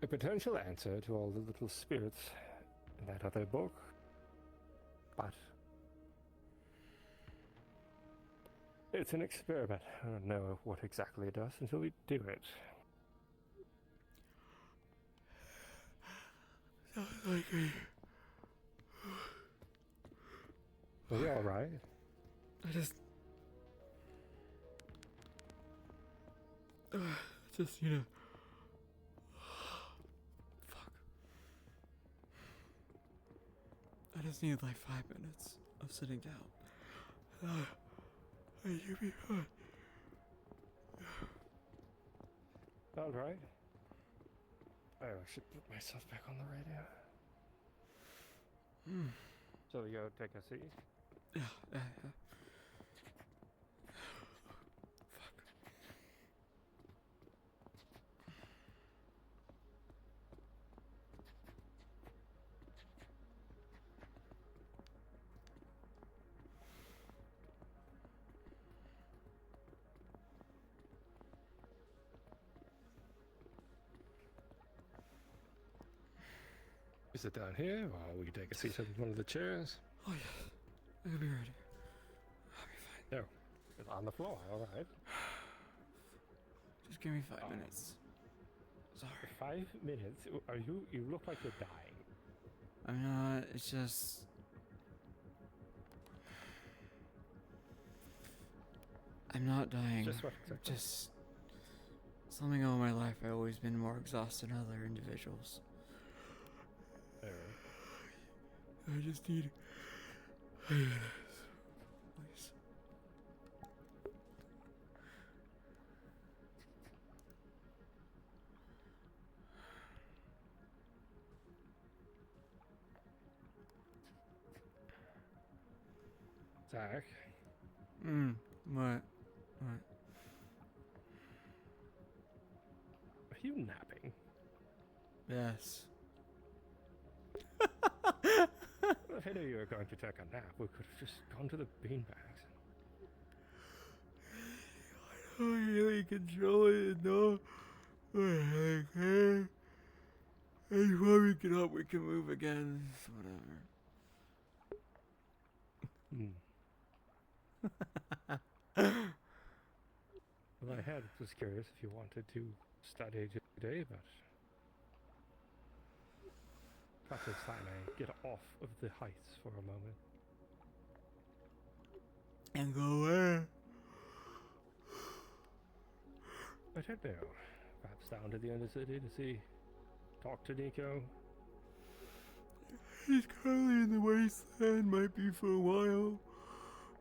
a potential answer to all the little spirits in that other book, but it's an experiment. I don't know what exactly it does until we do it. Sounds like me. Are you alright? I just you know. Fuck. I just need like 5 minutes of sitting down. You'll be fine. Alright. Oh, I should put myself back on the radio. So you go take a seat? Yeah. You sit down here, or we can take a seat in one of the chairs. Oh yeah, I'll be ready. No, it's on the floor, alright. Just give me 5 minutes. Sorry. 5 minutes? Are you look like you're dying. I'm not, it's just... I'm not dying. Just what exactly? Just something all my life I've always been more exhausted than other individuals. I just need please. Zach, What? What? are you napping? Yes. If I knew you were going to take a nap, we could have just gone to the beanbags. I don't really control it, no. Okay. And when we get up, we can move again. Whatever. Well, I was curious if you wanted to study today, but perhaps it's time I get off of the heights for a moment. And go where? I don't know. Perhaps down to the Undercity to talk to Nico. He's currently in the wasteland, might be for a while.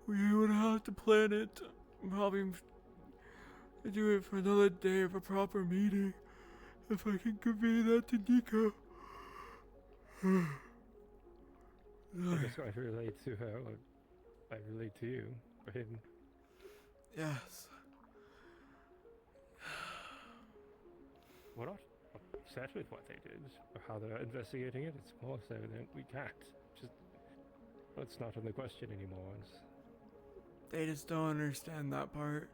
We would have to plan it. Probably do it for another day of a proper meeting. If I can convey that to Nico. I'm just going to relate to her what I relate to you, for him. Yes. We're not upset with what they did, or how they're investigating it. It's more so that we can't. Just, that's not in the question anymore. They just don't understand that part.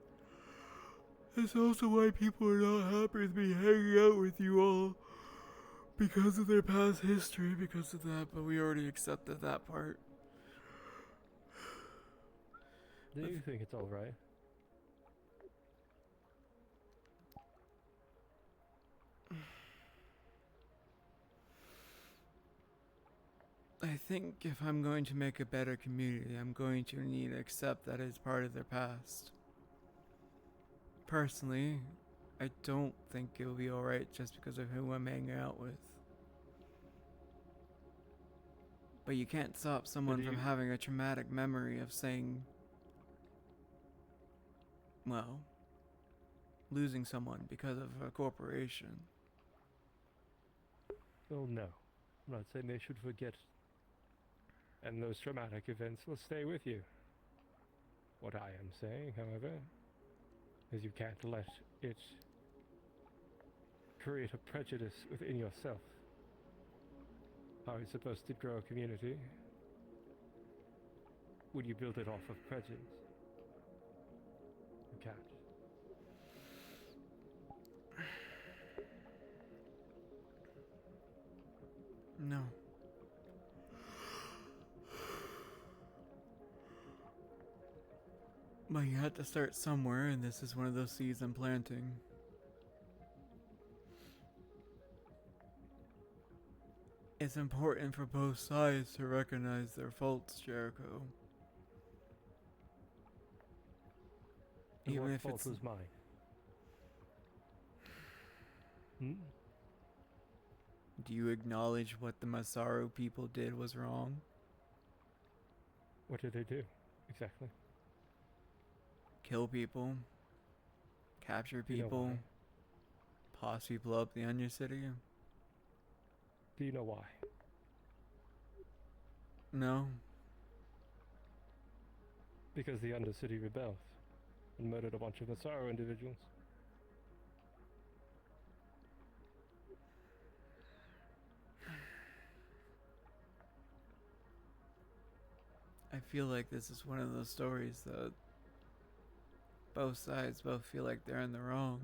It's also why people are not happy with me hanging out with you all. Because of their past history, because of that, but we already accepted that part. Do you think it's alright? I think if I'm going to make a better community, I'm going to need to accept that it's part of their past. Personally, I don't think it'll be alright just because of who I'm hanging out with. But you can't stop someone from having a traumatic memory of saying, well, losing someone because of a corporation. Well, no. I'm not saying they should forget. And those traumatic events will stay with you. What I am saying, however, is you can't let it create a prejudice within yourself. How are you supposed to grow a community when you build it off of prejudice? You can't. No. But you had to start somewhere, and this is one of those seeds I'm planting. It's important for both sides to recognize their faults, Jericho. And Even what if fault it's was mine? Hmm? Do you acknowledge what the Masaru people did was wrong? What did they do, exactly? Kill people, capture Do you know people, why? possibly blow up the Undercity? Do you know why? No. Because the Undercity rebelled and murdered a bunch of Masaru individuals. I feel like this is one of those stories that both sides both feel like they're in the wrong.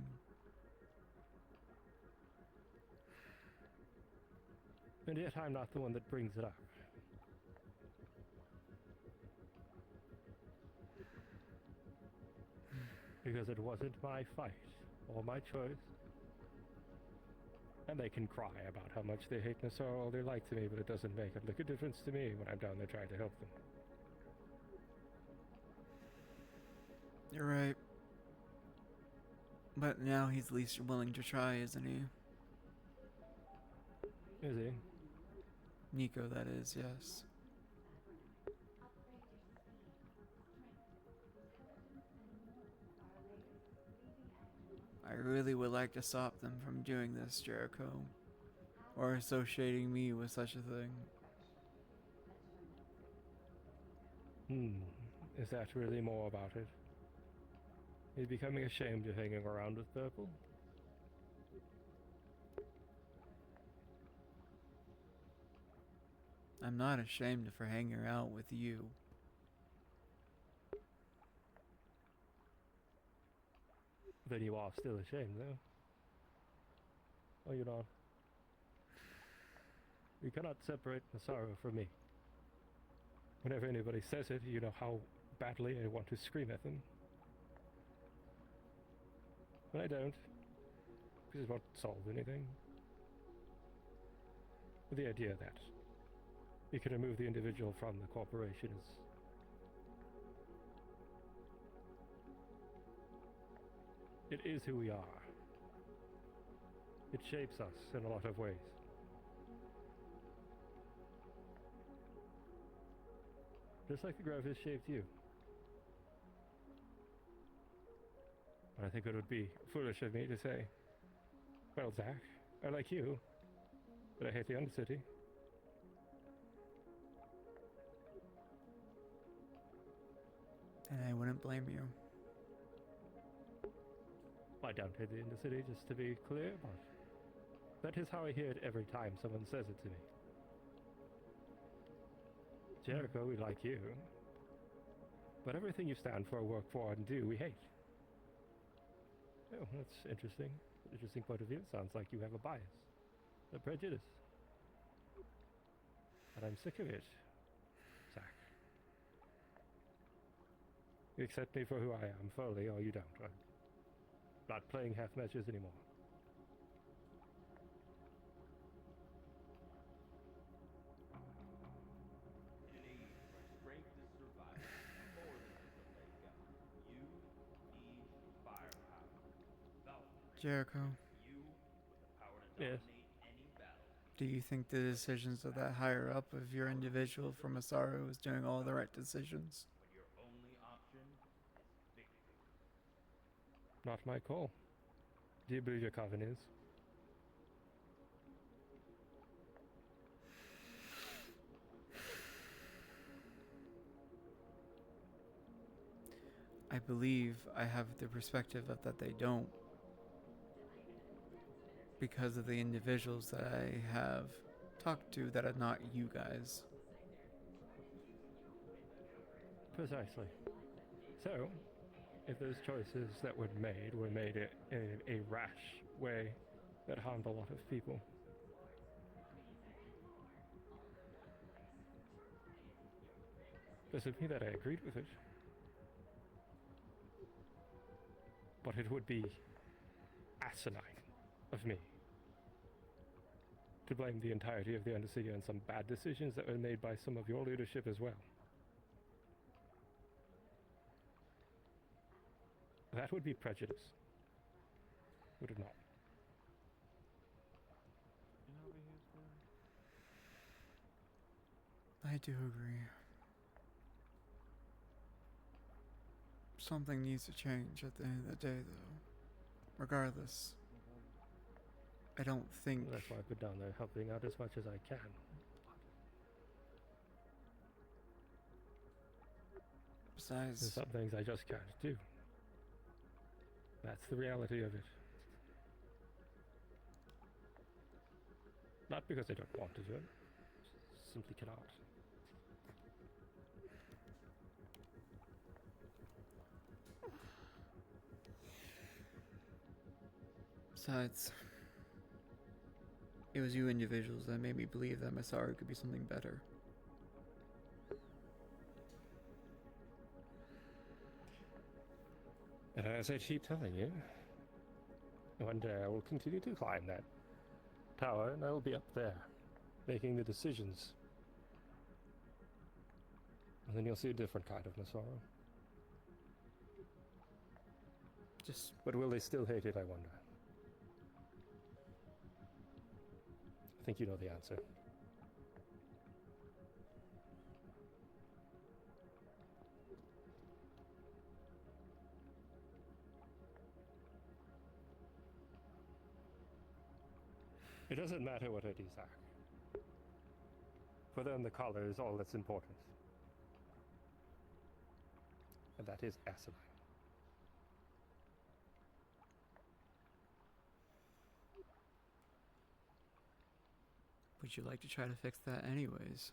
And yet I'm not the one that brings it up. Because it wasn't my fight, or my choice. And they can cry about how much they hate Nassau all they like to me, but it doesn't make a lick of difference to me when I'm down there trying to help them. You're right. But now he's at least willing to try, isn't he? Is he? Nico, that is, yes. I really would like to stop them from doing this, Jericho. Or associating me with such a thing. Is that really more about it? He's becoming ashamed of hanging around with Purple? I'm not ashamed for hanging out with you. Then you are still ashamed, though. Are you not? You cannot separate Masaru from me. Whenever anybody says it, you know how badly I want to scream at them. But I don't. Because it won't solve anything. The idea that you can remove the individual from the corporation is... It is who we are. It shapes us in a lot of ways. Just like the grove has shaped you. But I think it would be foolish of me to say, well, Zach, I like you, but I hate the Undercity. And I wouldn't blame you. I don't hate the Undercity, just to be clear, but that is how I hear it every time someone says it to me. Jericho, we like you, but everything you stand for, work for, and do, we hate. Oh, that's interesting. Interesting point of view. It sounds like you have a bias, a prejudice. And I'm sick of it, Zach. You accept me for who I am fully, or you don't. I'm not playing half matches anymore. Jericho, Yes. do you think the decisions of that higher up of your individual from Masaru is doing all the right decisions? Not my call. Do you believe your coven is? I believe I have the perspective of that they don't. Because of the individuals that I have talked to that are not you guys. Precisely. So, if those choices that were made in a rash way that harmed a lot of people, doesn't mean that I agreed with it. But it would be asinine of me to blame the entirety of the Undercity on some bad decisions that were made by some of your leadership as well. That would be prejudice. Would it not? I do agree. Something needs to change at the end of the day, though. Regardless. I don't think... That's why I've been down there helping out as much as I can. Besides... There's some things I just can't do. That's the reality of it. Not because I don't want to do it. Simply cannot. Besides... It was you individuals that made me believe that Masaru could be something better. And as I keep telling you, one day I will continue to climb that tower and I will be up there, making the decisions. And then you'll see a different kind of Masaru. But will they still hate it, I wonder? I think you know the answer. It doesn't matter what it is, Zach. For them, the color is all that's important. And that is asinine. Would you like to try to fix that anyways?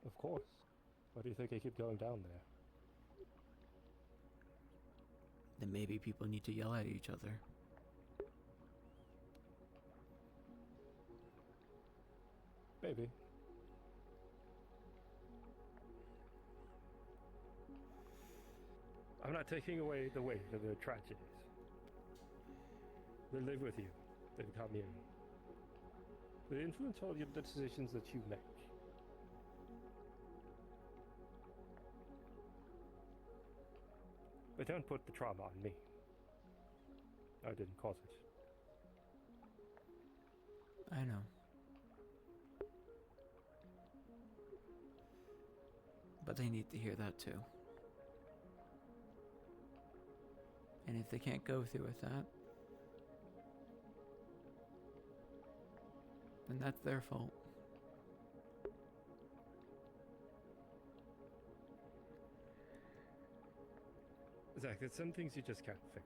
Of course. Why do you think I keep going down there? Then maybe people need to yell at each other. Maybe. I'm not taking away the weight of the tragedies. They live with you. They become you. They influence all the decisions that you make. But don't put the trauma on me. I didn't cause it. I know. But they need to hear that too. And if they can't go through with that, then that's their fault. Zach, there's some things you just can't fix.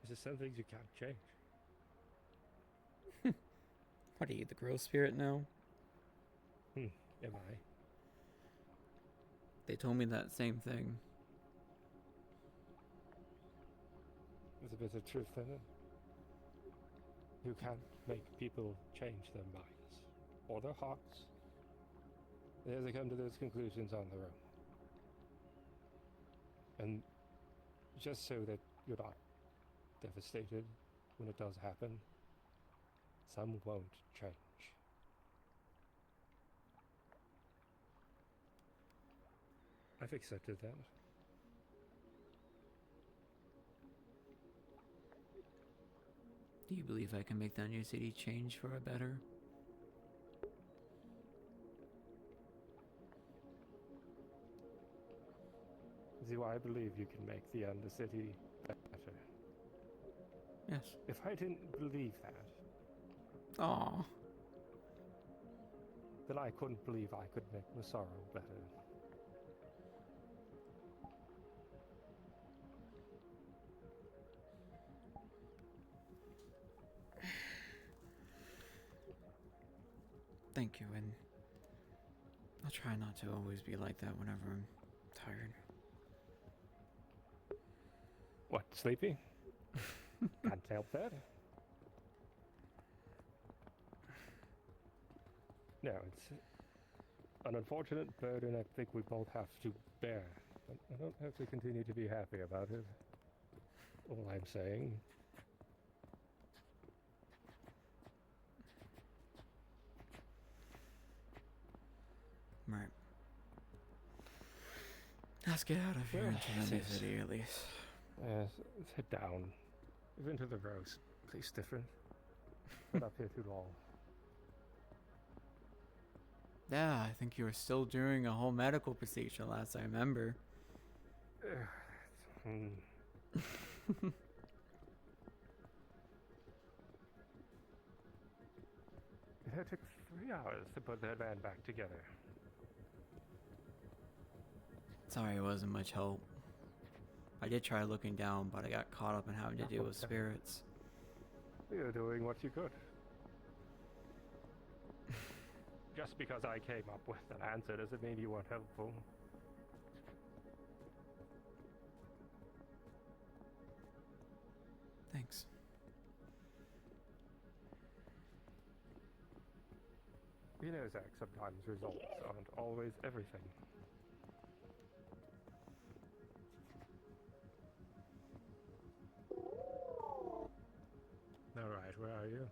There's just some things you can't change. What are you, the growth spirit now? Am I? They told me that same thing. There's a bit of truth in it. You can't make people change their minds or their hearts. They come to those conclusions on their own. And just so that you're not devastated when it does happen, some won't change. I've accepted that. Do you believe I can make that new city change for a better? See why I believe you can make the Undercity better. Yes. If I didn't believe that, Aww. then I couldn't believe I could make Massaro better. Thank you, and I'll try not to always be like that whenever I'm tired. What, sleepy? Can't help that. No, it's an unfortunate burden I think we both have to bear. But I don't have to continue to be happy about it. All I'm saying. Right. Let's get out of here into the new city at least. Yes, let's head down. Even to the roast. Please different. Been up here too long. Yeah, I think you were still doing a whole medical procedure last I remember. It took 3 hours to put that van back together. Sorry it wasn't much help. I did try looking down, but I got caught up in having to deal with spirits. You're doing what you could. Just because I came up with an answer doesn't mean you weren't helpful. Thanks. You know, Zach, sometimes results aren't always everything. Alright, where are you?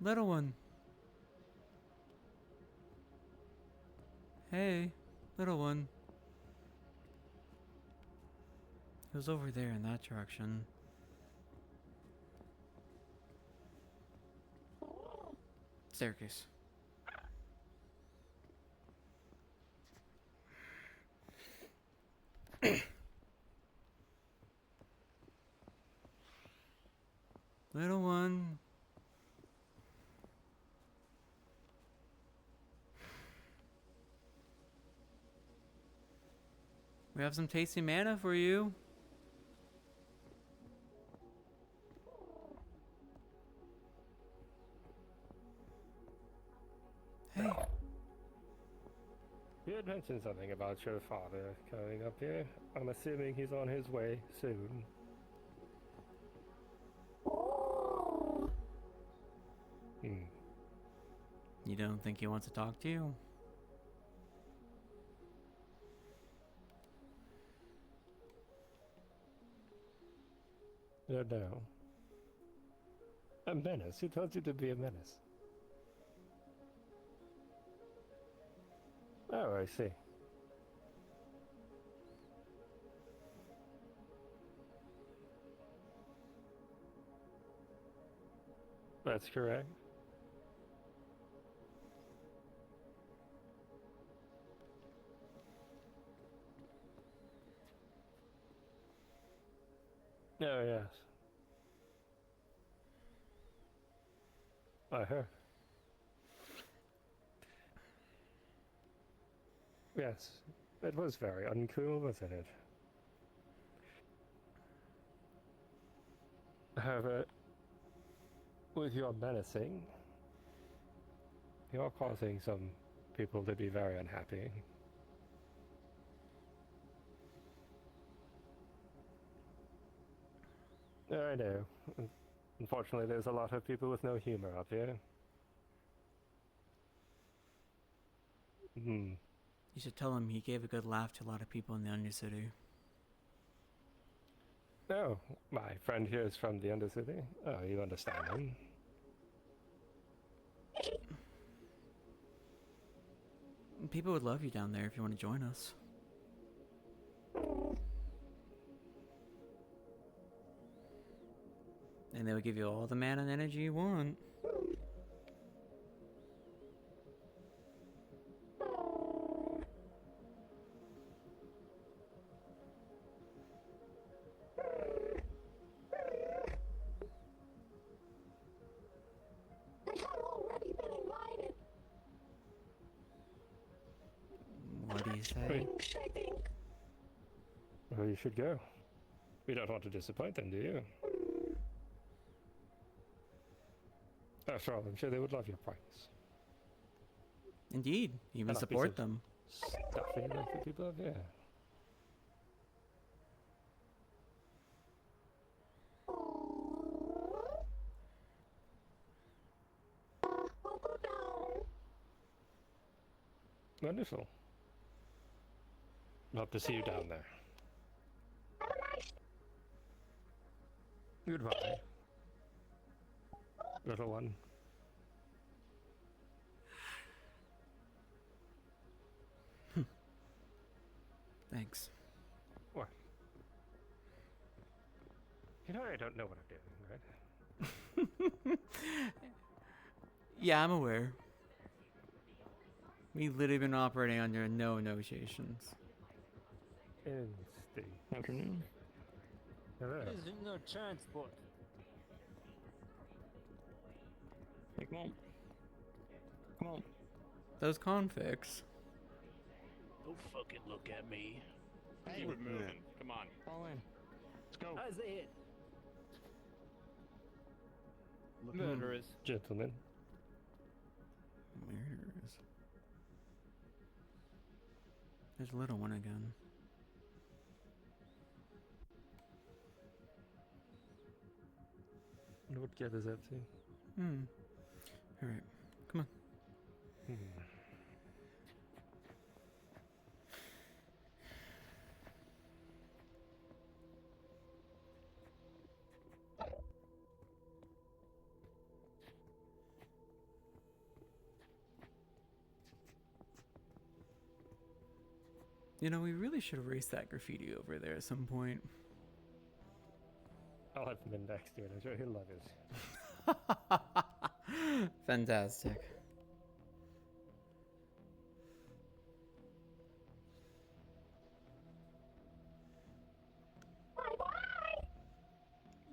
Little one. Hey, little one. It was over there in that direction. Staircase. Little one. We have some tasty manna for you. Hey. You had mentioned something about your father coming up here. I'm assuming he's on his way soon. You don't think he wants to talk to you? No, no. A menace? Who told you to be a menace? Oh, I see. That's correct. Oh, yes. I heard. Yes, it was very uncool, wasn't it? However, with your menacing, you're causing some people to be very unhappy. I know. Unfortunately, there's a lot of people with no humor up here. Hmm. You should tell him he gave a good laugh to a lot of people in the Undercity. Oh, my friend here is from the Undercity. Oh, you understand him. People would love you down there if you want to join us. And they would give you all the mana and energy you want. What do you say? Well, you should go. You don't want to disappoint them, do you? After all, I'm sure they would love your price. Indeed, even support them. Stuffy like the people up here. Wonderful. Love to see you down there. Goodbye, little one. Thanks. What? You know I don't know what I'm doing, right? Yeah, I'm aware. We've literally been operating under no negotiations. Instinct. Afternoon. Hello. There's no transport. Hey, come on. Come on. Those convicts. Don't fucking look at me. Hey, we're moving. Come on. Fall in. Let's go. How's it? Murderers. Gentlemen. Murderers. There's a little one again. What get is that to? Alright, come on. You know, we really should erase that graffiti over there at some point. I'll have him in next year, and I'm sure he'll love it. Fantastic.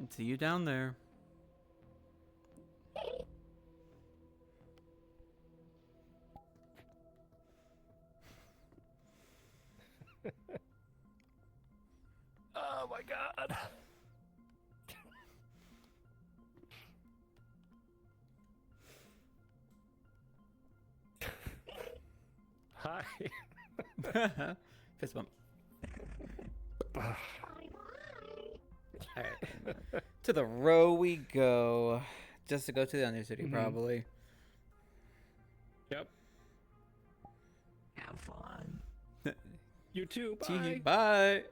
See you down there. Oh my god. Hi. Fist bump. Alright. To the row we go. Just to go to the Undercity, probably. Yep. Have fun. You too. Bye. Tee, bye.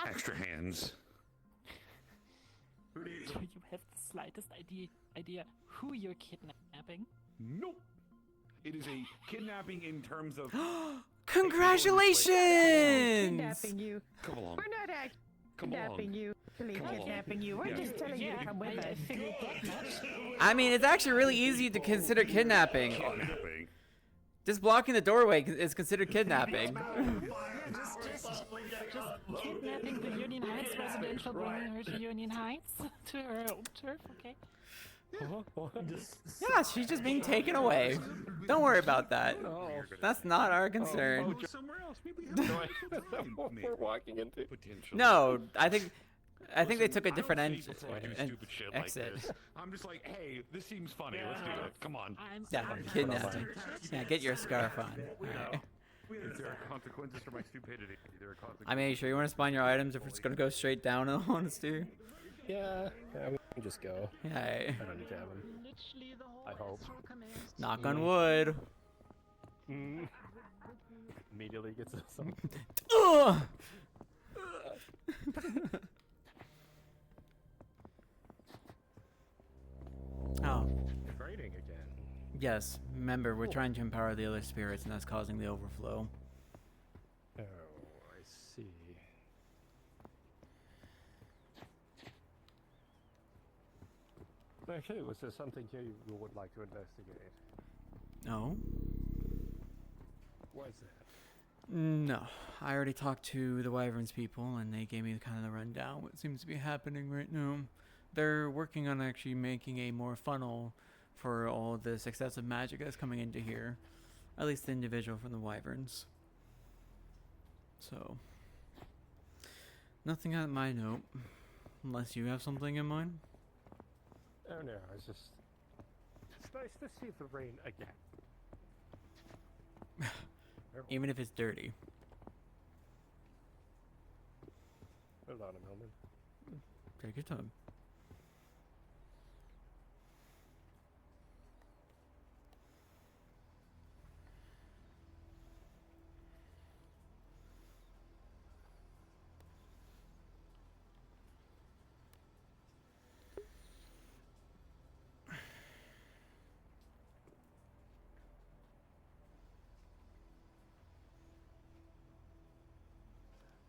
Extra hands. Do you have the slightest idea who you're kidnapping? Nope. It is a kidnapping in terms of. Congratulations! Kidnapping you. Come along. We're not actually kidnapping you. Really Come along. kidnapping you. We're just telling you to come with us. I mean, it's actually really easy to consider kidnapping. Just blocking the doorway is considered kidnapping. Just kidnapping the Union Heights residential, bringing her to Union Heights to her home turf, okay? Yeah, she's just being taken away. Don't worry about that. That's not our concern. Somewhere else. Maybe we're walking into. No, I think they took a different Stupid shit like exit. this. I'm just like, hey, this seems funny. Let's do it. Come on. Yeah, kidnapping. Yeah, get your scarf on. Alright. Is there consequences for my stupidity? There are consequences. I mean, sure you want to spawn your items if it's gonna go straight down, in all honesty? Yeah, we can just go. Yeah. I don't need to have him. I hope. Knock on wood. Immediately gets some. Ugh! Oh. It's raining again. Yes, remember, we're trying to empower the other spirits, and that's causing the overflow. Oh, I see. Actually, was there something here you would like to investigate? No? What is that? No. I already talked to the Wyverns people, and they gave me kind of the rundown what seems to be happening right now. They're working on actually making a more funnel for all this excessive magic that's coming into here. At least the individual from the Wyverns. So, nothing at my note. Unless you have something in mind? Oh no, it's nice to see the rain again. Even if it's dirty. Hold on a moment. Take your time.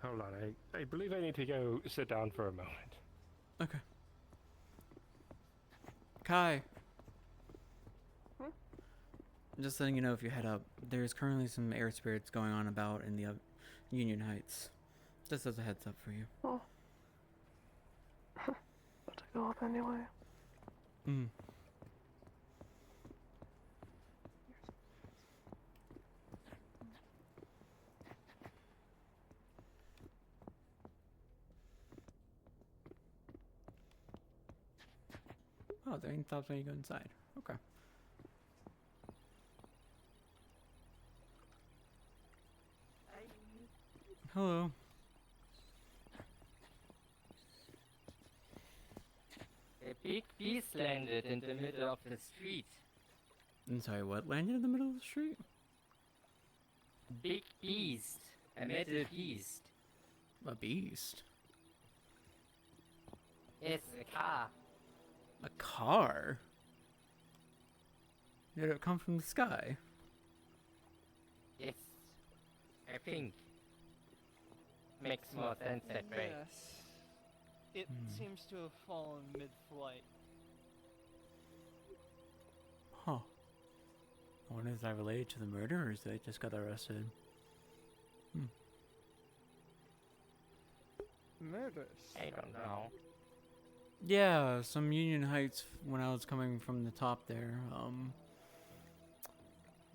Hold on, I believe I need to go sit down for a moment. Okay. Kai. Just letting you know if you head up, there's currently some air spirits going on about in the Union Heights. Just as a heads up for you. Oh. But I go up anyway. Mm. Oh, there ain't stops when you go inside. Okay. Hello. A big beast landed in the middle of the street. I'm sorry, what landed in the middle of the street? Big beast. A metal beast. A beast? It's a car. A car? Did it come from the sky? Yes. I think. Makes more sense that way. Yes. It seems to have fallen mid-flight. Huh. I wonder if that related to the murder or if they just got arrested. Murders? I don't know. Yeah, some Union Heights when I was coming from the top there.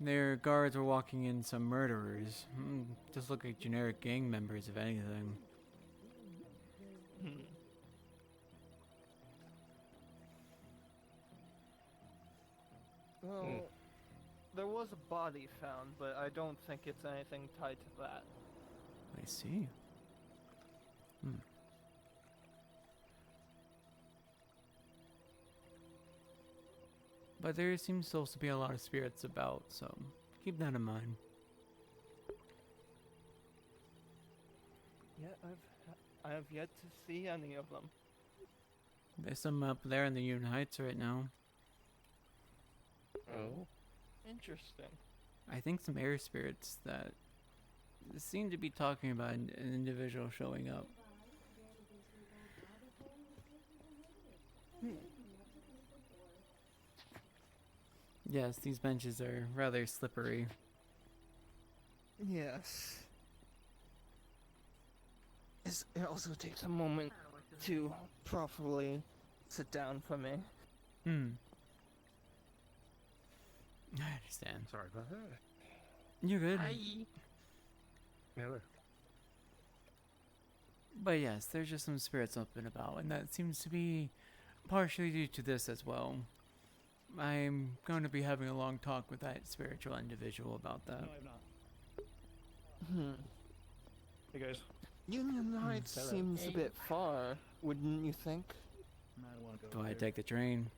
Their guards were walking in some murderers. Just look like generic gang members, if anything. Well, there was a body found, but I don't think it's anything tied to that. I see. But there seems still to be a lot of spirits about, so keep that in mind. Yeah, I have yet to see any of them. There's some up there in the Union Heights right now. Oh. Interesting. I think some air spirits that seem to be talking about an individual showing up. Yes, these benches are rather slippery. Yes. It also takes a moment to properly sit down for me. I understand. Sorry about that. You're good. Miller. But yes, there's just some spirits up and about, and that seems to be partially due to this as well. I'm going to be having a long talk with that spiritual individual about that. No, I'm not. Hey guys. Union Heights hello. seems a bit far, wouldn't you think? Do I take the train?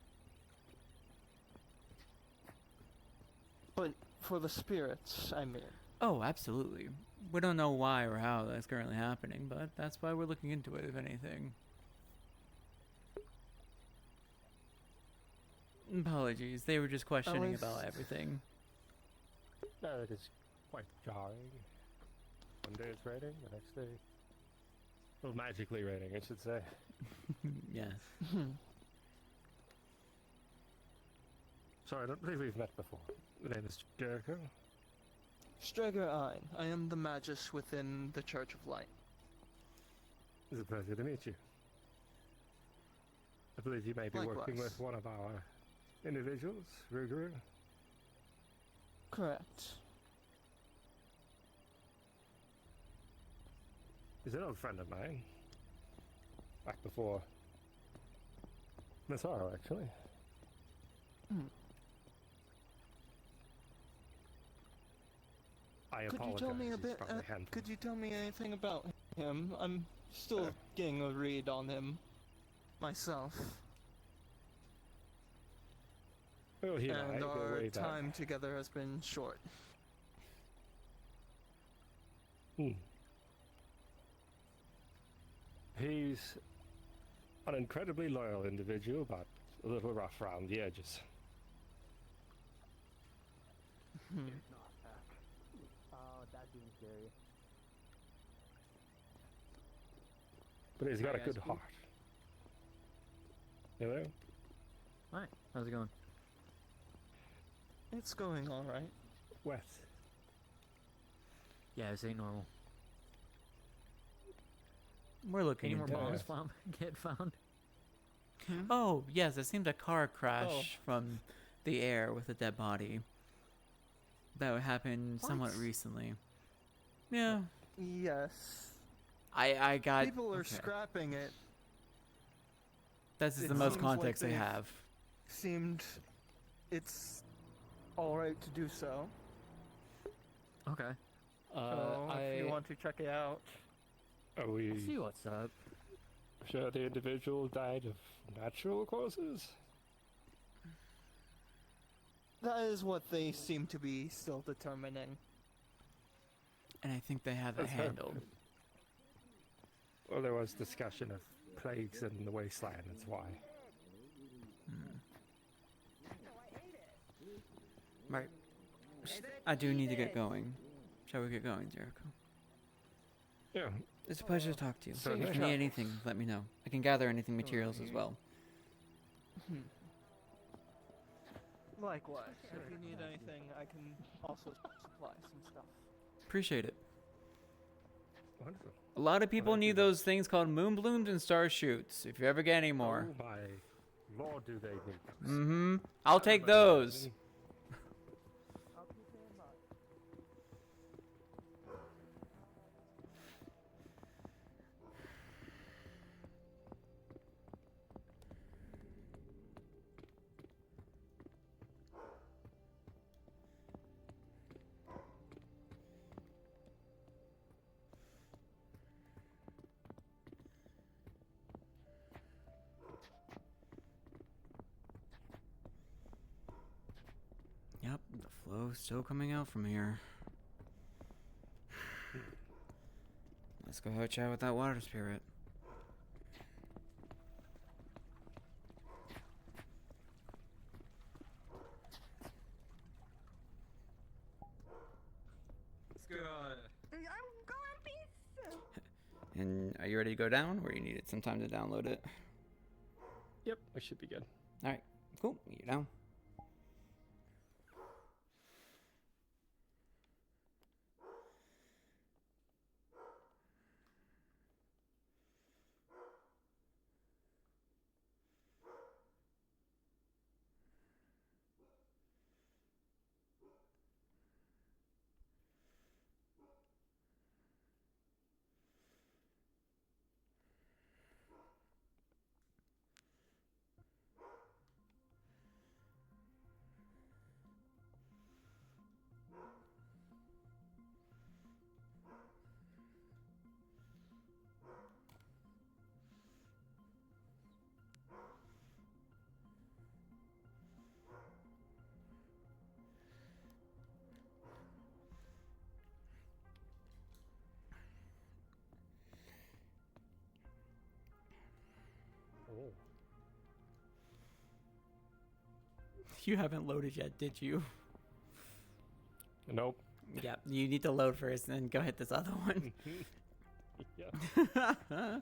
But for the spirits, I mean. Oh, absolutely. We don't know why or how that's currently happening, but that's why we're looking into it, if anything. Apologies, they were just questioning about everything. No, it is quite jarring. One day it's raining, the next day... Well, magically raining, I should say. Yes. Sorry, I don't believe we've met before. The name is Jericho. Streger Ein, I am the Magus within the Church of Light. It's a pleasure to meet you. I believe you may be working Likewise. with one of our individuals, Ruguru. Correct. He's an old friend of mine. Back before Massaro, actually. I Could apologize. you tell me a he's bit? probably handled. Could you tell me anything about him? I'm still getting a read on him myself. Well, he and go our way back. time together has been short. He's an incredibly loyal individual, but a little rough around the edges. Oh, that being scary. But he's got Hi, a good guys. heart. Hello? Hi, how's it going? It's going all right. Wet. Yeah, this ain't normal. We're looking Any more into bombs it. get found? Oh, yes, it seemed a car crash from the air with a dead body. That happened somewhat What? recently. Yeah. Yes. I got... People are okay. scrapping it. This is It the most seems like context I they've have. Seemed it's all right to do so. Okay. So if you want to check it out. Are we See what's up. sure the individual died of natural causes? That is what they seem to be still determining. And I think they have it Let's hope. handled. Well, there was discussion of plagues in the wasteland, that's why. Right. I do need to get going. Shall we get going, Jericho? Yeah. It's a pleasure to talk to you. So If you nice. need anything, let me know. I can gather anything materials as well. Likewise, if you need anything, I can also supply some stuff. Appreciate it. Wonderful. A lot of people need those things called moon blooms and star shoots. If you ever get any more. Oh my lord, do they need those? Mm-hmm. I'll take those. Yep, the flow's still coming out from here. Let's go have a chat with that water spirit. Let's go. I'm going peace. And are you ready to go down, or you needed some time to download it? Yep, I should be good. All right, cool. You're down. Oh. You haven't loaded yet, did you? Nope. Yeah, you need to load first, and then go hit this other one. Yeah.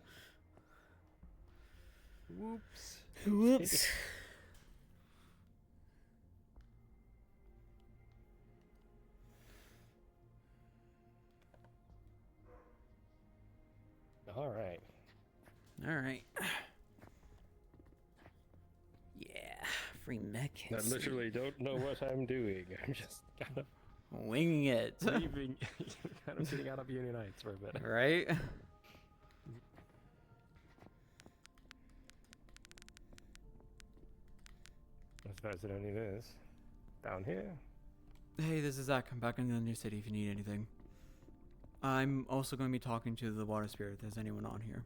Whoops. Whoops. All right. All right. Yeah, free mech. I literally don't know what I'm doing. I'm just kind of winging it. leaving, kind of getting out of Union Heights for a bit. Right? I suppose I don't need this. Down here. Hey, this is Zach. I'm back in the new city if you need anything. I'm also going to be talking to the water spirit if there's anyone on here.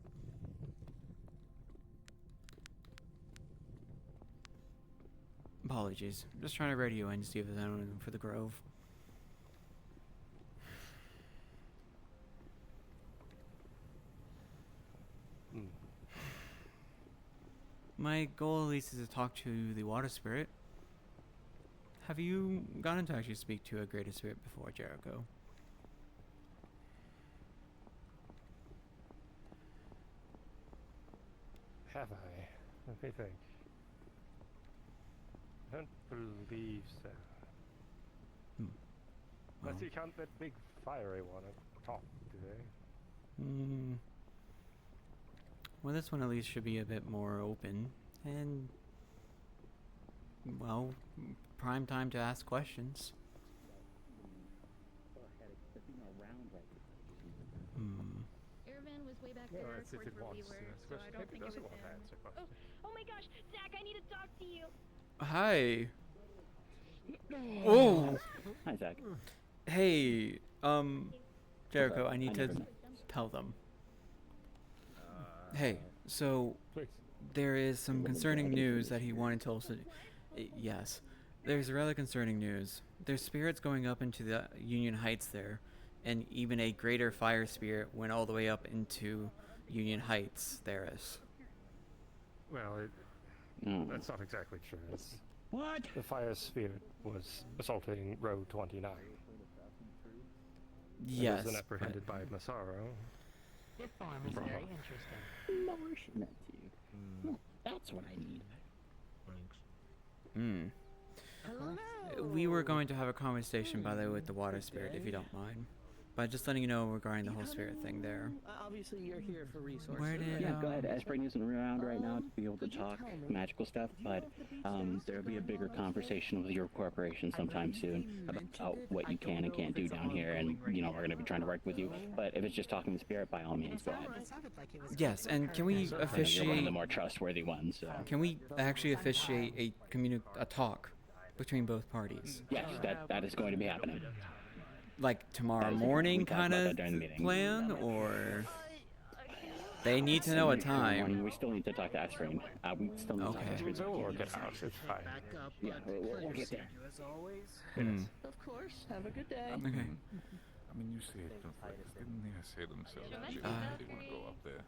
Apologies. I'm just trying to radio in to see if there's anyone for the Grove. My goal at least is to talk to the water spirit. Have you gotten to actually speak to a greater spirit before, Jericho? Have I? Let me think. I don't believe so. Unless you count that big fiery one at top today. Well, this one at least should be a bit more open. And, well, prime time to ask questions. Airvan was way back No, there it's if towards it where we wants were, to ask so I questions. don't Maybe think it it was doesn't want to him. answer Oh, questions. oh my gosh, Zach, I need to talk to you. Hi. Oh. Hi, Zach. Hey, Jericho, I need to tell them. Hey, so there is some concerning news that he wanted to also. Yes, there's rather concerning news. There's spirits going up into the Union Heights there, and even a greater fire spirit went all the way up into Union Heights. There is. Well, that's not exactly true. What? The fire spirit was assaulting row 29. Yes. It was then apprehended by Massaro. Your farm is very interesting. Motion that to you. That's what I need. Hmm. We were going to have a conversation, by the way, with the water spirit, if you don't mind. But just letting you know regarding the whole spirit thing there. Obviously, you're here for resources. Where did, Yeah, go ahead. Espring isn't around right now to be able to talk magical stuff, but there'll be a bigger conversation with your corporation sometime soon about what you can and can't do down here, and we're going to be trying to work with you. But if it's just talking with spirit, by all means, go ahead. Yes, and can we You're one of officiate? the more trustworthy ones. So. Can we actually officiate a talk between both parties? Yes, that is going to be happening. Like tomorrow morning kind of plan, or they need to know a time. We still need to talk to Espring. We still need to talk to Espring. We'll work it out. It's fine. Yeah, we'll get there. Of course. Have a good day. I mean, you say it, didn't they say themselves that they want to go up there?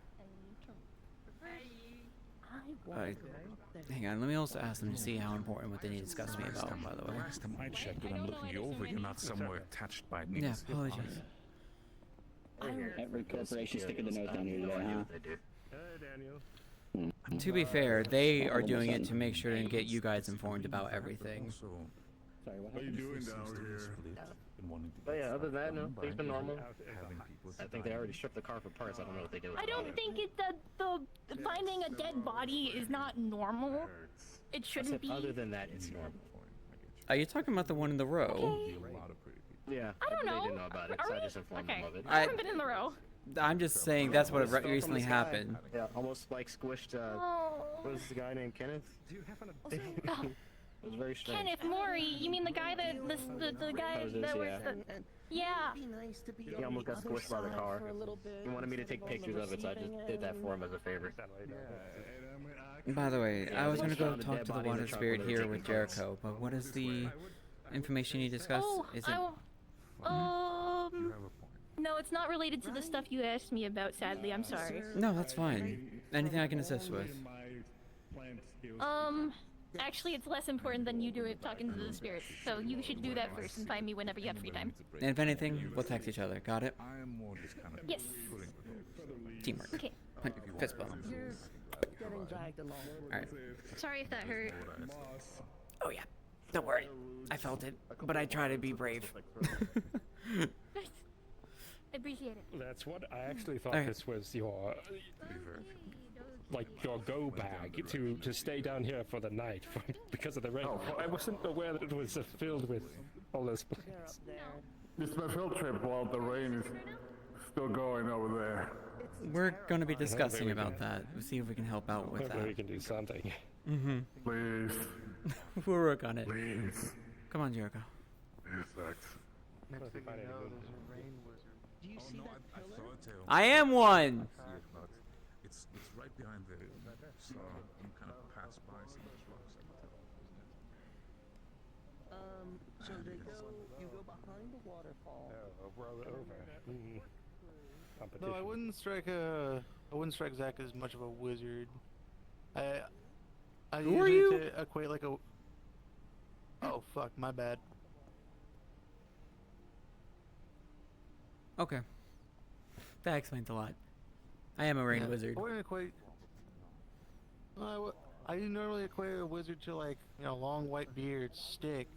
Hang on, let me also ask them to see how important what they need to discuss me about, by the way. Last time I checked when I'm looking you over, you're not somewhere attached by me. Yeah, apologies. Every corporation sticking the nose down here today, huh? To be fair, they are doing it to make sure to get you guys informed about everything. Sorry, what What are you doing down here? But yeah, other than that, no, things been normal. I think they already stripped the car for parts. I don't know what they did with I don't think the finding a dead body is not normal. It shouldn't be. Other than that, it's normal. Are you talking about the one in the row? Yeah, I don't know. They didn't know about it, so I just informed them of it. I haven't been in the row. I'm just saying that's what recently happened. Yeah, almost like squished. What was the guy named Kenneth? Do you have an? It was very strange. Kenneth Mori, you mean the guy that the guy that was the yeah. He almost got squished by the car. He wanted me to take pictures of it, so I just did that for him as a favor. By the way, I was going to go talk to the water spirit here with Jericho, but what is the information you discussed? Is it? No, it's not related to the stuff you asked me about, sadly. I'm sorry. No, that's fine. Anything I can assist with. Actually, it's less important than you do it talking to the spirits. So you should do that first and find me whenever you have free time. And if anything, we'll text each other. Got it? Yes. Teamwork. Okay. Fist bump. Getting dragged along. Alright. Sorry if that hurt. Oh yeah. Don't worry. I felt it, but I try to be brave. I appreciate it. That's what I actually thought. Alright. This was your your go bag to stay down here for the night because of the rain. I wasn't aware that it was filled with all those plants. This is my field trip while the rain is still going over there. We're going to be discussing about that. We'll see if we can help out with Hopefully that. we can do something. Mm-hmm. Please. We'll work on it. Please. Come on, Jericho. Yes, thanks. Do you see that pillar? I am one! It's right behind the. So I'm kind of passed by some of those rocks. So you go behind the waterfall. Roll it over. No, I wouldn't strike Zach as much of a wizard. I Who are usually you? to equate like a. Oh fuck, my bad. Okay. That explains a lot. I am a rain wizard. I wouldn't equate. I normally equate a wizard to like long white beard, stick,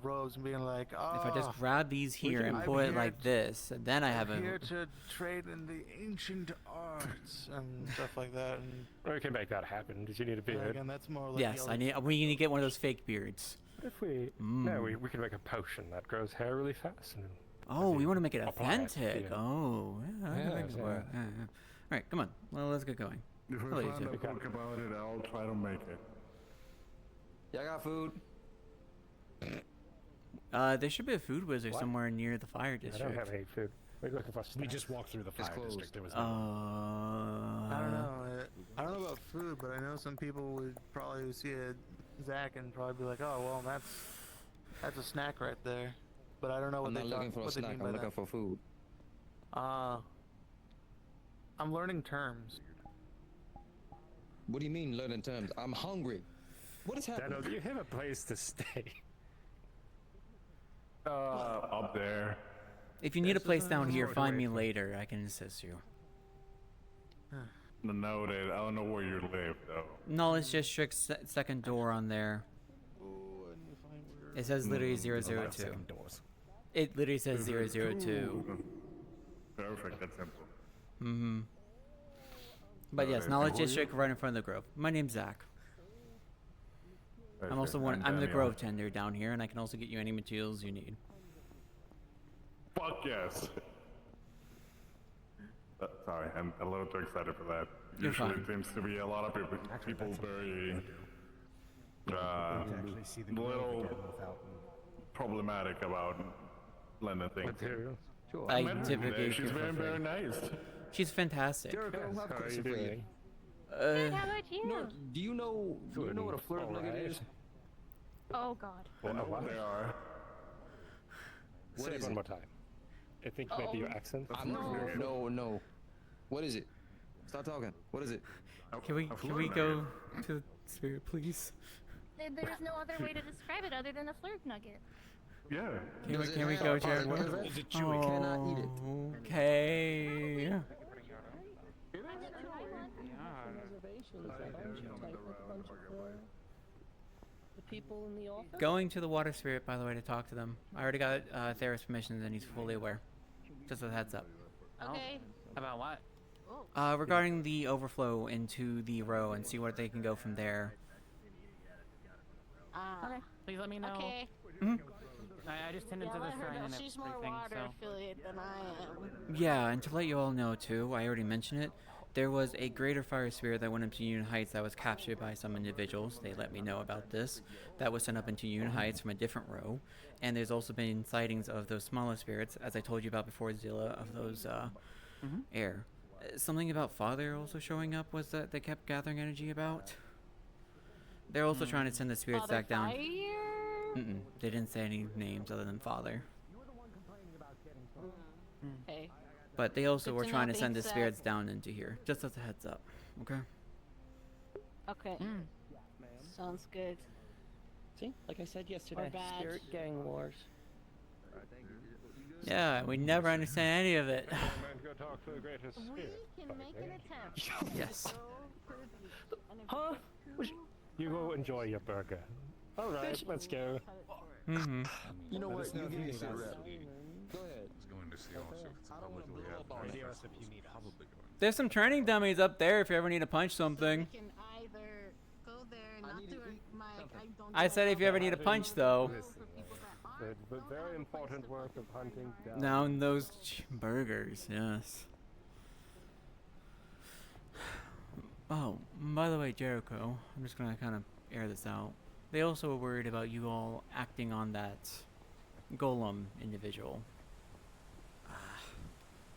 robes, and being like, oh. If I just grab these here and put it like this, and then I have I'm a. here to trade in the ancient arts and stuff like that. And We can make that happen. Did you need a beard? again, that's more like Yes, we need to get one of those fake beards. If we no, we can make a potion that grows hair really fast. And Oh, we want to make it apply it, authentic. yeah. Oh, yeah, I can make Yes, it work. yeah. Yeah. All right, come on. Well, let's get going. If Hello, I you find two. a book about it, I'll try to make it. Yeah, I got food. There should be a food wizard somewhere near the fire I district. don't have any food. We're looking for snacks. We just walked through the fire district. There was no. I don't know. I don't know about food, but I know some people would probably see a Zach and probably be like, "Oh, well, that's a snack right there." But I don't know what I'm they not looking for a what they snack. mean I'm by looking that. for food. I'm learning terms. What do you mean learning terms? I'm hungry. What is happening? Daniel, do you have a place to stay? Up there. If you need a place down here, find me later. I can assist you. Noted. I don't know where you live though. Knowledge District, second door on there. It says literally 002. It literally says 002. Perfect. That's simple. Mm-hmm. But yes, Knowledge District right in front of the Grove. My name's Zach. I'm also I'm the Daniel. Grove tender down here, and I can also get you any materials you need. Fuck yes. Sorry, I'm a little too excited for that. You're Usually fine. it seems to be a lot of people very little problematic about lending things. Materials? Sure. I typically She's give her very free. nice. She's fantastic. Jericho, I have a How are question you for you. doing? Good, how about you? No, do you know what a flirt nugget is? Oh god. I know what they are. Say it one more time. I think maybe your accent. No. What is it? Start talking. What is it? Can we go to Spirit, please? There's no other way to describe it other than a flirt nugget. Yeah. Can we go, Jared? Is it chewy? Can I eat it? Okay. The people in the office? Going to the Water Spirit, by the way, to talk to them. I already got Thera's permission, and he's fully aware. Just a heads up. Okay. About what? Regarding the overflow into the row and see where they can go from there. Okay. Please let me know. Okay. I just tended to the shrine and She's more everything, water so. affiliate than I am. Yeah, and to let you all know too, I already mentioned it. There was a greater fire spirit that went up to Union Heights that was captured by some individuals. They let me know about this. That was sent up into Union Heights from a different row. And there's also been sightings of those smaller spirits, as I told you about before, Zilla, of those air. Something about Father also showing up was that they kept gathering energy about. They're also trying to send the spirits Father back down. Fire? They didn't say any names other than Father. Okay. But they also Good were to trying know, to send the big spirits Zach. down into here. Just as a heads up. Okay? Okay. Sounds good. See, like I said yesterday, bad. spirit gang wars. Yeah, we never understand any of it. Go talk to the greatest spirit. We can make an attempt. Yes. Huh? You go enjoy your burger. All right, let's go. Mm-hmm. You know what? You give me a sit rep. Go ahead. I was going to see also if it's publicly advertised. if you need help. There's some training dummies up there if you ever need to punch something. We can either go there and not do my. I said if you ever need a punch, though. The very important work of hunting down. Now those burgers, yes. Oh, by the way, Jericho, I'm just gonna kind of air this out. They also were worried about you all acting on that golem individual.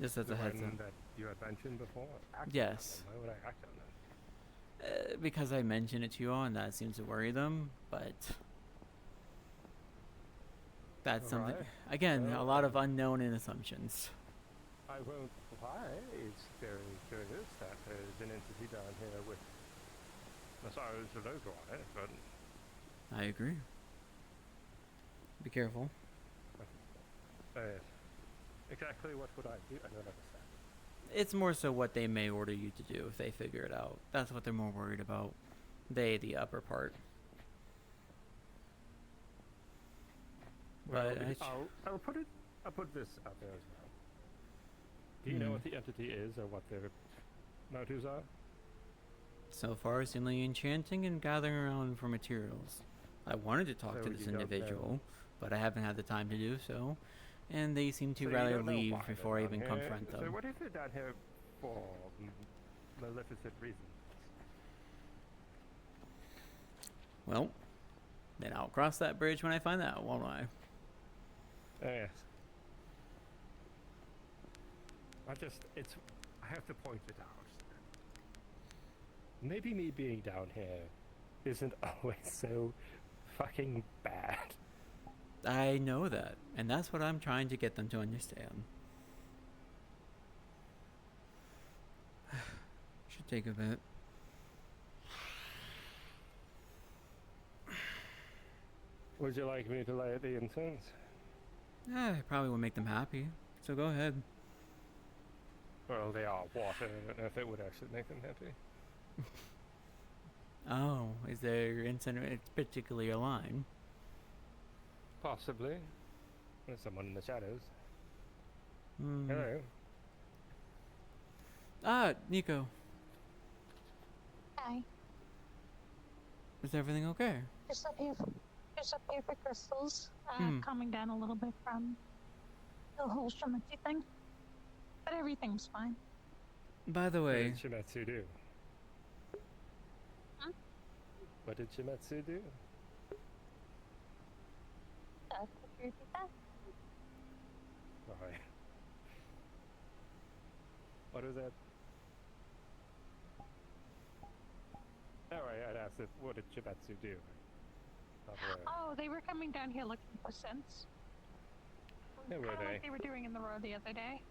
Just as The a heads one up. that you had mentioned before. Act on Yes. them. Why would I act on that? Because I mentioned it to you all, and that seems to worry them, but that's something. Alright. Again, a Well, lot of unknown and assumptions. I won't lie. It's very curious that there's an entity down here with Masaru's logo on it, but I agree. Be careful. exactly what would I do? I don't understand. It's more so what they may order you to do if they figure it out. That's what they're more worried about. They, the upper part. Well, But I'll put this out there as well. Do you know what the entity is or what their motives are? so far, it's only enchanting and gathering around for materials. I wanted to talk So to this you don't know. individual, but I haven't had the time to do so. And they seem to So you rather don't know leave why they're before I down even here. confront them. So what if they're down here for maleficent reasons? Well, then I'll cross that bridge when I find out, won't I? Oh, yes. I have to point it out. Maybe me being down here isn't always so fucking bad. I know that, and that's what I'm trying to get them to understand. Should take a bit. Would you like me to light the incense? It probably would make them happy, so go ahead. Well, they are water. I don't know if it would actually make them happy. Oh, is there incense particularly a line? Possibly. There's someone in the shadows. Hmm. Hello. Ah, Nico. Hi. Is everything okay? Just up here for crystals. Hmm. Calming down a little bit from the whole Shimitsu thing. But everything's fine. By the way... What did Shimetsu do? Huh? What did Shimetsu do? Could you repeat that? Sorry. What was that? I'd asked what did Shimetsu do? Oh, they were coming down here looking for scents. Where were Kinda they? like they were doing in the road the other day.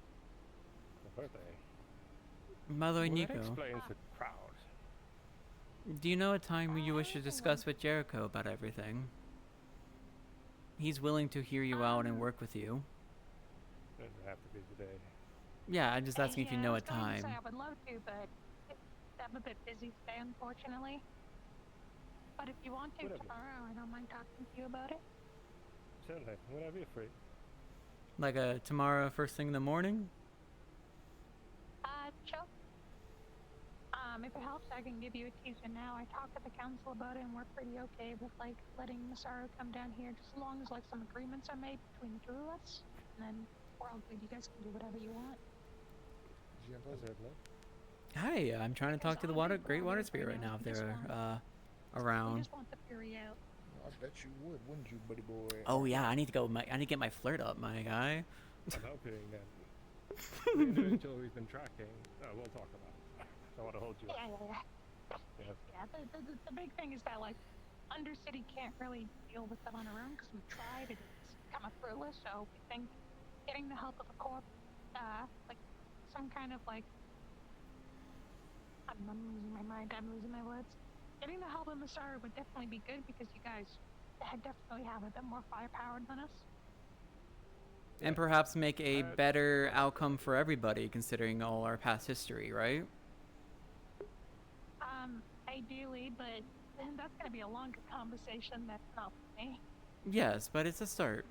Where were they? By the way, Well, Nico. that explains the crowd. Do you know a time when you wish to discuss with Jericho about everything? He's willing to hear you out and work with you. Doesn't have to be today. Yeah, I'm just asking if you know a I was going to time. say I would love to, but I'm a bit busy today, unfortunately. But if you want to Whatever. tomorrow, I don't mind talking to you about it. Certainly, whenever you're free. Like tomorrow first thing in the morning? Sure. If it helps, I can give you a teaser now. I talked to the council about it, and we're pretty okay with, like, letting Masaru come down here, just as long as, like, some agreements are made between the two of us. And then we're all good. You guys can do whatever you want. Hi, I'm trying to talk to the Great Water Spirit right now if they're We around. just want the fury out. I bet you would, wouldn't you, buddy boy? Oh yeah, I need to go. I need to get my flirt up, my guy. I'm hoping that the individual we've been tracking, we'll talk about it. I don't want to hold you up. Yes. Yeah, the big thing is that, like, Undercity can't really deal with them on their own because we tried and it's kind of fruitless, so we think getting the help of a corp, like, some kind of, like, I'm losing my mind, I'm losing my words. Getting the help of Masaru would definitely be good because you guys definitely have a bit more firepower than us. And perhaps make a better outcome for everybody, considering all our past history, right? Ideally, but that's gonna be a longer conversation. That's not for me. Yes, but it's a start.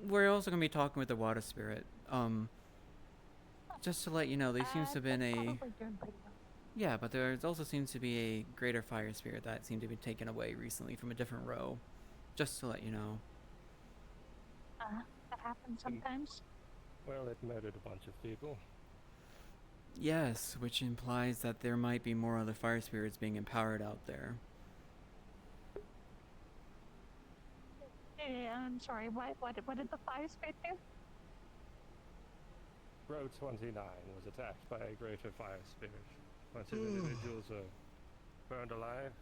We're also gonna be talking with the water spirit. Just to let you know, there seems to have been a... Probably doing pretty well. Yeah, but there also seems to be a greater fire spirit that seemed to be taken away recently from a different row. Just to let you know. That happens sometimes. Well, it murdered a bunch of people. Yes, which implies that there might be more other fire spirits being empowered out there. I'm sorry, what did the fire spirit do? Row 29 was attacked by a greater fire spirit. Bunch of individuals are burned alive.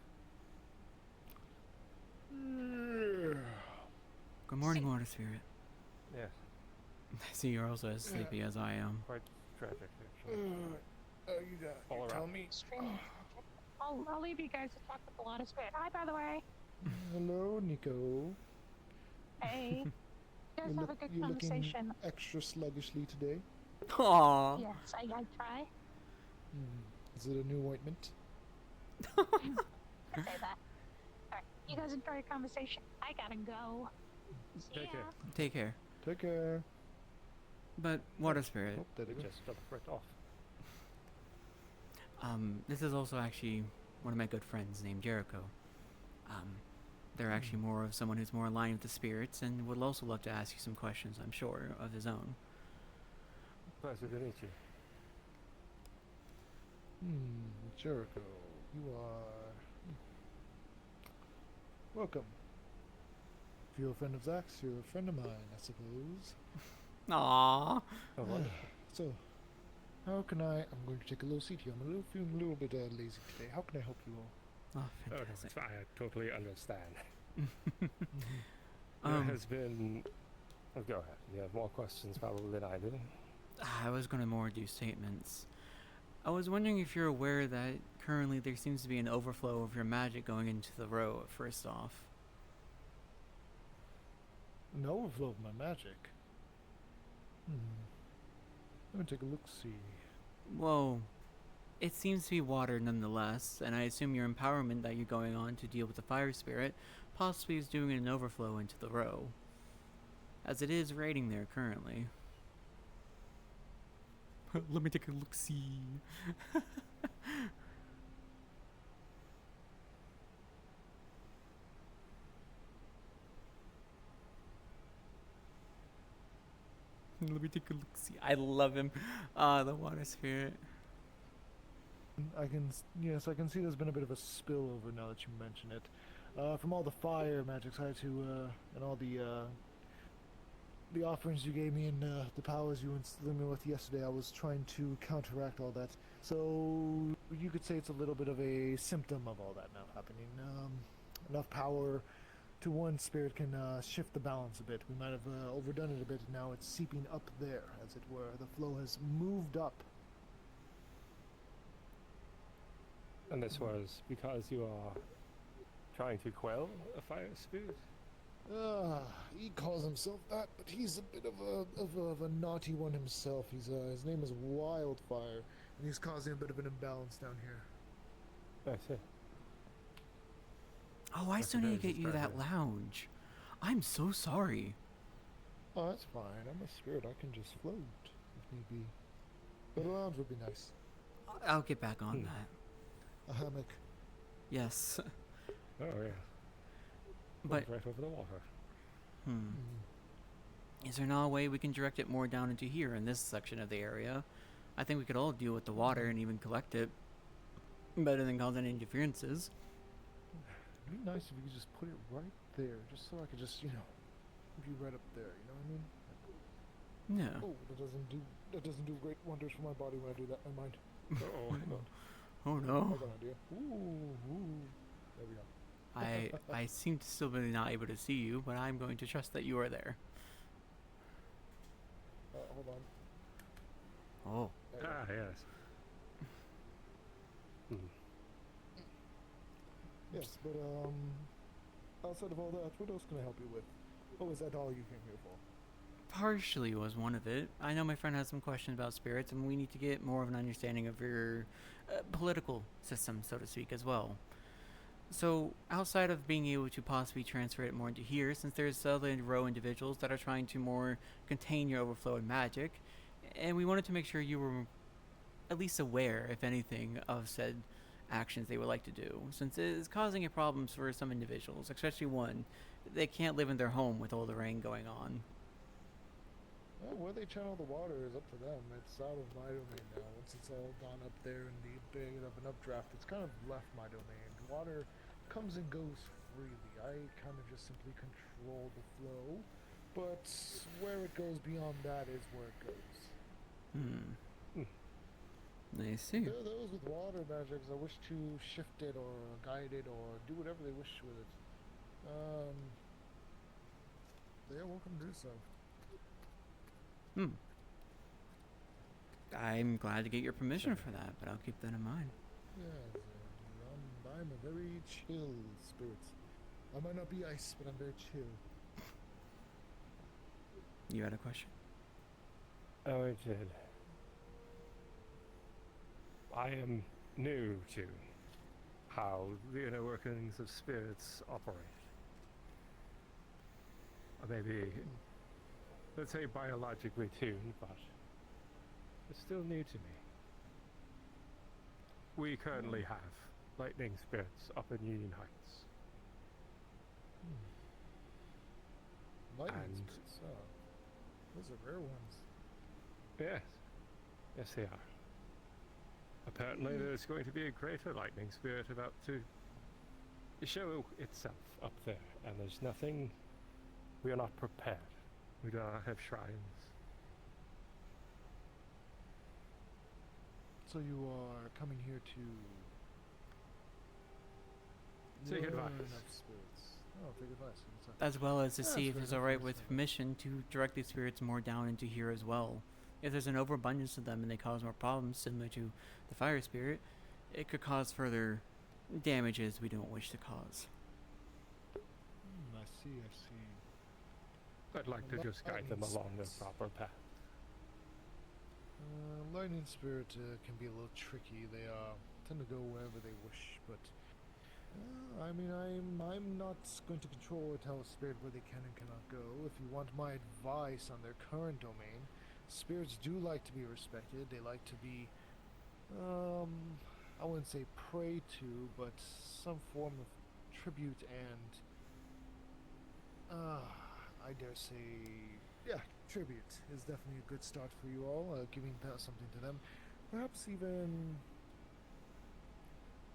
Good morning, water spirit. Yes. I see you're also as sleepy as I am. Quite tragic, actually. All tell around. me. Extremely. I'll leave you guys to talk with the water spirit. Hi, by the way. Hello, Nico. Hey. You guys have a good You're conversation. looking extra sluggishly today. Aww. Yes, I try. Is it a new ointment? I say that. Alright, you guys enjoy your conversation. I gotta go. Take care. Take care. Take care. But water spirit. Oh, there They they go. just right off. This is also actually one of my good friends named Jericho. They're actually more of someone who's more aligned with the spirits and would also love to ask you some questions, I'm sure, of his own. Pleasure to meet you. Jericho, you are... Welcome. If you're a friend of Zach's, you're a friend of mine, I suppose. Aww. So, how can I'm going to take a little seat here. I'm feeling a little bit lazy today. How can I help you all? Oh, fantastic. I totally understand. Um, There has been. Oh, go ahead. You have more questions probably than I do. I was going to more do statements. I was wondering if you're aware that currently there seems to be an overflow of your magic going into the row, first off. An overflow of my magic? Let me take a look-see. Well, it seems to be water nonetheless, and I assume your empowerment that you're going on to deal with the fire spirit possibly is doing an overflow into the row, as it is raiding there currently. Let me take a look-see. Let me take a look-see. I love him. The water spirit. Yes, I can see there's been a bit of a spillover now that you mention it. From all the fire magics I had to, and all the offerings you gave me and the powers you instilled me with yesterday, I was trying to counteract all that. So you could say it's a little bit of a symptom of all that now happening. Enough power to one spirit can shift the balance a bit. We might have overdone it a bit, and now it's seeping up there, as it were. The flow has moved up. And this was because you are trying to quell a fire spirit? He calls himself that, but he's a bit of a naughty one himself. His name is Wildfire, and he's causing a bit of an imbalance down here. I see. Oh, I still need to get you that lounge. I'm so sorry. Oh, that's fine. I'm a spirit. I can just float, if need be. But a lounge would be nice. I'll get back on that. A hammock. Yes. Oh, yeah. But right over the water. Is there not a way we can direct it more down into here in this section of the area? I think we could all deal with the water and even collect it better than cause any interferences. It'd be nice if you could just put it right there, just so I could just, be right up there. You know what I mean? Yeah. Oh, that doesn't do great wonders for my body when I do that. My mind. Oh, hang on. Oh no. I got an idea. Ooh. There we go. I seem to still be not able to see you, but I'm going to trust that you are there. Hold on. Oh. Yes. Yes, but outside of all that, what else can I help you with? Oh, is that all you came here for? Partially was one of it. I know my friend has some questions about spirits, and we need to get more of an understanding of your political system, so to speak, as well. So, outside of being able to possibly transfer it more into here, since there's other row individuals that are trying to more contain your overflow of magic, and we wanted to make sure you were at least aware, if anything, of said actions they would like to do, since it is causing problems for some individuals, especially one. They can't live in their home with all the rain going on. Well, where they channel the water is up to them. It's out of my domain now. Once it's all gone up there in the bit of an updraft, it's kind of left my domain. Water comes and goes freely. I kind of just simply control the flow, but where it goes beyond that is where it goes. I see. There are those with water magics that wish to shift it or guide it or do whatever they wish with it. They are welcome to do so. I'm glad to get your permission for that, but I'll keep that in mind. Yes, I'm a very chill spirit. I might not be ice, but I'm very chill. You had a question? Oh, I did. I am new to how the inner workings of spirits operate. Or maybe, let's say biologically tuned, but it's still new to me. We currently have lightning spirits up in Union Heights. Lightning And- spirits, those are rare ones. Yes. Yes, they are. Apparently there's going to be a greater lightning spirit about to show itself up there, and there's nothing We are not prepared. We do not have shrines. So you are coming here to Take learn advice. of spirits. Oh, take advice. As well as to Yeah, see that's if fair it's enough, alright that's with fair enough. permission to direct these spirits more down into here as well. If there's an overabundance of them and they cause more problems, similar to the fire spirit, it could cause further damages we don't wish to cause. I see, I see. I'd like to just guide them along the proper path. Lightning spirit can be a little tricky. They tend to go wherever they wish, but I mean, I'm not going to control or tell a spirit where they can and cannot go. If you want my advice on their current domain, spirits do like to be respected. They like to be, I wouldn't say pray to, but some form of tribute and, I dare say, yeah, tribute is definitely a good start for you all, giving something to them. Perhaps even,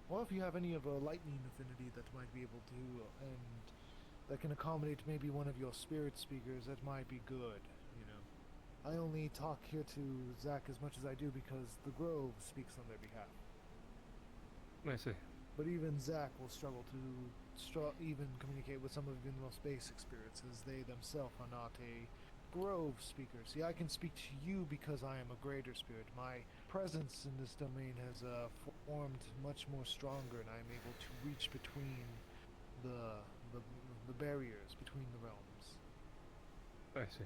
well, if you have any of a lightning affinity that might be able to, and that can accommodate maybe one of your spirit speakers, that might be good, you know. I only talk here to Zach as much as I do because the Grove speaks on their behalf. I see. But even Zach will struggle to even communicate with some of the most basic spirits, as they themselves are not a Grove speaker. See, I can speak to you because I am a greater spirit. My presence in this domain has formed much more stronger, and I am able to reach between the barriers between the realms. I see.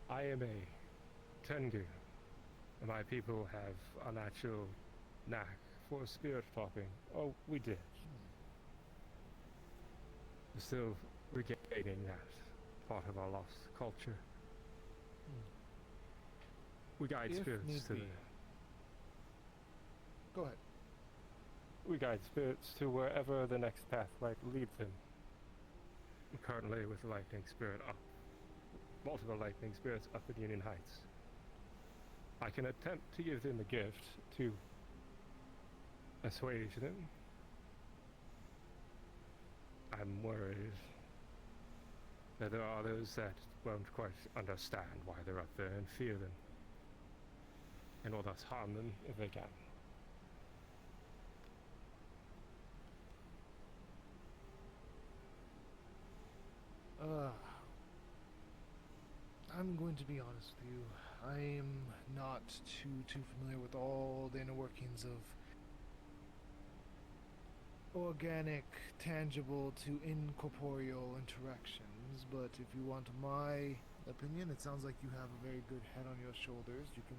I am a Tengu, and my people have a natural knack for spirit talking. Oh, we did. We're still regaining that part of our lost culture. We guide If spirits need to be. Go ahead. we guide spirits to wherever the next path might lead them. Currently with lightning spirit up, multiple lightning spirits up in Union Heights. I can attempt to give them a gift to assuage them. I'm worried that there are others that won't quite understand why they're up there and fear them, and will thus harm them if they can. I'm going to be honest with you. I am not too familiar with all the inner workings of organic, tangible to incorporeal interactions, but if you want my opinion, it sounds like you have a very good head on your shoulders. You can,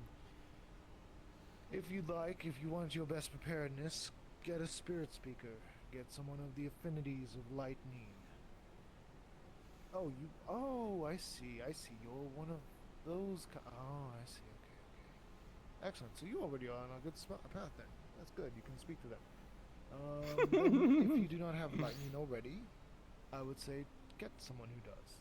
if you'd like, if you want your best preparedness, get a spirit speaker. Get someone of the affinities of lightning. Oh, I see. You're one of those. Oh, I see. Okay. Excellent. So you already are on a good path then. That's good. You can speak to them. Then if you do not have lightning already, I would say get someone who does.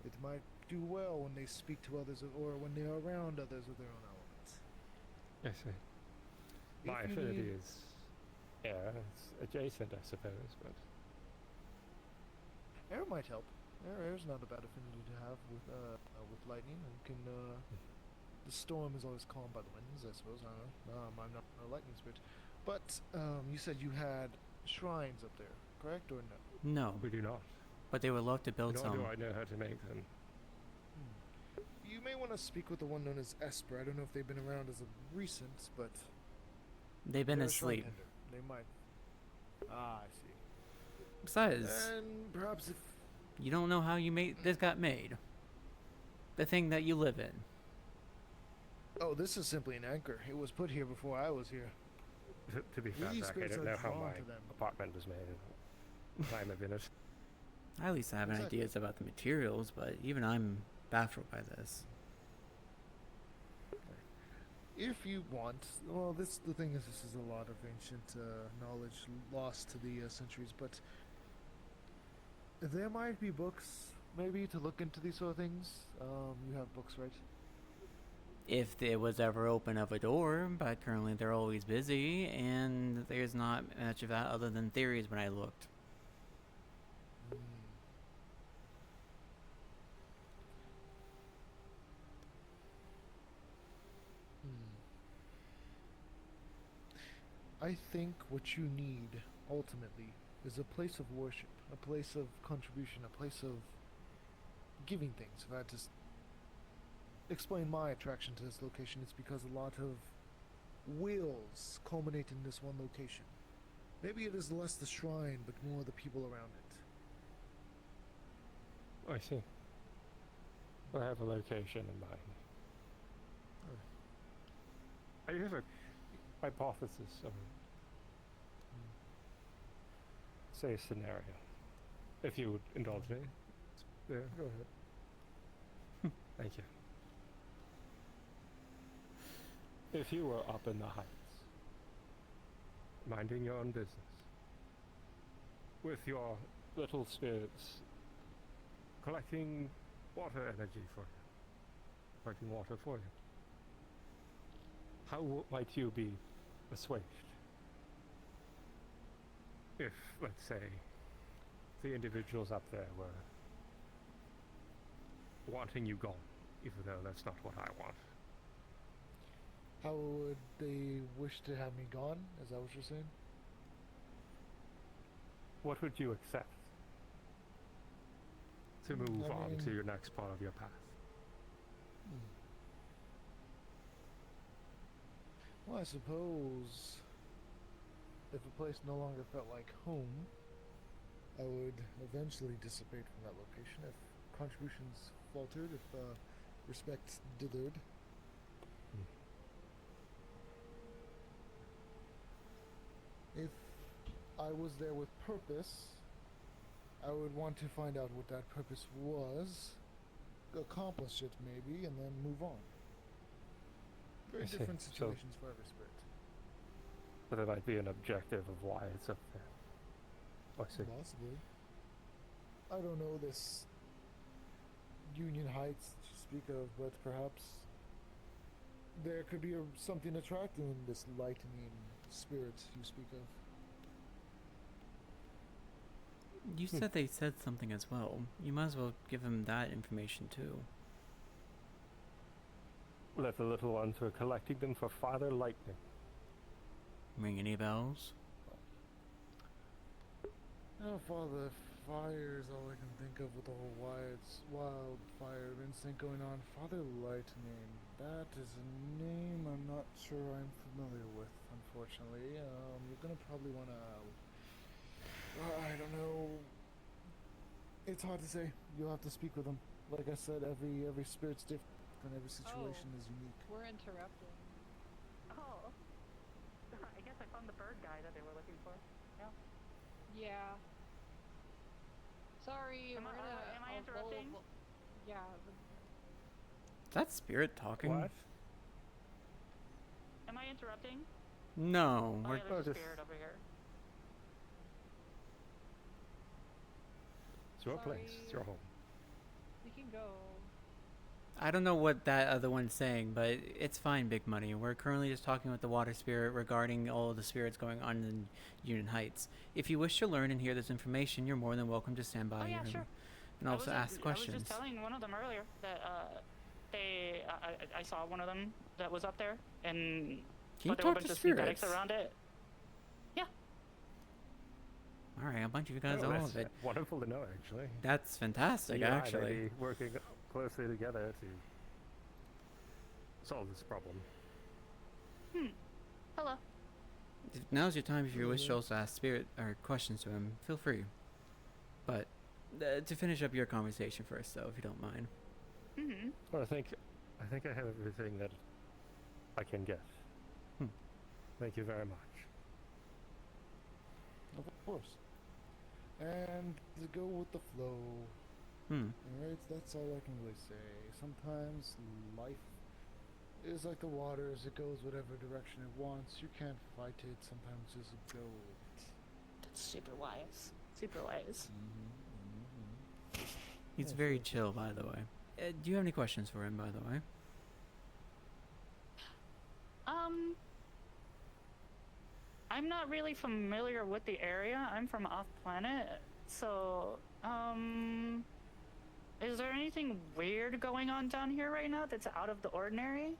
It might do well when they speak to others or when they are around others of their own elements. I see. My affinity is, yeah, it's adjacent, I suppose, but Air might help. Air's not a bad affinity to have with lightning. And can the storm is always calmed by the winds, I suppose. I don't know. I'm not a lightning spirit, but you said you had shrines up there, correct or no? No. we do not. But they would love to build Nor some. do I know how to make them. You may want to speak with the one known as Esper. I don't know if they've been around as of recent, but They've been they're a shrine asleep. tender. They might. Ah, I see. Besides, And perhaps if you don't know how this got made. The thing that you live in. this is simply an anchor. It was put here before I was here. To be fair, These Zach, I spirits don't are know how drawn my to them. apartment was made. Time of it. I at least have an Exactly. ideas about the materials, but even I'm baffled by this. If you want, well, the thing is, this is a lot of ancient knowledge lost to the centuries, but there might be books, maybe, to look into these sort of things. You have books, right? If there was ever open of a door, but currently they're always busy, and there's not much of that other than theories when I looked. I think what you need, ultimately, is a place of worship, a place of contribution, a place of giving things. If I had to explain my attraction to this location, it's because a lot of wills culminate in this one location. Maybe it is less the shrine, but more the people around it. I see. I have a location in mind. I have a hypothesis of, say, a scenario. If you would indulge me. Yeah, go ahead. Thank you. If you were up in the heights, minding your own business, with your little spirits collecting water energy for you, collecting water for you, how might you be assuaged if, let's say, the individuals up there were wanting you gone, even though that's not what I want? How would they wish to have me gone? Is that what you're saying? What would you accept to move on to your next part of your path? Well, I suppose if a place no longer felt like home, I would eventually dissipate from that location. If contributions faltered, if respect dithered. If I was there with purpose, I would want to find out what that purpose was, accomplish it maybe, and then move on. Very different situations for every spirit. But there might be an objective of why it's up there. I see. Possibly. I don't know this Union Heights to speak of, but perhaps there could be something attractive in this lightning spirit you speak of. You said they said something as well. You might as well give them that information too. Let the little ones who are collecting them for Father Lightning. Ring any bells? Oh, Father Fire is all I can think of with the whole wildfire instinct going on. Father Lightning. That is a name I'm not sure I'm familiar with, unfortunately. You're gonna probably wanna... I don't know. It's hard to say. You'll have to speak with them. Like I said, every spirit's different and every situation is unique. We're interrupting. Oh. I guess I found the bird guy that they were looking for. Yeah. Yeah. Sorry, Am I interrupting? Yeah. That's spirit talking. What? Am I interrupting? No, Oh, we're yeah, there's a spirit over here. It's your place. It's your home. We can go. I don't know what that other one's saying, but it's fine, Big Money. We're currently just talking with the water spirit regarding all of the spirits going on in Union Heights. If you wish to learn and hear this information, you're more than welcome to stand by here and also ask questions. I was just telling one of them earlier that I saw one of them that was up there, and Can you there were a talk bunch to of synthetics spirits? around it. All right, a bunch of you guys Oh, all that's of it. wonderful to know, actually. That's fantastic, You and I may actually. be working closely together to solve this problem. Hello. Now's your time if you wish to also ask spirit or questions to him. Feel free. But to finish up your conversation first, though, if you don't mind. Mm-hmm. Well, I think I have everything that I can get. Thank you very much. Of course. And to go with the flow. Alright, that's all I can really say. Sometimes life is like the water as it goes whatever direction it wants. You can't fight it. Sometimes just go with it. That's super wise. Super wise. He's very chill, by the way. Do you have any questions for him, by the way? I'm not really familiar with the area. I'm from off planet, so is there anything weird going on down here right now that's out of the ordinary?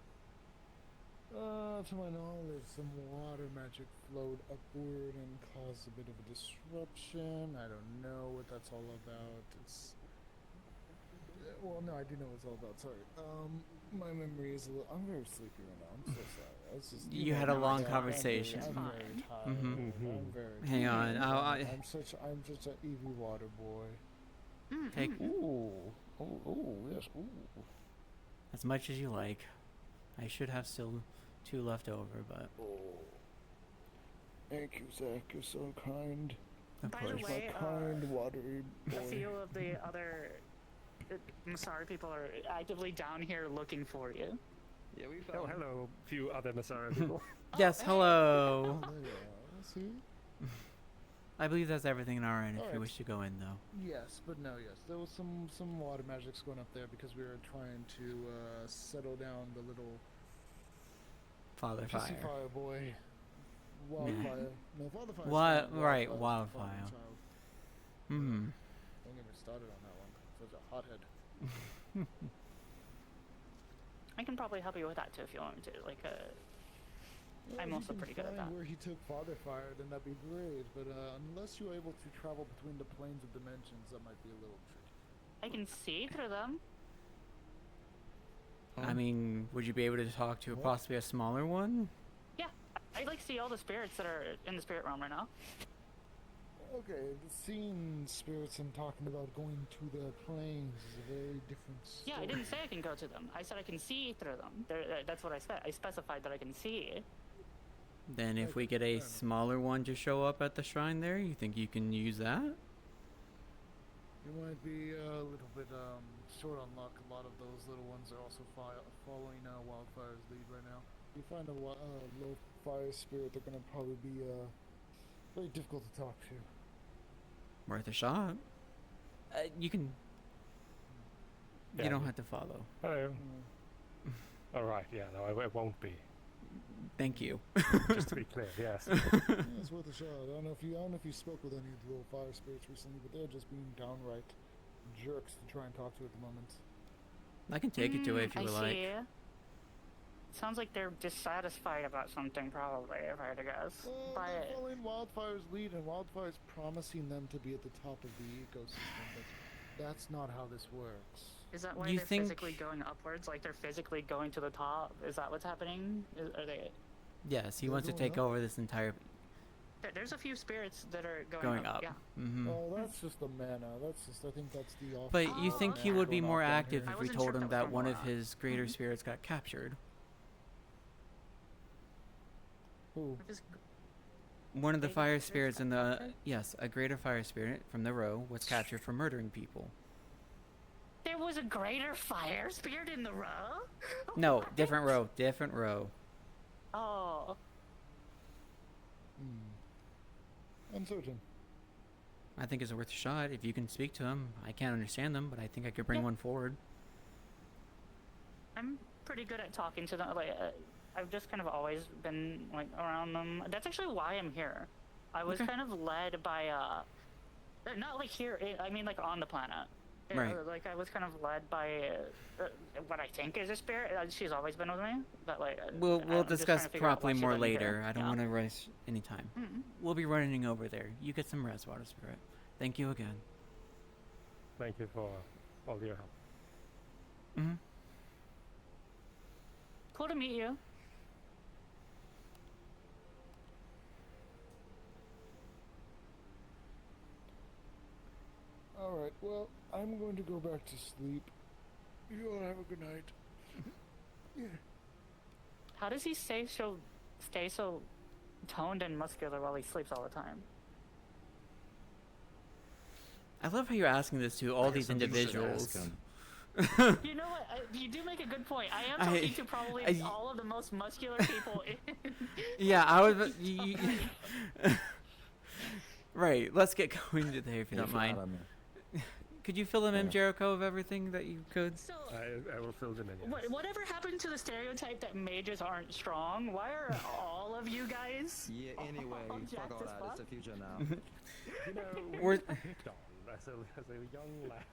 To my knowledge, some water magic flowed upward and caused a bit of a disruption. I don't know what that's all about. It's well, no, I do know what it's all about. Sorry. My memory is a little. I'm very sleepy right now. I'm so sorry. It's just You know had a me, long I'm conversation. I'm very tired. I'm very. Hang on. I'm such an Eevee water boy. Take Ooh. Oh, yes. Ooh. as much as you like. I should have still 2 left over, but Thank you, Zach. You're so kind. of By course. the way, Kind, watery boy. a few of the other Masari people are actively down here looking for you. Yeah, we Oh, hello, few other Masara people. Yes, hello. See? I believe that's everything on our end if you Alright. wish to go in, though. Yes, but no, yes. There was some water magics going up there because we were trying to settle down the little Father pissy Fire. fire boy. Wildfire. No, Father Fire. Right, Wildfire. Hmm. Don't get me started on that one. Such a hothead. I can probably help you with that too if you want me to. Like, Well, I'm if also you can pretty good at find that. where he took Father Fire, then that'd be great. But unless you're able to travel between the planes of dimensions, that might be a little tricky. I can see through them. I mean, would you be able to talk to possibly a smaller one? Yeah, I like see all the spirits that are in the spirit realm right now. Okay, seeing spirits and talking about going to the planes is a very different story. Yeah, I didn't say I can go to them. I said I can see through them. That's what I said. I specified that I can see. Then if we get a smaller one to show up at the shrine there, you think you can use that? You might be a little bit short on luck. A lot of those little ones are also following Wildfire's lead right now. If you find a low fire spirit, they're going to probably be very difficult to talk to. Worth a shot. You can... Yeah, you don't have to follow. Hello. Alright, yeah, no, it won't be. Thank you. Just to be clear, yes. Yeah, it's worth a shot. I don't know if you spoke with any of the little fire spirits recently, but they're just being downright jerks to try and talk to at the moment. I can take it to it if you would like. See. Sounds like they're dissatisfied about something, probably, if I had to guess. Well, they're following Wildfire's lead, and Wildfire's promising them to be at the top of the ecosystem, but that's not how this works. Is that why You they're think- physically going upwards? Like they're physically going to the top? Is that what's happening? Are they? Yes, he They're wants to going take up? over this entire... There's a few spirits that are Going up. Yeah. Mm-hmm. Oh, that's just the mana. I think that's the off. But you think he would be going more off down active here. if we told him that one of his greater spirits got captured? Who? One of the fire spirits in the... Yes, a greater fire spirit from the row was captured for murdering people. There was a greater fire spirit in the row? No, different row. Different row. Oh. Uncertain. I think it's worth a shot if you can speak to him. I can't understand them, but I think I could bring one forward. I'm pretty good at talking to them. Like, I've just kind of always been like around them. That's actually why I'm here. I was kind of led by not like here. I mean, like on the planet. Right. Like I was kind of led by what I think is a spirit. She's always been with me, but like. We'll I'm just trying discuss to figure out properly why she more led me here. later. I don't Yeah. want to rush any time. We'll be running over there. You get some rest, Water Spirit. Thank you again. Thank you for all your help. Mm-hmm. Cool to meet you. Alright, well, I'm going to go back to sleep. You all have a good night. Yeah. How does he stay so toned and muscular while he sleeps all the time? I love how you're asking this to all these individuals. You know what? You do make a good point. I am talking to probably all of the most muscular people. Yeah, I was... Right, let's get going to there if you don't mind. Could you fill them in, Jericho, of everything that you could? So, I will fill them in. Yes. whatever happened to the stereotype that mages aren't strong? Why are all of you guys? Yeah, anyway, fuck all that. It's the future now. You know, We're- picked on as a young lad.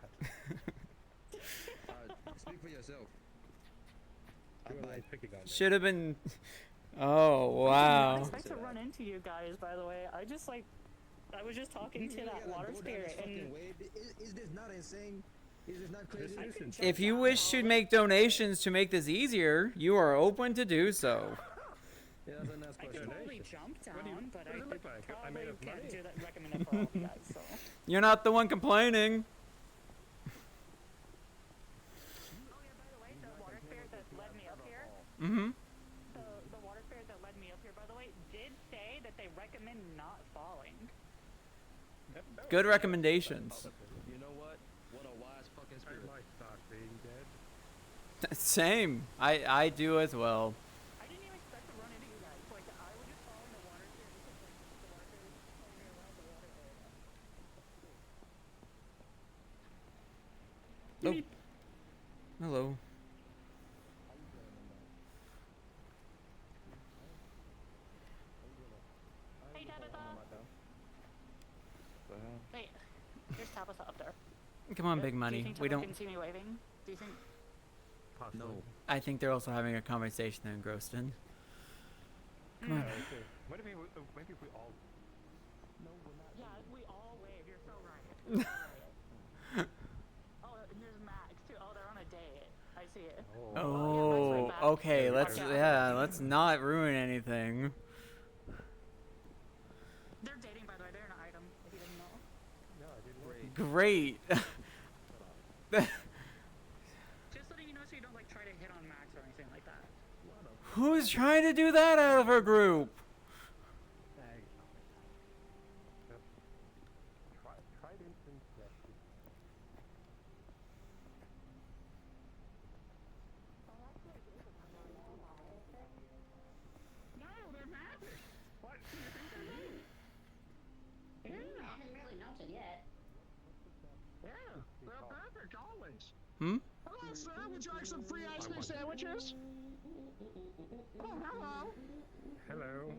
Speak for yourself. Should have been. Oh I did wow. not expect to run into you guys, by the way. I was just talking to that water spirit, and Is this not insane? Is this not crazy? If you wish to make donations to make this easier, you are open to do so. Yeah, that's a nice I could question. probably jump down, but I look like? I made probably of can't money. do that. Recommend it for all of you guys. So. You're not the one complaining. Mm-hmm. The water spirit that led me up here, by the way, did say that they recommend not falling. Good recommendations. You know what? What a wise fucking spirit. I start being dead. Same. I do as well. I didn't even expect to run into you guys. Like, I was just following the water spirit because, like, the water spirit was following me around the water area. Oh. Hello. Hey, Tabitha. Wait, there's Tabitha up there. Come on, big Do money. you think We Tabitha don't. can see me waving? Do you think? No. I think they're also having a conversation in Groston. Come on. Maybe we all. Yeah, we all wave. You're so right. Oh, and there's Max too. Oh, they're on a date. I see it. Oh, okay. Let's not ruin anything. They're dating, by the way. They're an item. If you didn't know. No, I didn't. Great. Just letting you know, so you don't like try to hit on Max or anything like that. Who's trying to do that out of her group? Trident and Fletchy. No, they're magic. What? Yeah. I haven't really noted yet. Yeah, they're perfect always. Hmm? Hello, sir. Would you like some free ice cream sandwiches? Oh, hello. Hello.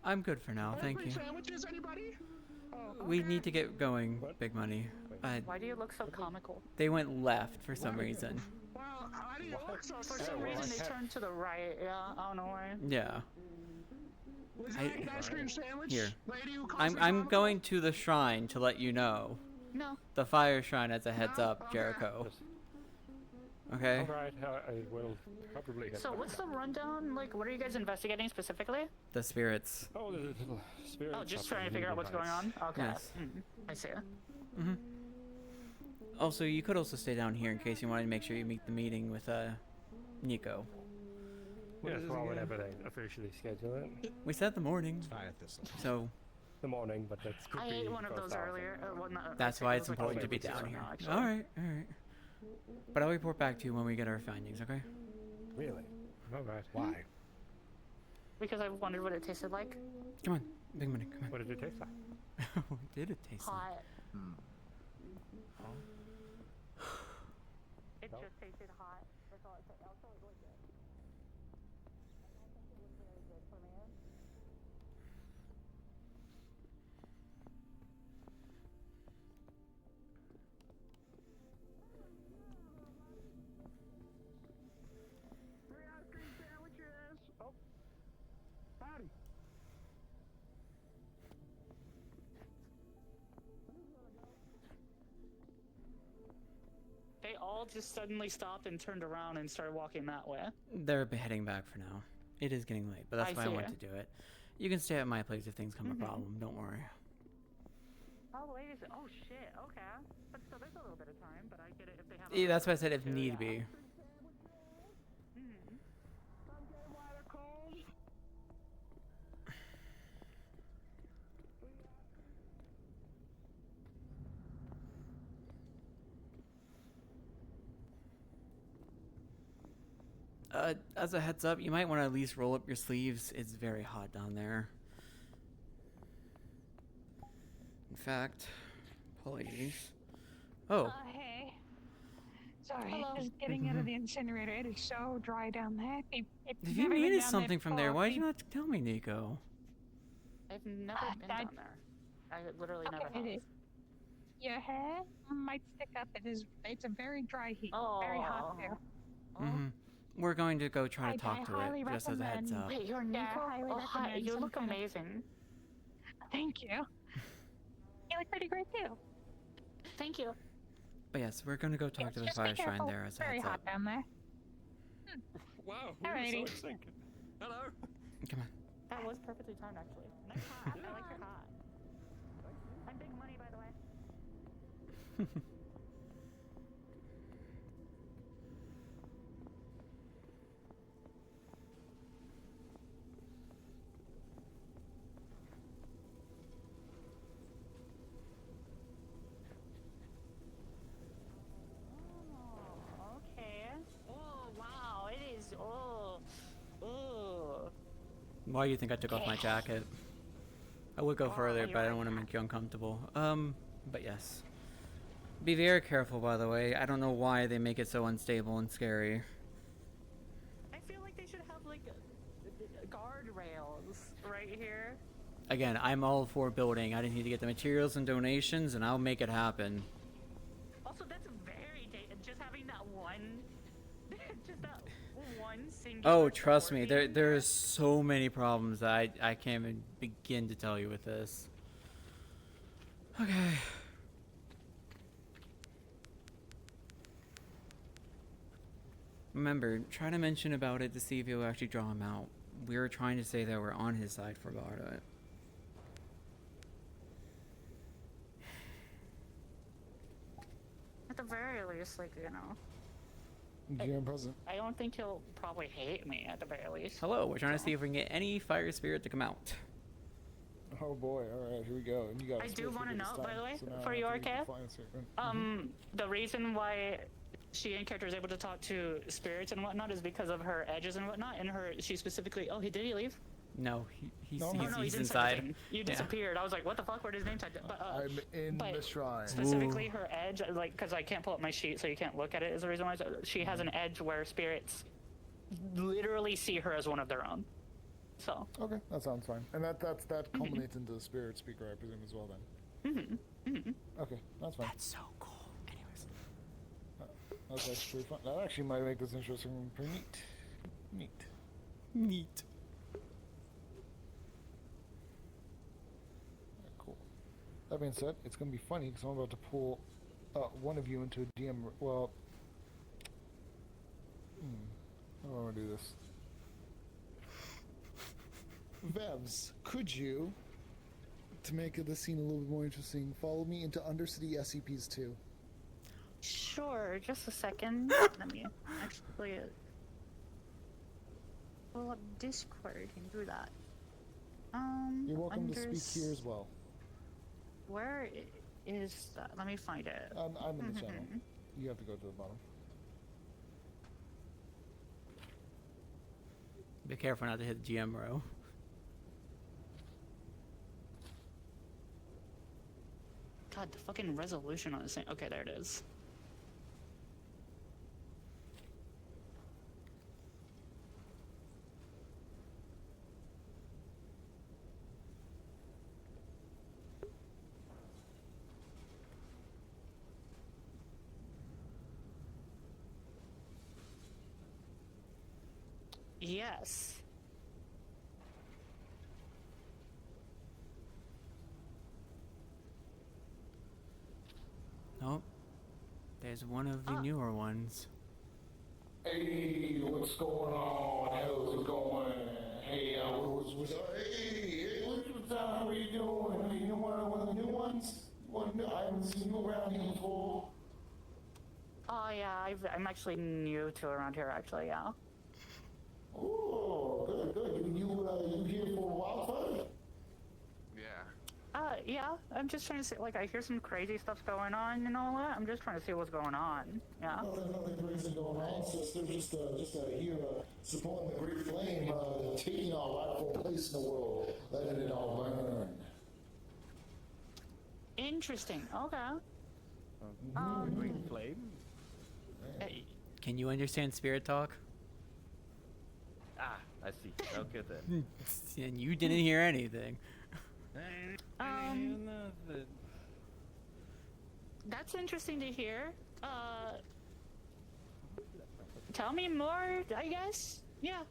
I'm good for now, thank Free you. sandwiches, anybody? Oh, We need to get going, big money. Why do you look so comical? They went left for some reason. Well, why do you look so For some reason, they turned to the right. Yeah, I don't know why. Yeah. Would you like an ice cream sandwich? Here. Lady who calls I'm me I'm comical? going to the shrine to let you know. No. The fire shrine as a heads up, Jericho. Okay. Alright, I will probably head So back what's the down. rundown? Like, what are you guys investigating specifically? The spirits. Oh, the little spirits. Oh, just up trying to in figure out what's going on? Heights. Okay. Yes. I see. Mhm. Also, you could also stay down here in case you wanted to make sure you meet the meeting with Nico. Yes, well, whenever they officially schedule it. We said the morning. So The morning, but that could I be ate one of first those hour. earlier. Well, not, that's I why think it's it was like important to a be week or down so here. now, actually. Alright, alright. But I'll report back to you when we get our findings, okay? Really? Alright. Why? Because I wondered what it tasted like. Come on, big money, come on. What did it taste like? What did it taste like? Hot. It just tasted hot. That's all it tasted. Also, it was good. I don't think it was very good for me. Free ice cream sandwiches. Oh. Howdy. They all just suddenly stopped and turned around and started walking that way. They're heading back for now. It is getting late, but that's I why I see want it. to do it. You can stay at my place if things come Mhm. a problem. Don't worry. Oh, wait a second. Oh, shit. Okay. But still, there's a little bit of time, but I get it if they have Yeah, that's why I said if need yeah. be. Mhm. Some get why they're cold. As a heads up, you might want to at least roll up your sleeves. It's very hot down there. In fact, apologies. Oh, Hey. Sorry, Hello. just getting out of the incinerator. It is so dry down there. If if you never been needed down something from there, before, why'd you not tell me, Nico? I've never been I- down there. I literally never Okay, have. your hair might stick up. It's a very dry heat. Very hot there. Mm-hmm. We're going to go try to I talk to highly it, just as a heads recommend. up. Wait, you're Yeah, Nico? I highly Oh, hi. recommend You some look kind of- amazing. Thank you. You look pretty great too. Thank you. But yes, we're going to go talk to the Just be fire shrine careful. there as a Very heads hot up. down there. Wow, we were so Alrighty. in sync. Hello. Come on. That was perfectly timed, actually. Nice hat. I like your hat. I'm big money, by the way. Oh, okay. Oh, wow. It is. Oh. Oh. Why do you think I took off my jacket? I would go further, but I don't want to make you uncomfortable. But yes. Be very careful, by the way. I don't know why they make it so unstable and scary. I feel like they should have, like, guardrails right here. Again, I'm all for building. I just need to get the materials and donations, and I'll make it happen. Also, that's very just having that one, just that one singular. Oh, trust me, there's so many problems that I can't even begin to tell you with this. Okay. Remember, try to mention about it to see if you'll actually draw him out. We were trying to say that we're on his side for about it. At the very least, like, you know. GM present. I don't think he'll probably hate me at the very least. Hello, we're trying to see if we can get any fire spirit to come out. Oh boy, alright, here we go. And you got I do want to know, by the way, for your your Kev, the reason why she in character is able to talk to spirits and whatnot is because of her edges and whatnot, and she specifically. Oh, did he leave? No, he's he's inside. You disappeared. I was like, what the fuck? Where'd his name tag? But, I'm in the shrine. Specifically, her edge, like, because I can't pull up my sheet, so you can't look at it. Is the reason why she has an edge where spirits literally see her as one of their own. So. Okay, that sounds fine. And that culminates into the spirit speaker, I presume, as well. Then. Okay, that's fine. That's so cool. Anyways. That's actually fun. That actually might make this interesting. Pretty neat. Neat. Cool. That being said, it's going to be funny because I'm about to pull one of you into a DM. Well, how do I want to do this? Vevs, could you, to make the scene a little bit more interesting, follow me into Undercity SCPs 2? Sure, just a second. Let me actually pull up Discord and do that. You're welcome to speak here as well. Where is that? Let me find it. I'm in the channel. You have to go to the bottom. Be careful not to hit the GM row. God, the fucking resolution on this thing. Okay, there it is. Yes. Nope. There's one of the newer ones. Hey, what's going on? How's it going? Hey, how are you doing? Are you one of the new ones? I haven't seen you around here before. Oh yeah, I'm actually new to around here. Actually, yeah. Oh, good. You here for wildfire? Yeah. I'm just trying to see. Like, I hear some crazy stuff going on and all that. I'm just trying to see what's going on. Yeah. Nothing crazy going on, sister. Just here supporting the great flame, taking our rightful place in the world, letting it all burn. Interesting. Okay. Green flame. Can you understand spirit talk? Ah, I see. Okay then. And you didn't hear anything. That's interesting to hear. tell me more, I guess? Yeah.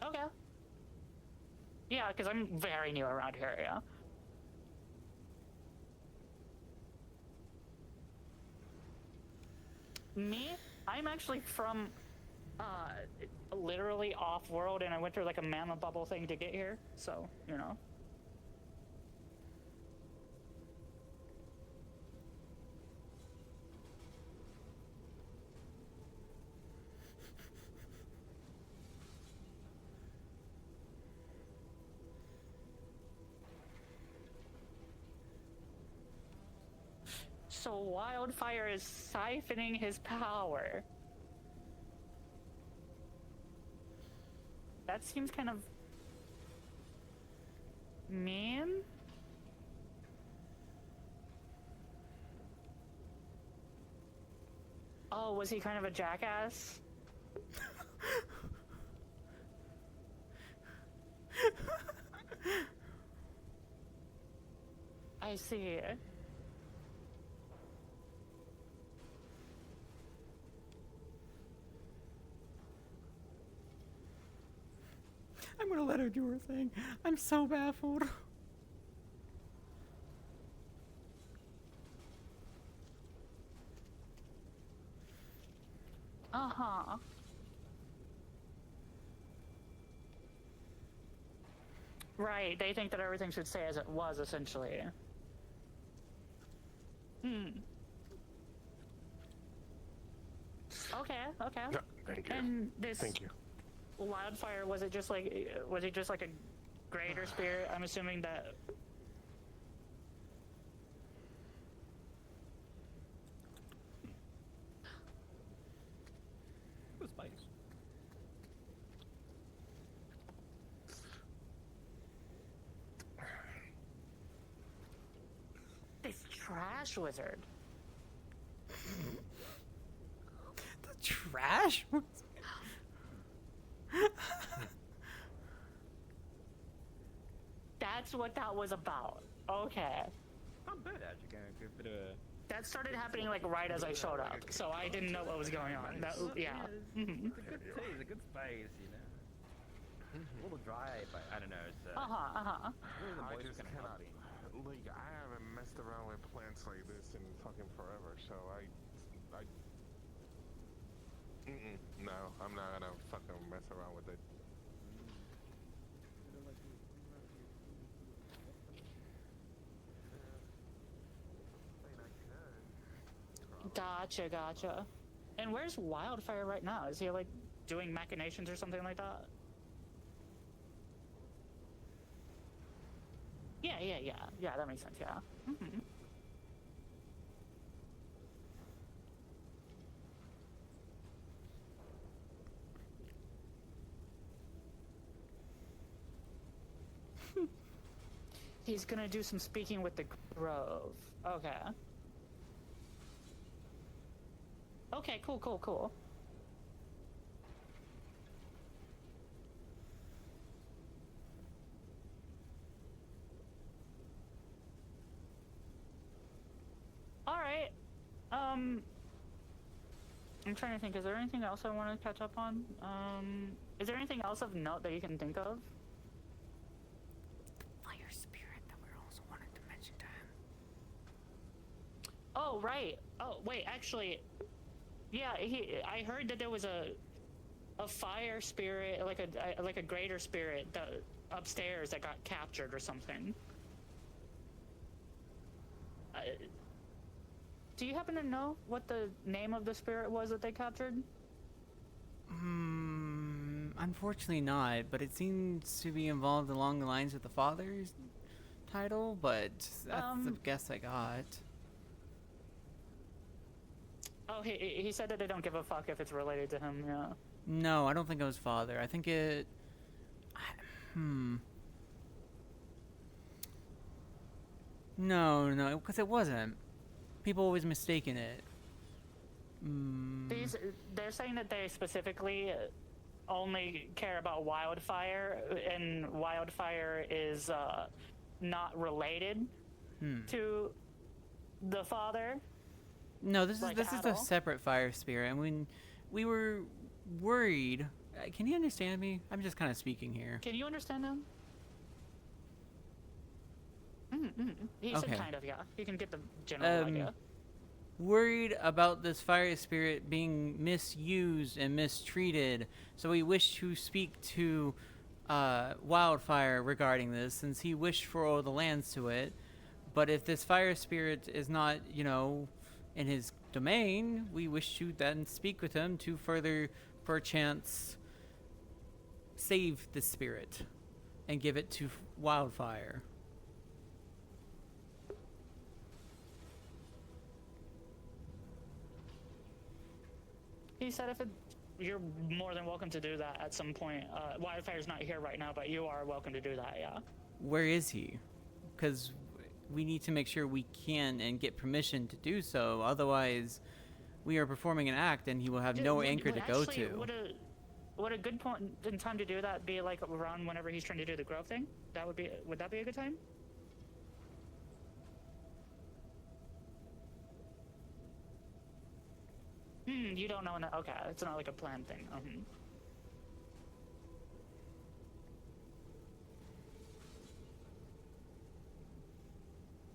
Okay. Yeah, because I'm very new around here, yeah. Me? I'm actually from, literally off-world, and I went through like a mammoth bubble thing to get here, so, you know. So Wildfire is siphoning his power. That seems kind of mean. Oh, was he kind of a jackass? I see. I'm gonna let her do her thing. I'm so baffled. Uh-huh. Right, they think that everything should stay as it was, essentially. Okay, okay. Yeah, thank you. And this Thank you. Wildfire, was it just like a greater spirit? I'm assuming that. Good spice. This trash wizard. The trash? That's what that was about. Okay. Not bad, actually. Kind of good bit of. That started happening like right as I showed up, so I didn't know what was going on. That, yeah. It's a good taste, a good spice, you know. A little dry, but I don't know. It's Uh huh. really the I moist just kind of cannot. healthy. Like, I haven't messed around with plants like this in fucking forever, so no, I'm not gonna fucking mess around with it. Gotcha. And where's Wildfire right now? Is he like doing machinations or something like that? Yeah, that makes sense, yeah. He's gonna do some speaking with the Grove. Okay. Okay, cool. Alright. I'm trying to think, is there anything else I want to catch up on? Is there anything else of note that you can think of? Fire spirit that we also wanted to mention to him. Oh, right. Oh, wait, actually, yeah, I heard that there was a fire spirit, like a greater spirit that upstairs that got captured or something. Do you happen to know what the name of the spirit was that they captured? Unfortunately not, but it seems to be involved along the lines of the father's title, but that's the guess I got. Oh, he said that they don't give a fuck if it's related to him, yeah. No, I don't think it was father. I think it... No, because it wasn't. People always mistaken it. They're saying that they specifically only care about Wildfire, and Wildfire is not related to the father. No, this is Like, this is at a all? separate fire spirit, and when we were worried, can you understand me? I'm just kind of speaking here. Can you understand him? He said Okay. kind of, yeah. You can get the general idea. Worried about this fire spirit being misused and mistreated, so we wish to speak to Wildfire regarding this, since he wished for all the lands to it. But if this fire spirit is not, you know, in his domain, we wish to then speak with him to further, perchance, save the spirit and give it to Wildfire. He said you're more than welcome to do that at some point. Wildfire's not here right now, but you are welcome to do that, yeah. Where is he? Because we need to make sure we can and get permission to do so. Otherwise, we are performing an act and he will have no anchor to go to. Would a good point in time to do that be like around whenever he's trying to do the grove thing? Would that be a good time? You don't know. Okay, it's not like a planned thing.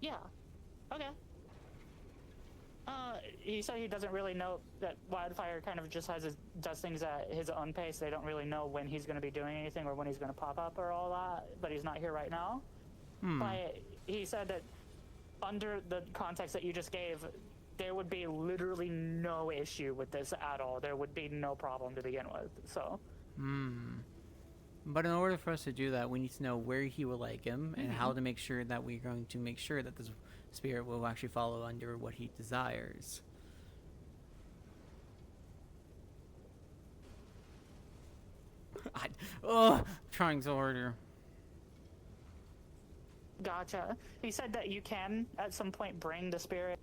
Yeah. Okay. He said he doesn't really know that Wildfire kind of just does things at his own pace. They don't really know when he's going to be doing anything or when he's going to pop up or all that. But he's not here right now. But he said that under the context that you just gave, there would be literally no issue with this at all. There would be no problem to begin with. So. But in order for us to do that, we need to know where he will like him and how to make sure that we're going to make sure that this spirit will actually follow under what he desires. Trying so hard here. Gotcha. He said that you can at some point bring the spirit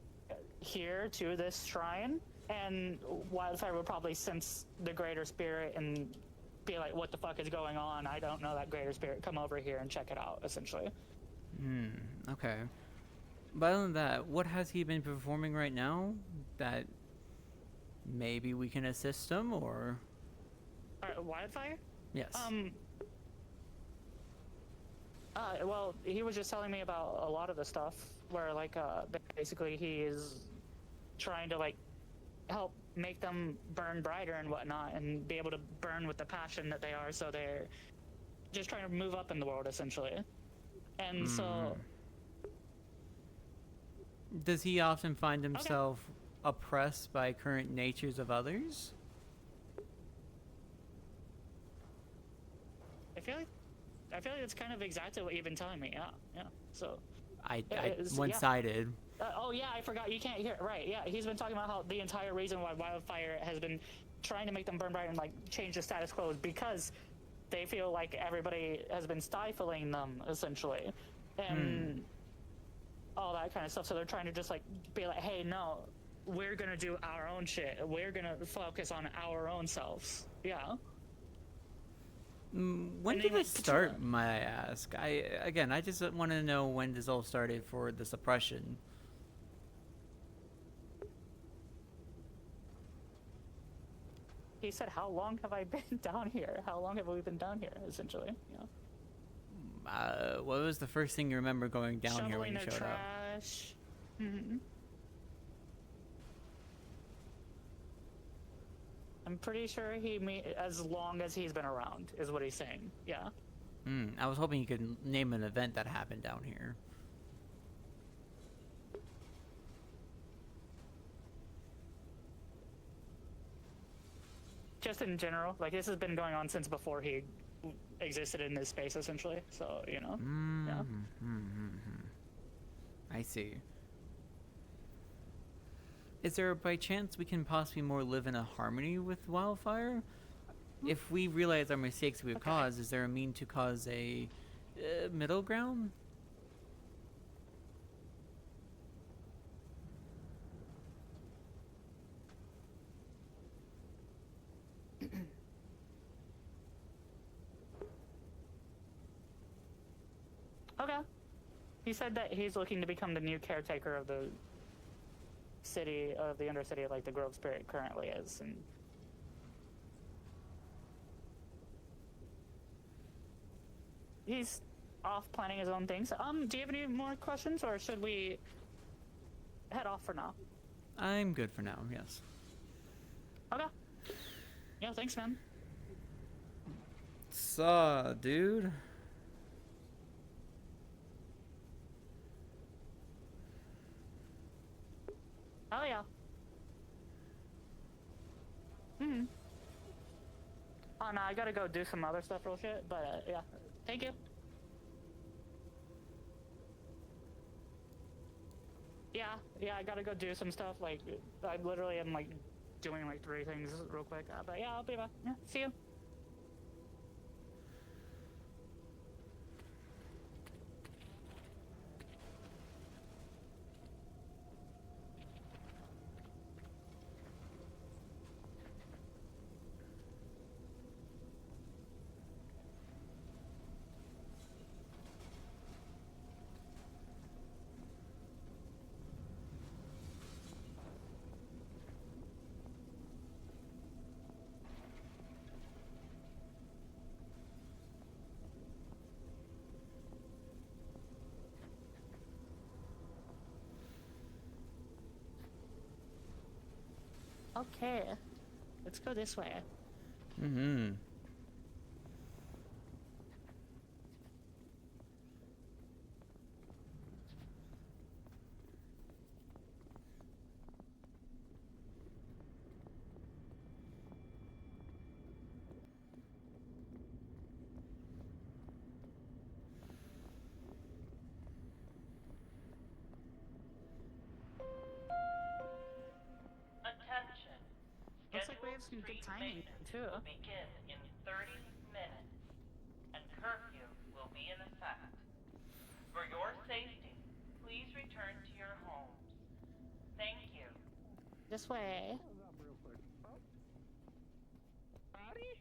here to this shrine, and Wildfire would probably sense the greater spirit and be like, what the fuck is going on? I don't know that greater spirit. Come over here and check it out, essentially. Okay. But other than that, what has he been performing right now that maybe we can assist him, or? Wildfire? Yes. Well, he was just telling me about a lot of the stuff where, like, basically he is trying to, like, help make them burn brighter and whatnot and be able to burn with the passion that they are, so they're just trying to move up in the world, essentially. And so... Does he often find himself oppressed by current natures of others? I feel like that's kind of exactly what you've been telling me. Yeah. So. One-sided. Oh yeah, I forgot. You can't hear. Right. Yeah, he's been talking about how the entire reason why Wildfire has been trying to make them burn bright and like change the status quo is because they feel like everybody has been stifling them, essentially, and all that kind of stuff. So they're trying to just like be like, hey, no, we're gonna do our own shit. We're gonna focus on our own selves. Yeah. When did this start, might I ask? I just want to know when this all started for the suppression. He said, how long have I been down here? How long have we been down here, essentially? What was the first thing you remember going down here when you showed up? Trash. I'm pretty sure as long as he's been around, is what he's saying. Yeah. I was hoping you could name an event that happened down here. Just in general, like this has been going on since before he existed in this space, essentially. So yeah. I see. Is there by chance we can possibly more live in a harmony with Wildfire? If we realize our mistakes we've caused, is there a mean to cause a middle ground? Okay. He said that he's looking to become the new caretaker of the city, of the Undercity, like the Grove Spirit currently is, and he's off planning his own things. Do you have any more questions, or should we head off for now? I'm good for now, yes. Okay. Yeah, thanks, man. Saw, dude. Oh yeah. Oh no, I gotta go do some other stuff real shit, but yeah. Thank you. Yeah, I gotta go do some stuff, like, I literally am, like, doing, like, 3 things real quick, but yeah, I'll be back. Yeah, see you. Okay, let's go this way. Mm-hmm. Attention. Looks like we have some good timing, too. Will begin in 30 minutes, and curfew will be in effect. For your safety, please return to your homes. Thank you. This way. Howdy?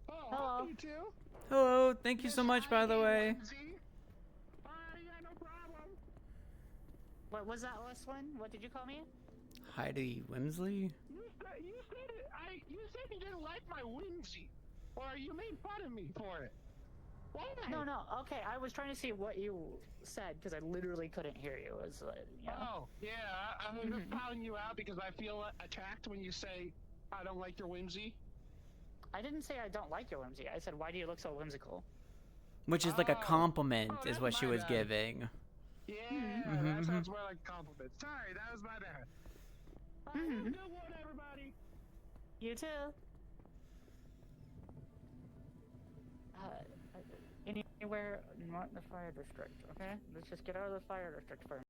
Oh, Hello. you too? Hello, thank you so much, by the way. Yeah, no problem. What was that last one? What did you call me? Heidi Whimsley? You said you didn't like my whimsy, or you made fun of me for it. Why? No, okay, I was trying to see what you said, because I literally couldn't hear you. It was, you know. Oh, yeah, I was just calling you out because I feel attacked when you say, I don't like your whimsy. I didn't say I don't like your whimsy. I said, why do you look so whimsical? Which is like a compliment, is what she was giving. Yeah, that sounds more like a compliment. Sorry, that was my bad. Have a good one, everybody. You too. Anywhere not in the fire district, okay? Let's just get out of the fire district first.